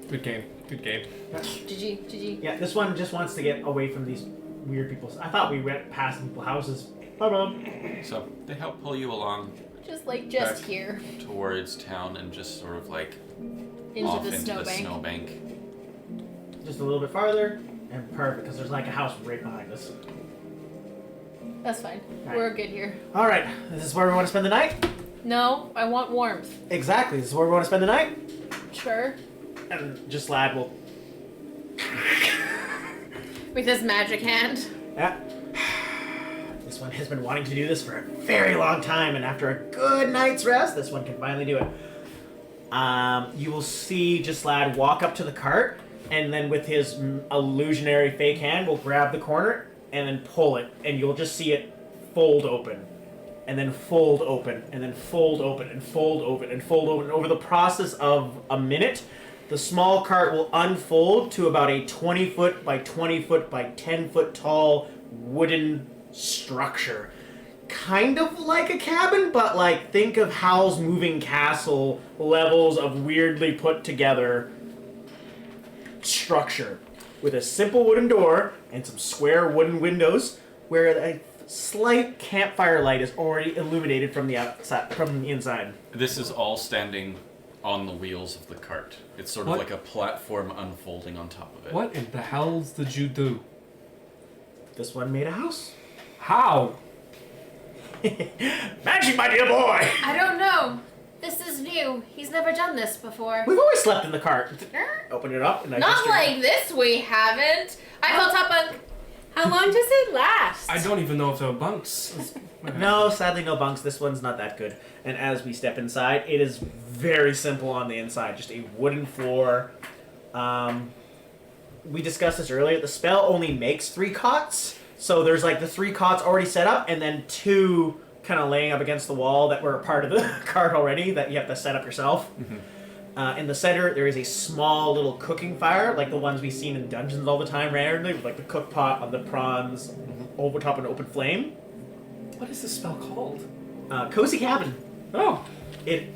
Good game. Good game. GG. Yeah, this one just wants to get away from these weird people. I thought we went past people's houses. So they help pull you along Just Back. here. towards town and just sort of Into off the into the snowbank. snowbank. Just a little bit farther, and perfect, because there's a house right behind us. That's fine. Right. We're good here. Alright, this is where we want to spend the night? No, I want warmth. Exactly, this is where we want to spend the night? Sure. And just Lad will... With his magic hand. Yeah. This one has been wanting to do this for a very long time, and after a good night's rest, this one can finally do it. You will see just Lad walk up to the cart, and then with his illusionary fake hand, will grab the corner and then pull it, and you'll just see it fold open, and then fold open, and then fold open, and fold open, and fold open. Over the process of a minute, the small cart will unfold to about a 20-foot by 20-foot by 10-foot tall wooden structure. Kind of like a cabin, but think of Howl's Moving Castle levels of weirdly put together structure with a simple wooden door and some square wooden windows where a slight campfire light is already illuminated from the outside, from the inside. This is all standing on the wheels of the cart. It's sort of What? like a platform unfolding on top of it. What in the hells did you do? this one made a house. How? Magic, my dear boy! I don't know. This is new. He's never done this before. We've always slept in the cart. Open it up and I Not just like this, we haven't. I built up a. How long does it last? I don't even know if there are bunks. No, sadly no bunks. This one's not that good. And as we step inside, it is very simple on the inside. Just a wooden floor. We discussed this earlier. The spell only makes 3 cots. So there's like the 3 cots already set up and then 2 kind of laying up against the wall that were a part of the cart already that you have to set up yourself. In the center, there is a small little cooking fire, like the ones we've seen in dungeons all the time randomly, with like the cook pot of the prawns over top of an open flame. What is this spell called? Cozy cabin. Oh. It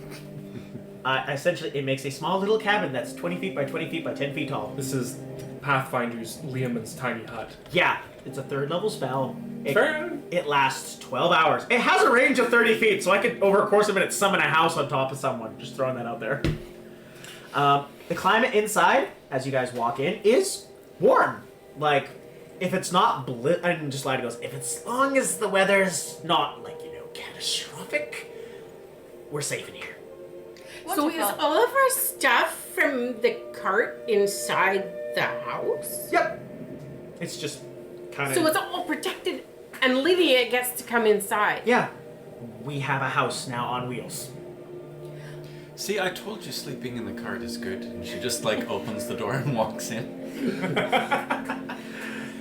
essentially it makes a small little cabin that's 20 feet by 20 feet by 10 feet tall. This is Pathfinder's Liam's tiny hut. Yeah, it's a 3rd level spell. Fair. It lasts 12 hours. It has a range of 30 feet, so I could, over a course of a minute, summon a house on top of someone. Just throwing that out there. The climate inside, as you guys walk in, is warm. Like, if it's not and just Lad goes, if it's long as the weather's not, like, catastrophic, we're safe in here. So is all of our stuff from the cart inside the house? Yep. It's just kind of... So it's all protected and Lydia gets to come inside. Yeah. We have a house now on wheels. See, I told you sleeping in the cart is good. And she just like opens the door and walks in.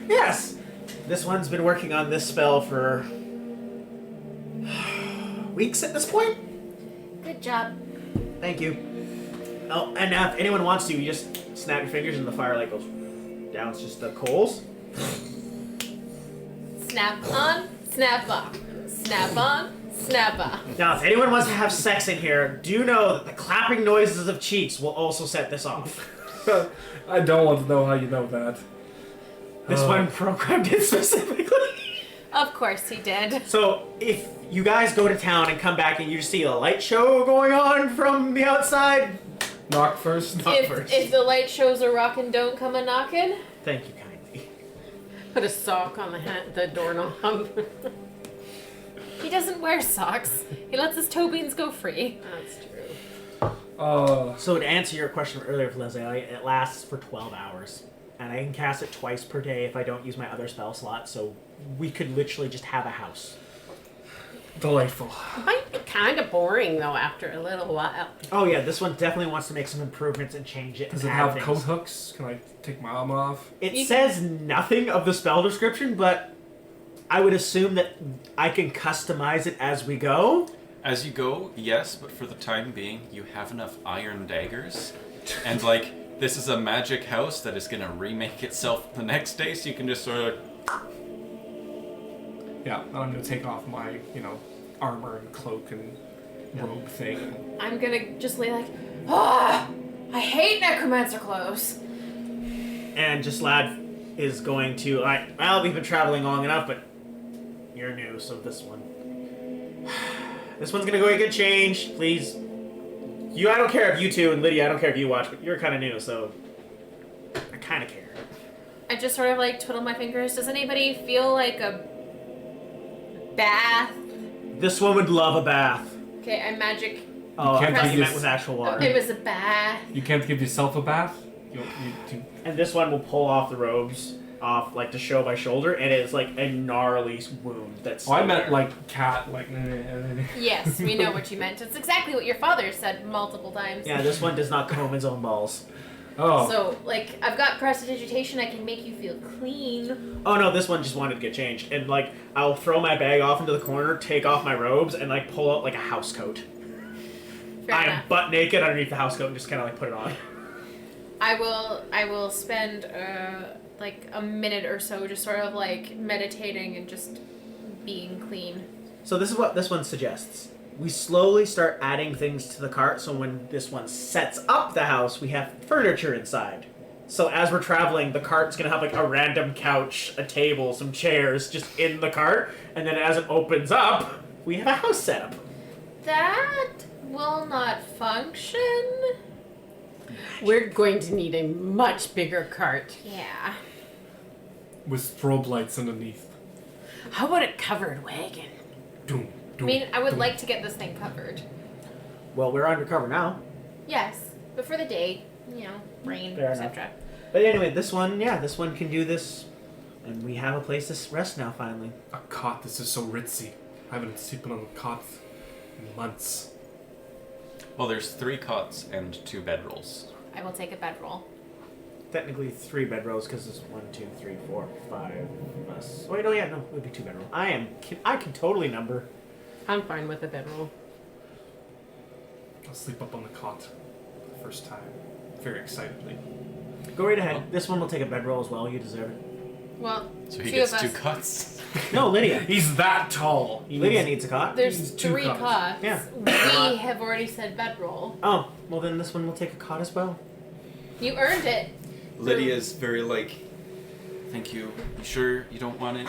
Yes. This one's been working on this spell for weeks at this point. Good job. Thank you. Oh, and now if anyone wants to, you just snap your fingers and the firelight goes down. It's just the coals. Snap on, snap off. Snap on, snap off. Now, if anyone wants to have sex in here, do know that the clapping noises of cheeks will also set this off. I don't want to know how you know that. This one programmed it specifically. Of course he did. So, if you guys go to town and come back and you see a light show going on from the outside, Knock first. If the light shows a rockin', don't come a knockin'. thank you kindly. Put a sock on the doorknob. He doesn't wear socks. He lets his toe beans go free. That's true. So to answer your question earlier, Leslie, it lasts for 12 hours. And I can cast it twice per day if I don't use my other spell slot, so we could literally just have a house. Delightful. It might be kind of boring though after a little while. Oh yeah, this one definitely wants to make some improvements and change it. Does and it add have things. coat hooks? Can I take my armor off? It says nothing of the spell description, but I would assume that I can customize it as we go. As you go, yes, but for the time being, you have enough iron daggers. And like, this is a magic house that is going to remake itself the next day, so you can just sort of... Yeah, and I'm gonna take off my, armor and cloak and robe thing. I'm gonna just lay like, I hate necromancer clothes. And just Lad is going to, well, we've been traveling long enough, but you're new, so this one. This one's gonna go get changed, please. I don't care if you two, and Lydia, I don't care if you watch, but you're kind of new, so I kind of care. I just sort of like twiddle my fingers. Does anybody feel like a bath? This one would love a bath. Okay, I magic. Oh, I can't thought do you meant this- with actual water. It was a bath. You can't give yourself a bath? And this one will pull off the robes off, like, to show my shoulder, and it's like a gnarly wound that's... Oh, I meant there. like cat, like... Yes, we know what you meant. It's exactly what your father said multiple times. Yeah, this one does not comb his own balls. Oh. So, like, I've got prestidigitation. I can make you feel clean. Oh no, this one just wanted to get changed. And, like, I'll throw my bag off into the corner, take off my robes, and, like, pull out, like, a house coat. Fair I am enough. butt naked underneath the house coat and just kind of, like, put it on. I will spend like a minute or so just sort of like meditating and just being clean. So this is what this one suggests. We slowly start adding things to the cart, so when this one sets up the house, we have furniture inside. So as we're traveling, the cart's gonna have like a random couch, a table, some chairs just in the cart, and then as it opens up, we have a house set up. That will not function. We're going to need a much bigger cart. Yeah. with strobe lights underneath. How about a covered wagon? Doom, I doom, mean, I would doom. like to get this thing covered. Well, we're undercover now. Yes, but for the day, rain, Fair etc. But anyway, this one can do this. And we have a place to rest now, finally. A cot. This is so ritzy. I haven't been sleeping on a cot in months. Well, there's 3 cots and 2 bedrolls. I will take a bedroll. Technically 3 bedrolls because there's 1, 2, 3, 4, 5 of us. Oh, wait, no, it would be 2 bedrolls. I can totally number. I'm fine with a bedroll. I'll sleep up on the cot for the first time. Very excitedly. Go right ahead. This one will take a bedroll as well. You deserve it. Well, So he 2 gets of 2 us. cots. No, Lydia. He's that tall. Lydia needs a cot. There's These 2 3 cots. cots. Yeah. We have already said bedroll. Oh, well then this one will take a cot as well. You earned it. Lydia's very like, thank you. You sure you don't want it?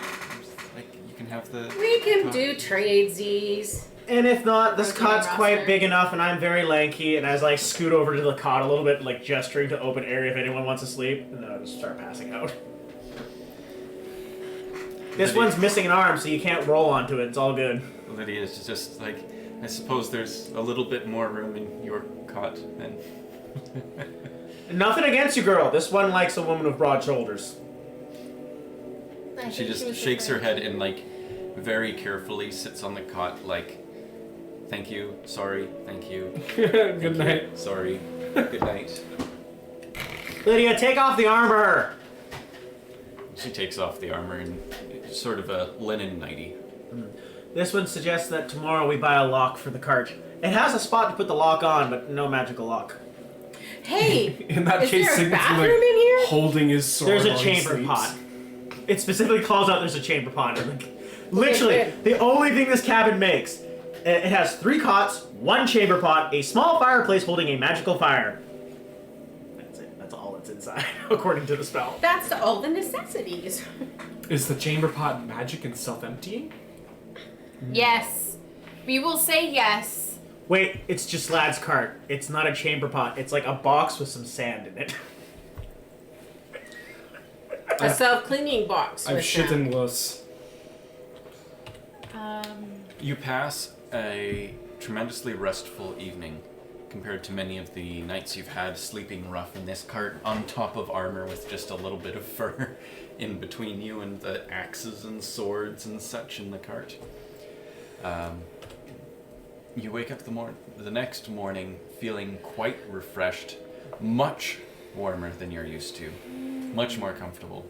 Like, you can have the... We can cot." do tradesies. And if not, this Rotating cot's quite roster. big enough, and I'm very lanky, and as I scoot over to the cot a little bit, like gesturing to open area if anyone wants to sleep, and then I'll just start passing out. This Lydia- one's missing an arm, so you can't roll onto it. It's all good. Lydia's just like, I suppose there's a little bit more room in your cot than... Nothing against you, girl. This one likes a woman with broad shoulders. I She think just was shakes her different. head and like very carefully sits on the cot like, thank you, sorry, thank you. Good thank you, night. Sorry, good night. Lydia, take off the armor! She takes off the armor and sort of a linen nightie. This one suggests that tomorrow we buy a lock for the cart. It has a spot to put the lock on, but no magical lock. Hey, In that is case, there a Sigmund's bathroom like in here? holding his sword. There's a while he chamber sleeps. pot. It specifically calls out there's a chamber pot. Like, literally, good. the only thing this cabin makes. It has 3 cots, 1 chamber pot, a small fireplace holding a magical fire. That's it. That's all that's inside, according to the spell. That's all the necessities. Is the chamber pot magic and self-emptying? Yes. We will say yes. Wait, it's just Lad's cart. It's not a chamber pot. It's like a box with some sand in it. A self-cleaning box. I've with shit them. and wuss. You pass a tremendously restful evening compared to many of the nights you've had sleeping rough in this cart on top of armor with just a little bit of fur in between you and the axes and swords and such in the cart. You wake up the next morning feeling quite refreshed, much warmer than you're used to, much more comfortable.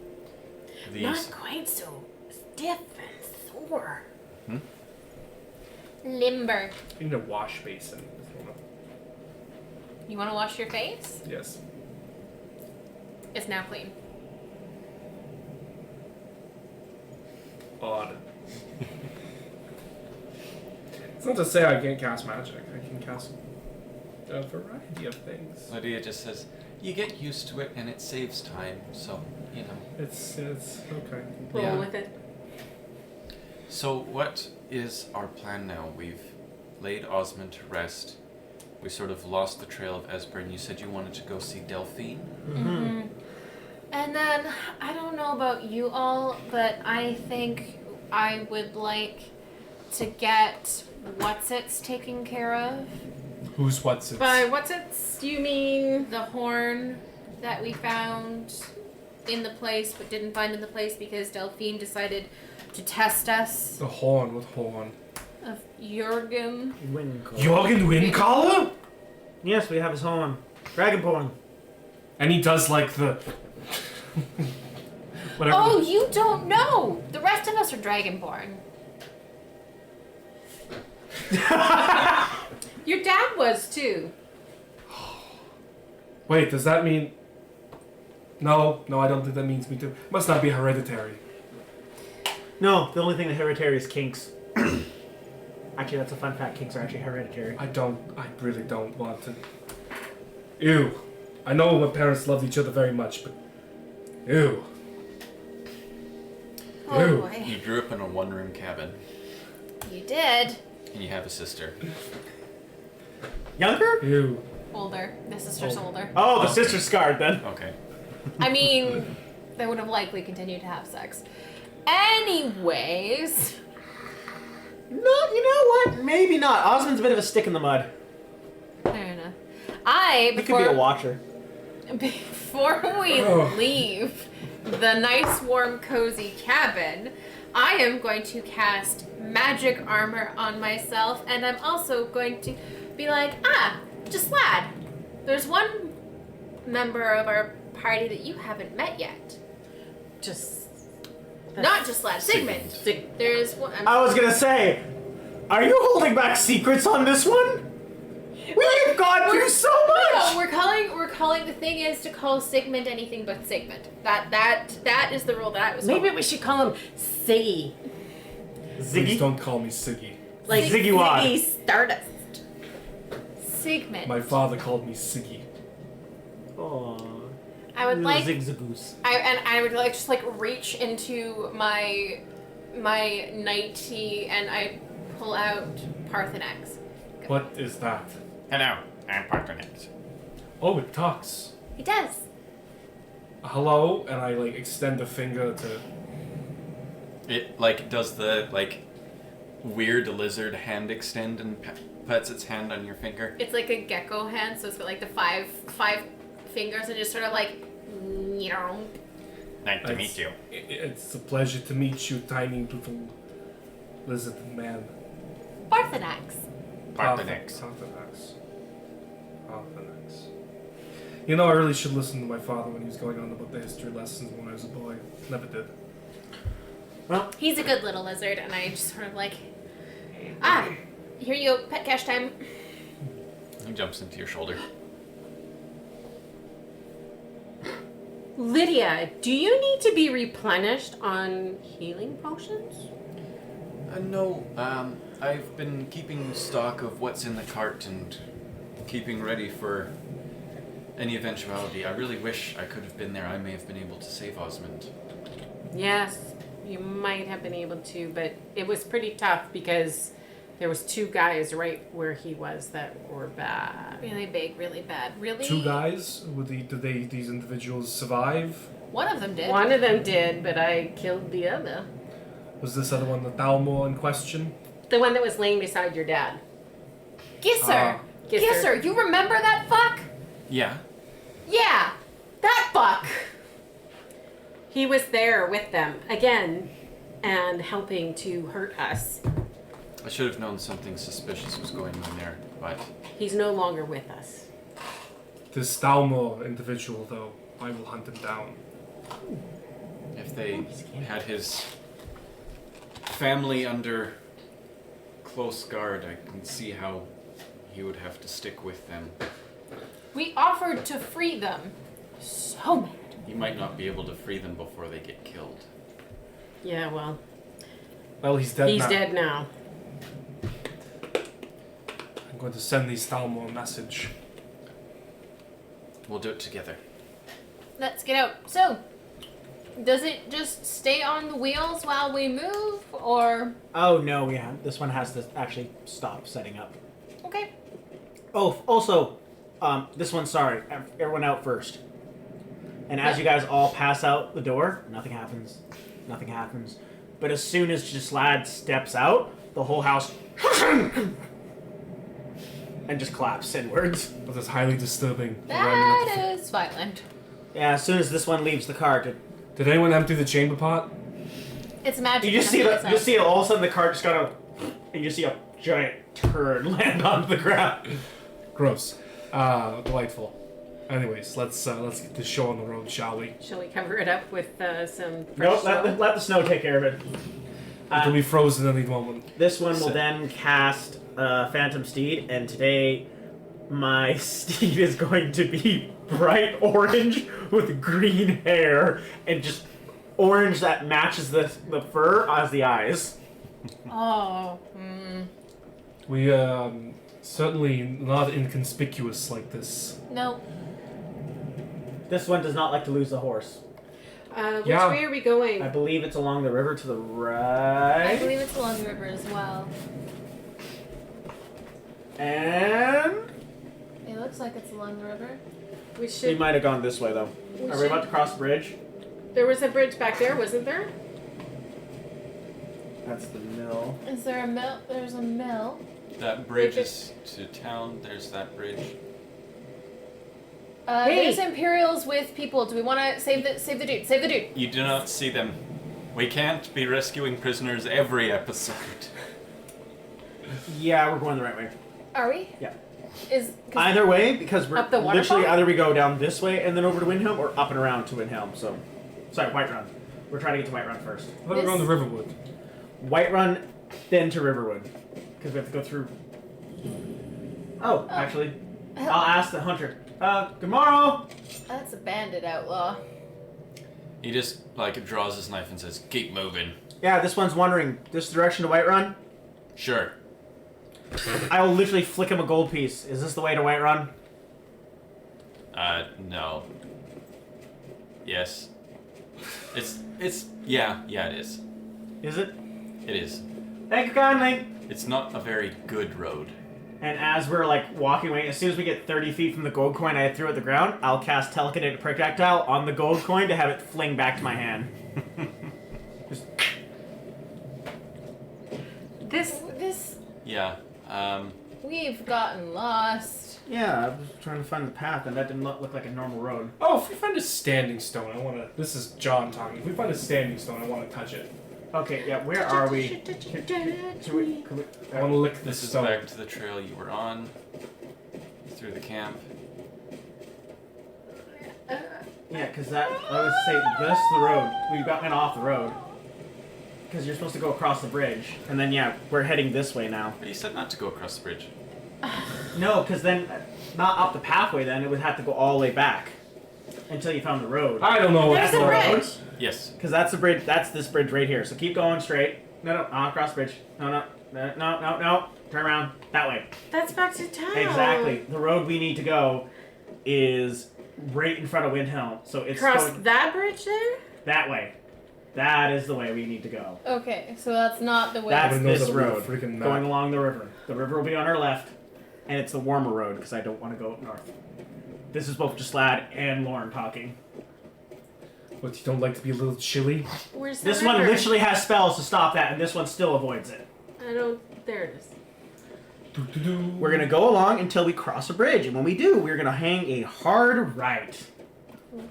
Not quite so stiff and sore. Limber. I need a wash basin. You want to wash your face? Yes. It's now clean. Odd. It's not to say I can't cast magic. I can cast a variety of things. Lydia just says, you get used to it and it saves time, so, you know. It's okay. Roll Yeah. with it. So what is our plan now? We've laid Osmond to rest. We sort of lost the trail of Esbern. You said you wanted to go see Delphine? Mm-hmm. And then, I don't know about you all, but I think I would like to get What's-Its taken care of. Who's what's it? By what's it? Do you mean? The horn that we found in the place, but didn't find in the place because Delphine decided to test us. The horn. What horn? Of Jurgen. Jorgen Windcaller? Yes, we have his horn. Dragonborn. And he does like the whatever. Oh, you don't know! The rest of us are Dragonborn. Your dad was too. Wait, does that mean? No, I don't think that means me too. Must not be hereditary. No, the only thing that hereditary is kinks. Actually, that's a fun fact. Kinks are actually hereditary. I really don't want to. Ew. I know my parents loved each other very much, but ew. Oh Ew. boy. You grew up in a one-room cabin, You did. and you have a sister. Younger? Ew. Older. The sister's older. Oh, the sister's scarred then. Okay. I mean, they would have likely continued to have sex. Anyways, No, you know what? Maybe not. Osmond's a bit of a stick in the mud. fair enough. He could be a watcher. Before we leave the nice, warm, cozy cabin, I am going to cast magic armor on myself, and I'm also going to be like, just lad, there's one member of our party that you haven't met yet. Not just lad, Sigmund. There is one. I was gonna say, are you holding back secrets on this one? We've gone through so much. No, we're calling. The thing is to call Sigmund anything but Sigmund. That is the rule that I was. Maybe we should call him Siggy. Please Ziggy? don't call me Siggy. Like Ziggy Wad. Ziggy Stardust. Sigmund. My father called me Siggy. Aww. I would like. Zigzagoose. I would like just like reach into my nightie and I pull out Parthenax. What is that? Hello, I'm Parthenax. Oh, it talks. He does. Hello, and I like extend a finger to. It like does the like weird lizard hand extend and puts its hand on your finger. It's like a gecko hand, so it's got like the five fingers and just sort of like, you know. Nice to meet you. It's a pleasure to meet you, tiny little lizard man. Parthenax. Parthenax. Parthenax. You know, I really should listen to my father when he was going on about the history lessons when I was a boy. Never did. Well, He's a good little lizard, and I just sort of like, here you go, pet cash time. He jumps into your shoulder. Lydia, do you need to be replenished on healing potions? No, I've been keeping stock of what's in the cart and keeping ready for any eventuality. I really wish I could have been there. I may have been able to save Osmond. Yes, you might have been able to, but it was pretty tough because there was 2 guys right where he was that were bad. Really big, really bad, really. 2 guys? Did these individuals survive? One of them did. One of them did, but I killed the other. Was this other one the Thalmor in question? The one that was laying beside your dad. Gisser. Gisser. Gisser, you remember that fuck? Yeah. Yeah, that fuck. He was there with them again and helping to hurt us. I should have known something suspicious was going on there, but He's no longer with us. This Thalmor individual, though, I will hunt him down. if they had his family under close guard, I can see how he would have to stick with them. We offered to free them. So mad. He might not be able to free them before they get killed. Yeah, well, Well, he's dead he's now. dead now. I'm going to send these Thalmor a message. We'll do it together. Let's get out. So, does it just stay on the wheels while we move, or? Oh no, yeah. This one has to actually stop setting up. Okay. Oh, also, this one, sorry. Everyone out first. And as you guys all pass out the door, nothing happens. Nothing happens. But as soon as just lad steps out, the whole house and just collapses inwards. That is highly disturbing. That is violent. Yeah, as soon as this one leaves the cart, Did anyone empty the chamber pot? It's magic. you just see all of a sudden the cart just kind of, and you see a giant turd land onto the ground. Gross. Delightful. Anyways, let's get this show on the road, shall we? Shall we cover it up with some fresh Nope, snow? let the snow take care of it. It'll be frozen any moment. This one will So- then cast Phantom Steed, and today my steed is going to be bright orange with green hair and just orange that matches the fur as the eyes. Oh. We certainly not inconspicuous like this. No. This one does not like to lose the horse. Which Yeah. way are we going? I believe it's along the river to the I right. believe it's along the river as well. And It looks like it's along the river. We we should. might have gone this way though. Are we about to cross the bridge? There was a bridge back there, wasn't there? That's the mill. Is there a mill? There's a mill. That bridge is to town. There's that bridge. Hey. There's Imperials with people. Do we want to save the dude? Save the dude. You do not see them. We can't be rescuing prisoners every episode. Yeah, we're going the right way. Are we? Yeah. Is Either way, because we're Up the literally waterfall? either we go down this way and then over to Windhelm, or up and around to Windhelm. So, sorry, Whiterun. We're trying to get to Whiterun first. I thought we were on the Riverwood. Whiterun, then to Riverwood, because we have to go through. Oh, actually, I'll ask the hunter. Good morrow. That's a bandit outlaw. He just like draws his knife and says, "Keep moving." Yeah, this one's wandering this direction to Whiterun. Sure. I will literally flick him a gold piece. Is this the way to Whiterun? No. Yes. It's yeah, it is. Is it? It is. Thank you kindly. It's not a very good road. And as we're like walking away, as soon as we get 30 feet from the gold coin I threw at the ground, I'll cast telekinetic projectile on the gold coin to have it fling back to my hand. Just, This Yeah. we've gotten lost. yeah, I was trying to find the path, and that didn't look like a normal road. Oh, if we find a standing stone, I want to. This is John talking. If we find a standing stone, I want to touch it. Okay, yeah, where are we? Can we I want to lick the This is stone. back to the trail you were on. Through the camp. yeah, because that, I would say, this is the road. We got went off the road. Because you're supposed to go across the bridge. And then, yeah, we're heading this way now. But you said not to go across the bridge. No, because then, not up the pathway then, it would have to go all the way back. Until you found the road. I don't know what's There's a going on. bridge. Yes. Because that's the bridge, that's this bridge right here. So keep going straight. No, not across the bridge. No. Turn around. That way. That's back to town. Exactly. The road we need to go is right in front of Windhelm. So it's Across going that bridge there? that way. That is the way we need to go. Okay, so that's not the way. That's Everyone knows this that we're road. freaking map. Going along the river. The river will be on our left. And it's the warmer road because I don't want to go up north. This is both Gislad and Lauren talking. What, you don't like to be a little chilly? Where's the This river? one literally has spells to stop that, and this one still avoids it. I don't. There it is. Doo-doo-doo. We're gonna go along until we cross a bridge, and when we do, we're gonna hang a hard right. We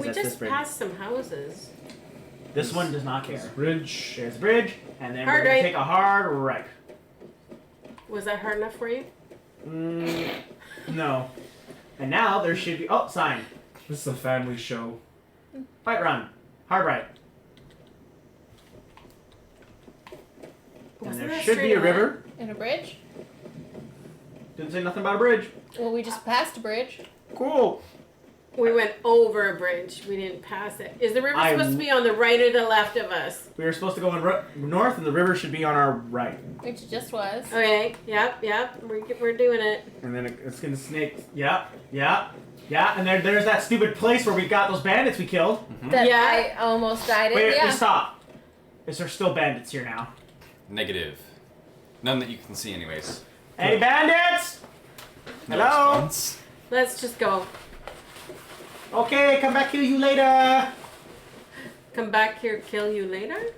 That's just this bridge. passed some houses. This one does not care. Bridge. There's a bridge, and then Hard we're gonna right. take a hard right. Was that hard enough for you? No. And now there should be sign. This is a family show. Right run. Hard right. And Wasn't there that should be straight a river. In a bridge? Didn't say nothing about a bridge. Well, we just passed a bridge. Cool. We went over a bridge. We didn't pass it. Is the river I- supposed to be on the right or the left of us? We were supposed to go in north, and the river should be on our right. Which just was. Okay. Yep. We're doing it. And then it's gonna snake. Yeah. And there's that stupid place where we got those bandits we killed. That Yeah. I almost died in. Wait, yeah. stop. Is there still bandits here now? Negative. None that you can see, anyways. Any bandits? No Hello? response. Let's just go. Okay, come back, kill you later. Come back here, kill you later.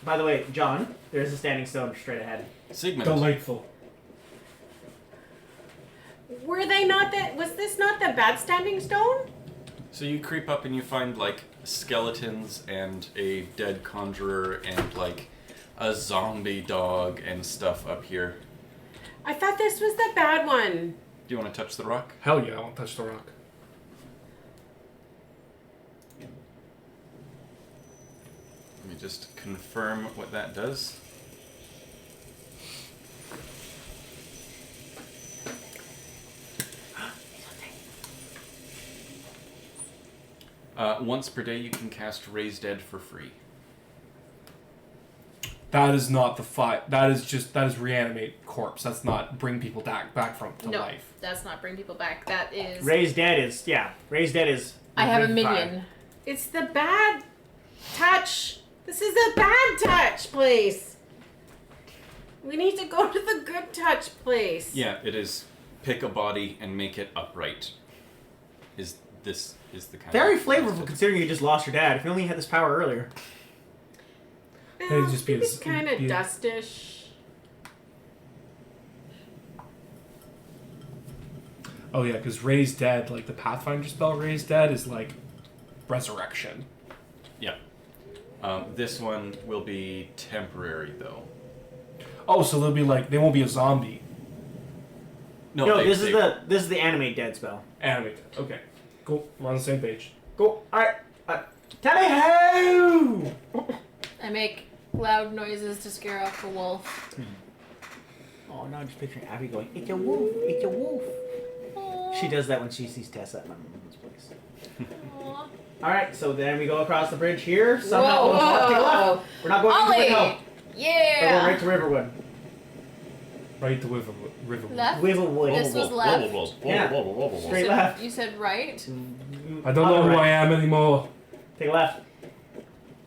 By the way, John, there's a standing stone straight ahead. Sigmund. Delightful. Were they not that? Was this not the bad standing stone? So you creep up and you find like skeletons and a dead conjurer and like a zombie dog and stuff up here. I thought this was the bad one. Do you want to touch the rock? Hell yeah, I won't touch the rock. Let me just confirm what that does. Once per day you can cast Raise Dead for free. That is not the fight. That is reanimate corpse. That's not bring people back from to No, life. that's not bring people back. That is. Raised dead is, yeah. Raised dead is. I have a revivify. minion. It's the bad touch. This is the bad touch place. We need to go to the good touch place. Yeah, it is pick a body and make it upright. Is this is the kind Very of flavorful considering you just lost your dad. If you only had this power earlier. It'd just be it's kind of be- dustish. Oh yeah, because Raise Dead, like the Pathfinder spell Raise Dead is like resurrection. Yeah. This one will be temporary though. Oh, so they'll be like they won't be a zombie. No, they- this they- is the animate dead spell. Animated. Okay. Cool. We're on the same page. Go. Alright. Tally ho! I make loud noises to scare off the wolf. Oh, now I'm just picturing Abby going, "It's a wolf! It's a wolf!" She does that when she sees Tessa at my mom's place. Aw. Alright, so then we go across the bridge here. Somehow, Whoa, take a whoa. left. We're not going to Ollie! the hill. We're going right Yeah! to Riverwood. Right to River. Left? Riverwood. This was left. Yeah. Straight You left. said, you said right? I don't know who I am anymore. Take a left.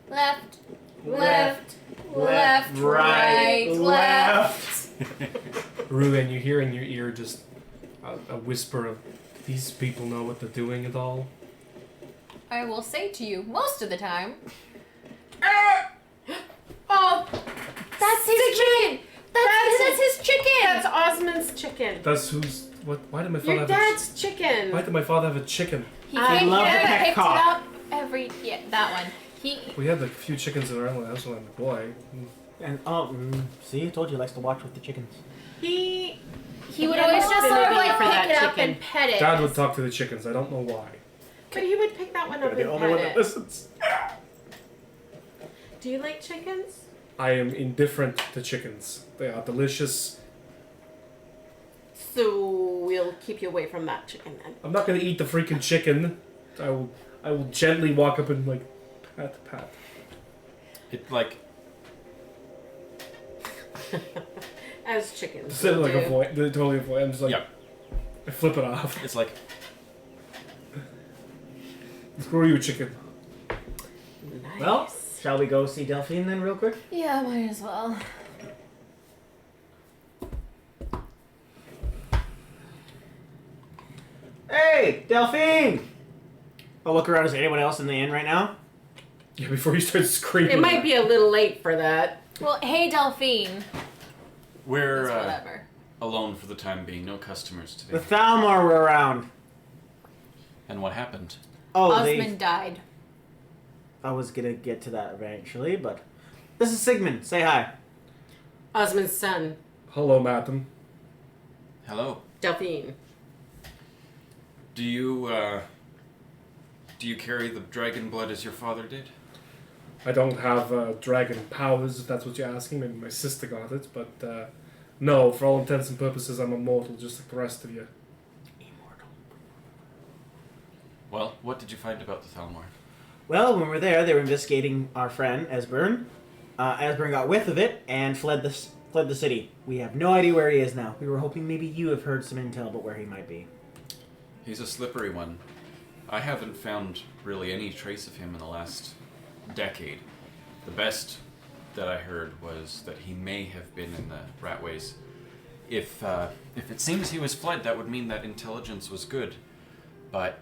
Left. Left. Left. Right. Left. Ruben, you hear in your ear just a whisper of, these people know what they're doing at all? I will say to you, most of the time, Oh, that's his chicken! That's his chicken! that's Osmond's chicken. That's who's... What? Why did my father Your have dad's Why chicken. did my father have a chicken? He I came love here the and pet picked cock. it up every... Yeah, that one. He... We had like a few chickens in our house when I was a boy. And see, I told you he likes to watch with the chickens. He He would always just sort of Affinity like for that pick it up chicken. and pet it. Dad would talk to the chickens. I don't know why. but he would pick that one up You're the and only one pet that it. listens. Do you like chickens? I am indifferent to chickens. They are delicious. So we'll keep you away from that chicken then. I'm not gonna eat the freaking chicken. I will gently walk up and like pat. It like As chickens. Instead of will like do. avoid, totally avoid. I'm just like, yeah. I flip it off. It's like Screw you, chicken. Nice. Well, shall we go see Delphine then, real quick? Yeah, might as well. Hey, Delphine! I'll look around. Is there anyone else in the inn right now? Yeah, before you start screaming. it might be a little late for that. Well, hey, Delphine. we're It's whatever. alone for the time being. No customers The today. Thalmor were around. And what happened? Oh, Osmond died. I was gonna get to that eventually, but this is Sigmund. Say hi. Osmond's son, Hello, madam. Hello. Delphine. Do you carry the dragon blood as your father did? I don't have dragon powers, if that's what you're asking. Maybe my sister got it, but no, for all intents and purposes, I'm immortal, just like the rest of you. Immortal. Well, what did you find about the Thalmor? Well, when we were there, they were investigating our friend Esbern. Esbern got whiff of it and fled the city. We have no idea where he is now. We were hoping maybe you have heard some intel about where he might be. He's a slippery one. I haven't found really any trace of him in the last decade. The best that I heard was that he may have been in the Ratways. If it seems he was fled, that would mean that intelligence was good. But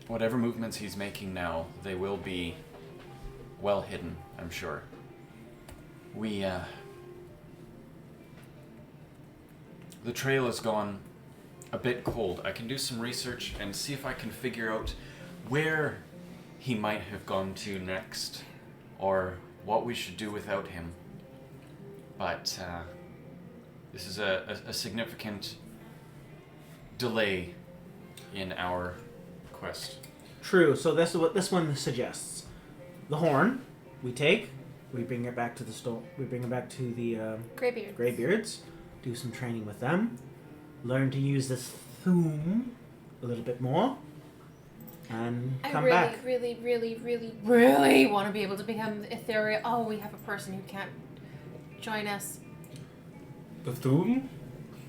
whatever movements he's making now, they will be well hidden, I'm sure. The trail has gone a bit cold. I can do some research and see if I can figure out where he might have gone to next, or what we should do without him. But this is a significant delay in our quest. True. So this is what this one suggests. The horn we take, we bring it back to the we bring it back to the Greybeard. Greybeards. Do some training with them. Learn to use this thum a little bit more, and I come really, back. really want to be able to become ethereal. Oh, we have a person who can't join us. The Thum?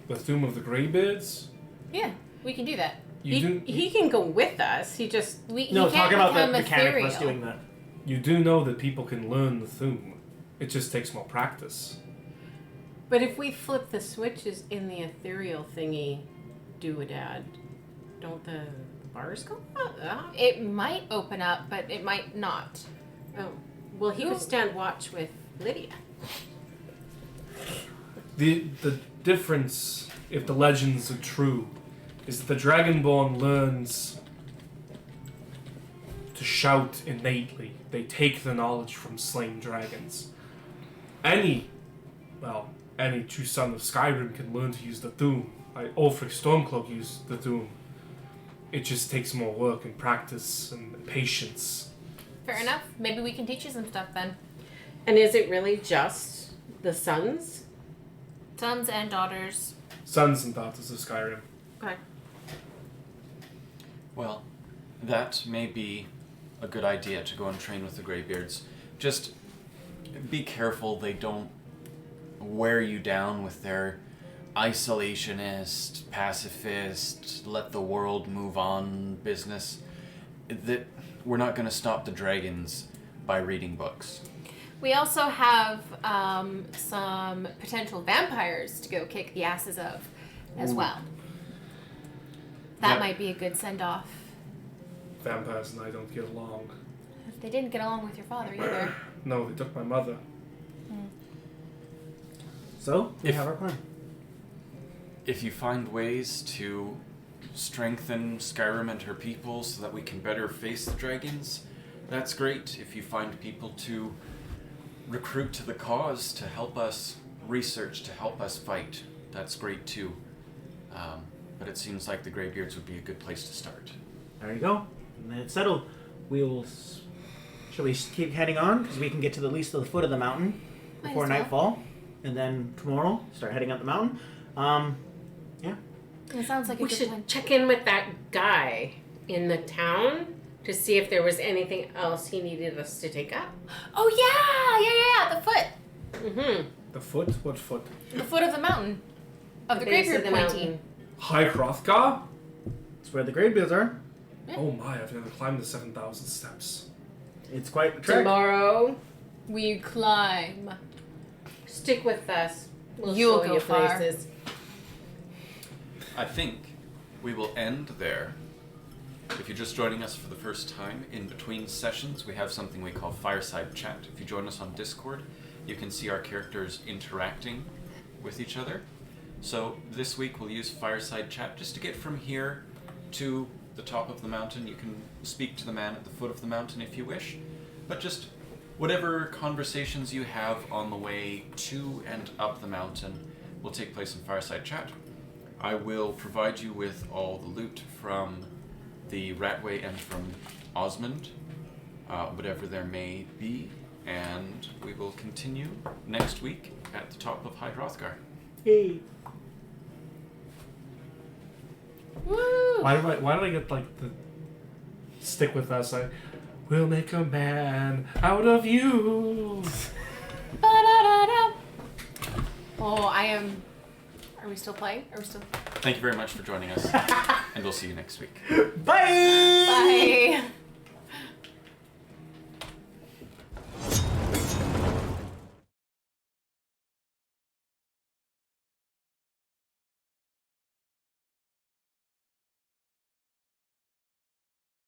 The Thum of the Greybeards? Yeah, we can do that. He can go with us. He just No, he can't talking about the become mechanic of ethereal. us doing that. You do know that people can learn the Thum. It just takes more practice. But if we flip the switches in the ethereal thingy, do-a-dad, don't the bars go up? It might open up, but it might not. Oh. Well, he could stand watch with Lydia. The difference, if the legends are true, is that the Dragonborn learns to shout innately. They take the knowledge from slain dragons. Any true son of Skyrim can learn to use the Doom. Like Ulfric Stormcloak used the Doom. It just takes more work and practice and patience. Fair enough. Maybe we can teach you some stuff then. And is it really just the sons? Sons and daughters. Sons and daughters of Skyrim. Okay. Well, that may be a good idea to go and train with the Greybeards. Just be careful they don't wear you down with their isolationist, pacifist, let the world move on business. That we're not going to stop the dragons by reading books. We also have some potential vampires to go kick the asses of as well. That Yeah. might be a good send-off. Vampires and I don't get along. They didn't get along with your father either. No, they took my mother. So, we If- have our plan. If you find ways to strengthen Skyrim and her people so that we can better face the dragons, that's great. If you find people to recruit to the cause, to help us research, to help us fight, that's great too. But it seems like the Greybeards would be a good place to start. There you go. And then it's settled. Shall we keep heading on? Because we can get to at least the foot of the mountain Might before as well. nightfall. And then tomorrow, start heading up the mountain. Yeah. It sounds like a We good should plan. check in with that guy in the town to see if there was anything else he needed us to take up. Oh yeah, the foot. Mm-hmm. The foot? What foot? The foot of the mountain. Of the base of Greybeard the pointy. mountain. High Hrothgar? That's where the Greybeards are. Yeah. Oh my, I've never climbed the 7,000 steps. It's quite a trek. Tomorrow, We climb. stick with us. We'll You'll show go you far. places. I think we will end there. If you're just joining us for the first time, in between sessions, we have something we call Fireside Chat. If you join us on Discord, you can see our characters interacting with each other. So this week we'll use Fireside Chat just to get from here to the top of the mountain. You can speak to the man at the foot of the mountain if you wish, but just whatever conversations you have on the way to and up the mountain will take place in Fireside Chat. I will provide you with all the loot from the Ratway and from Osmond, whatever there may be, and we will continue next week at the top of High Hrothgar. Yay. Woo! Why did I get like the stick with us? We'll make a man out of you. Ba-da-da-da. Oh, I am. Are we still playing? Are we still? Thank you very much for joining us, and we'll see you next week. Bye! Bye.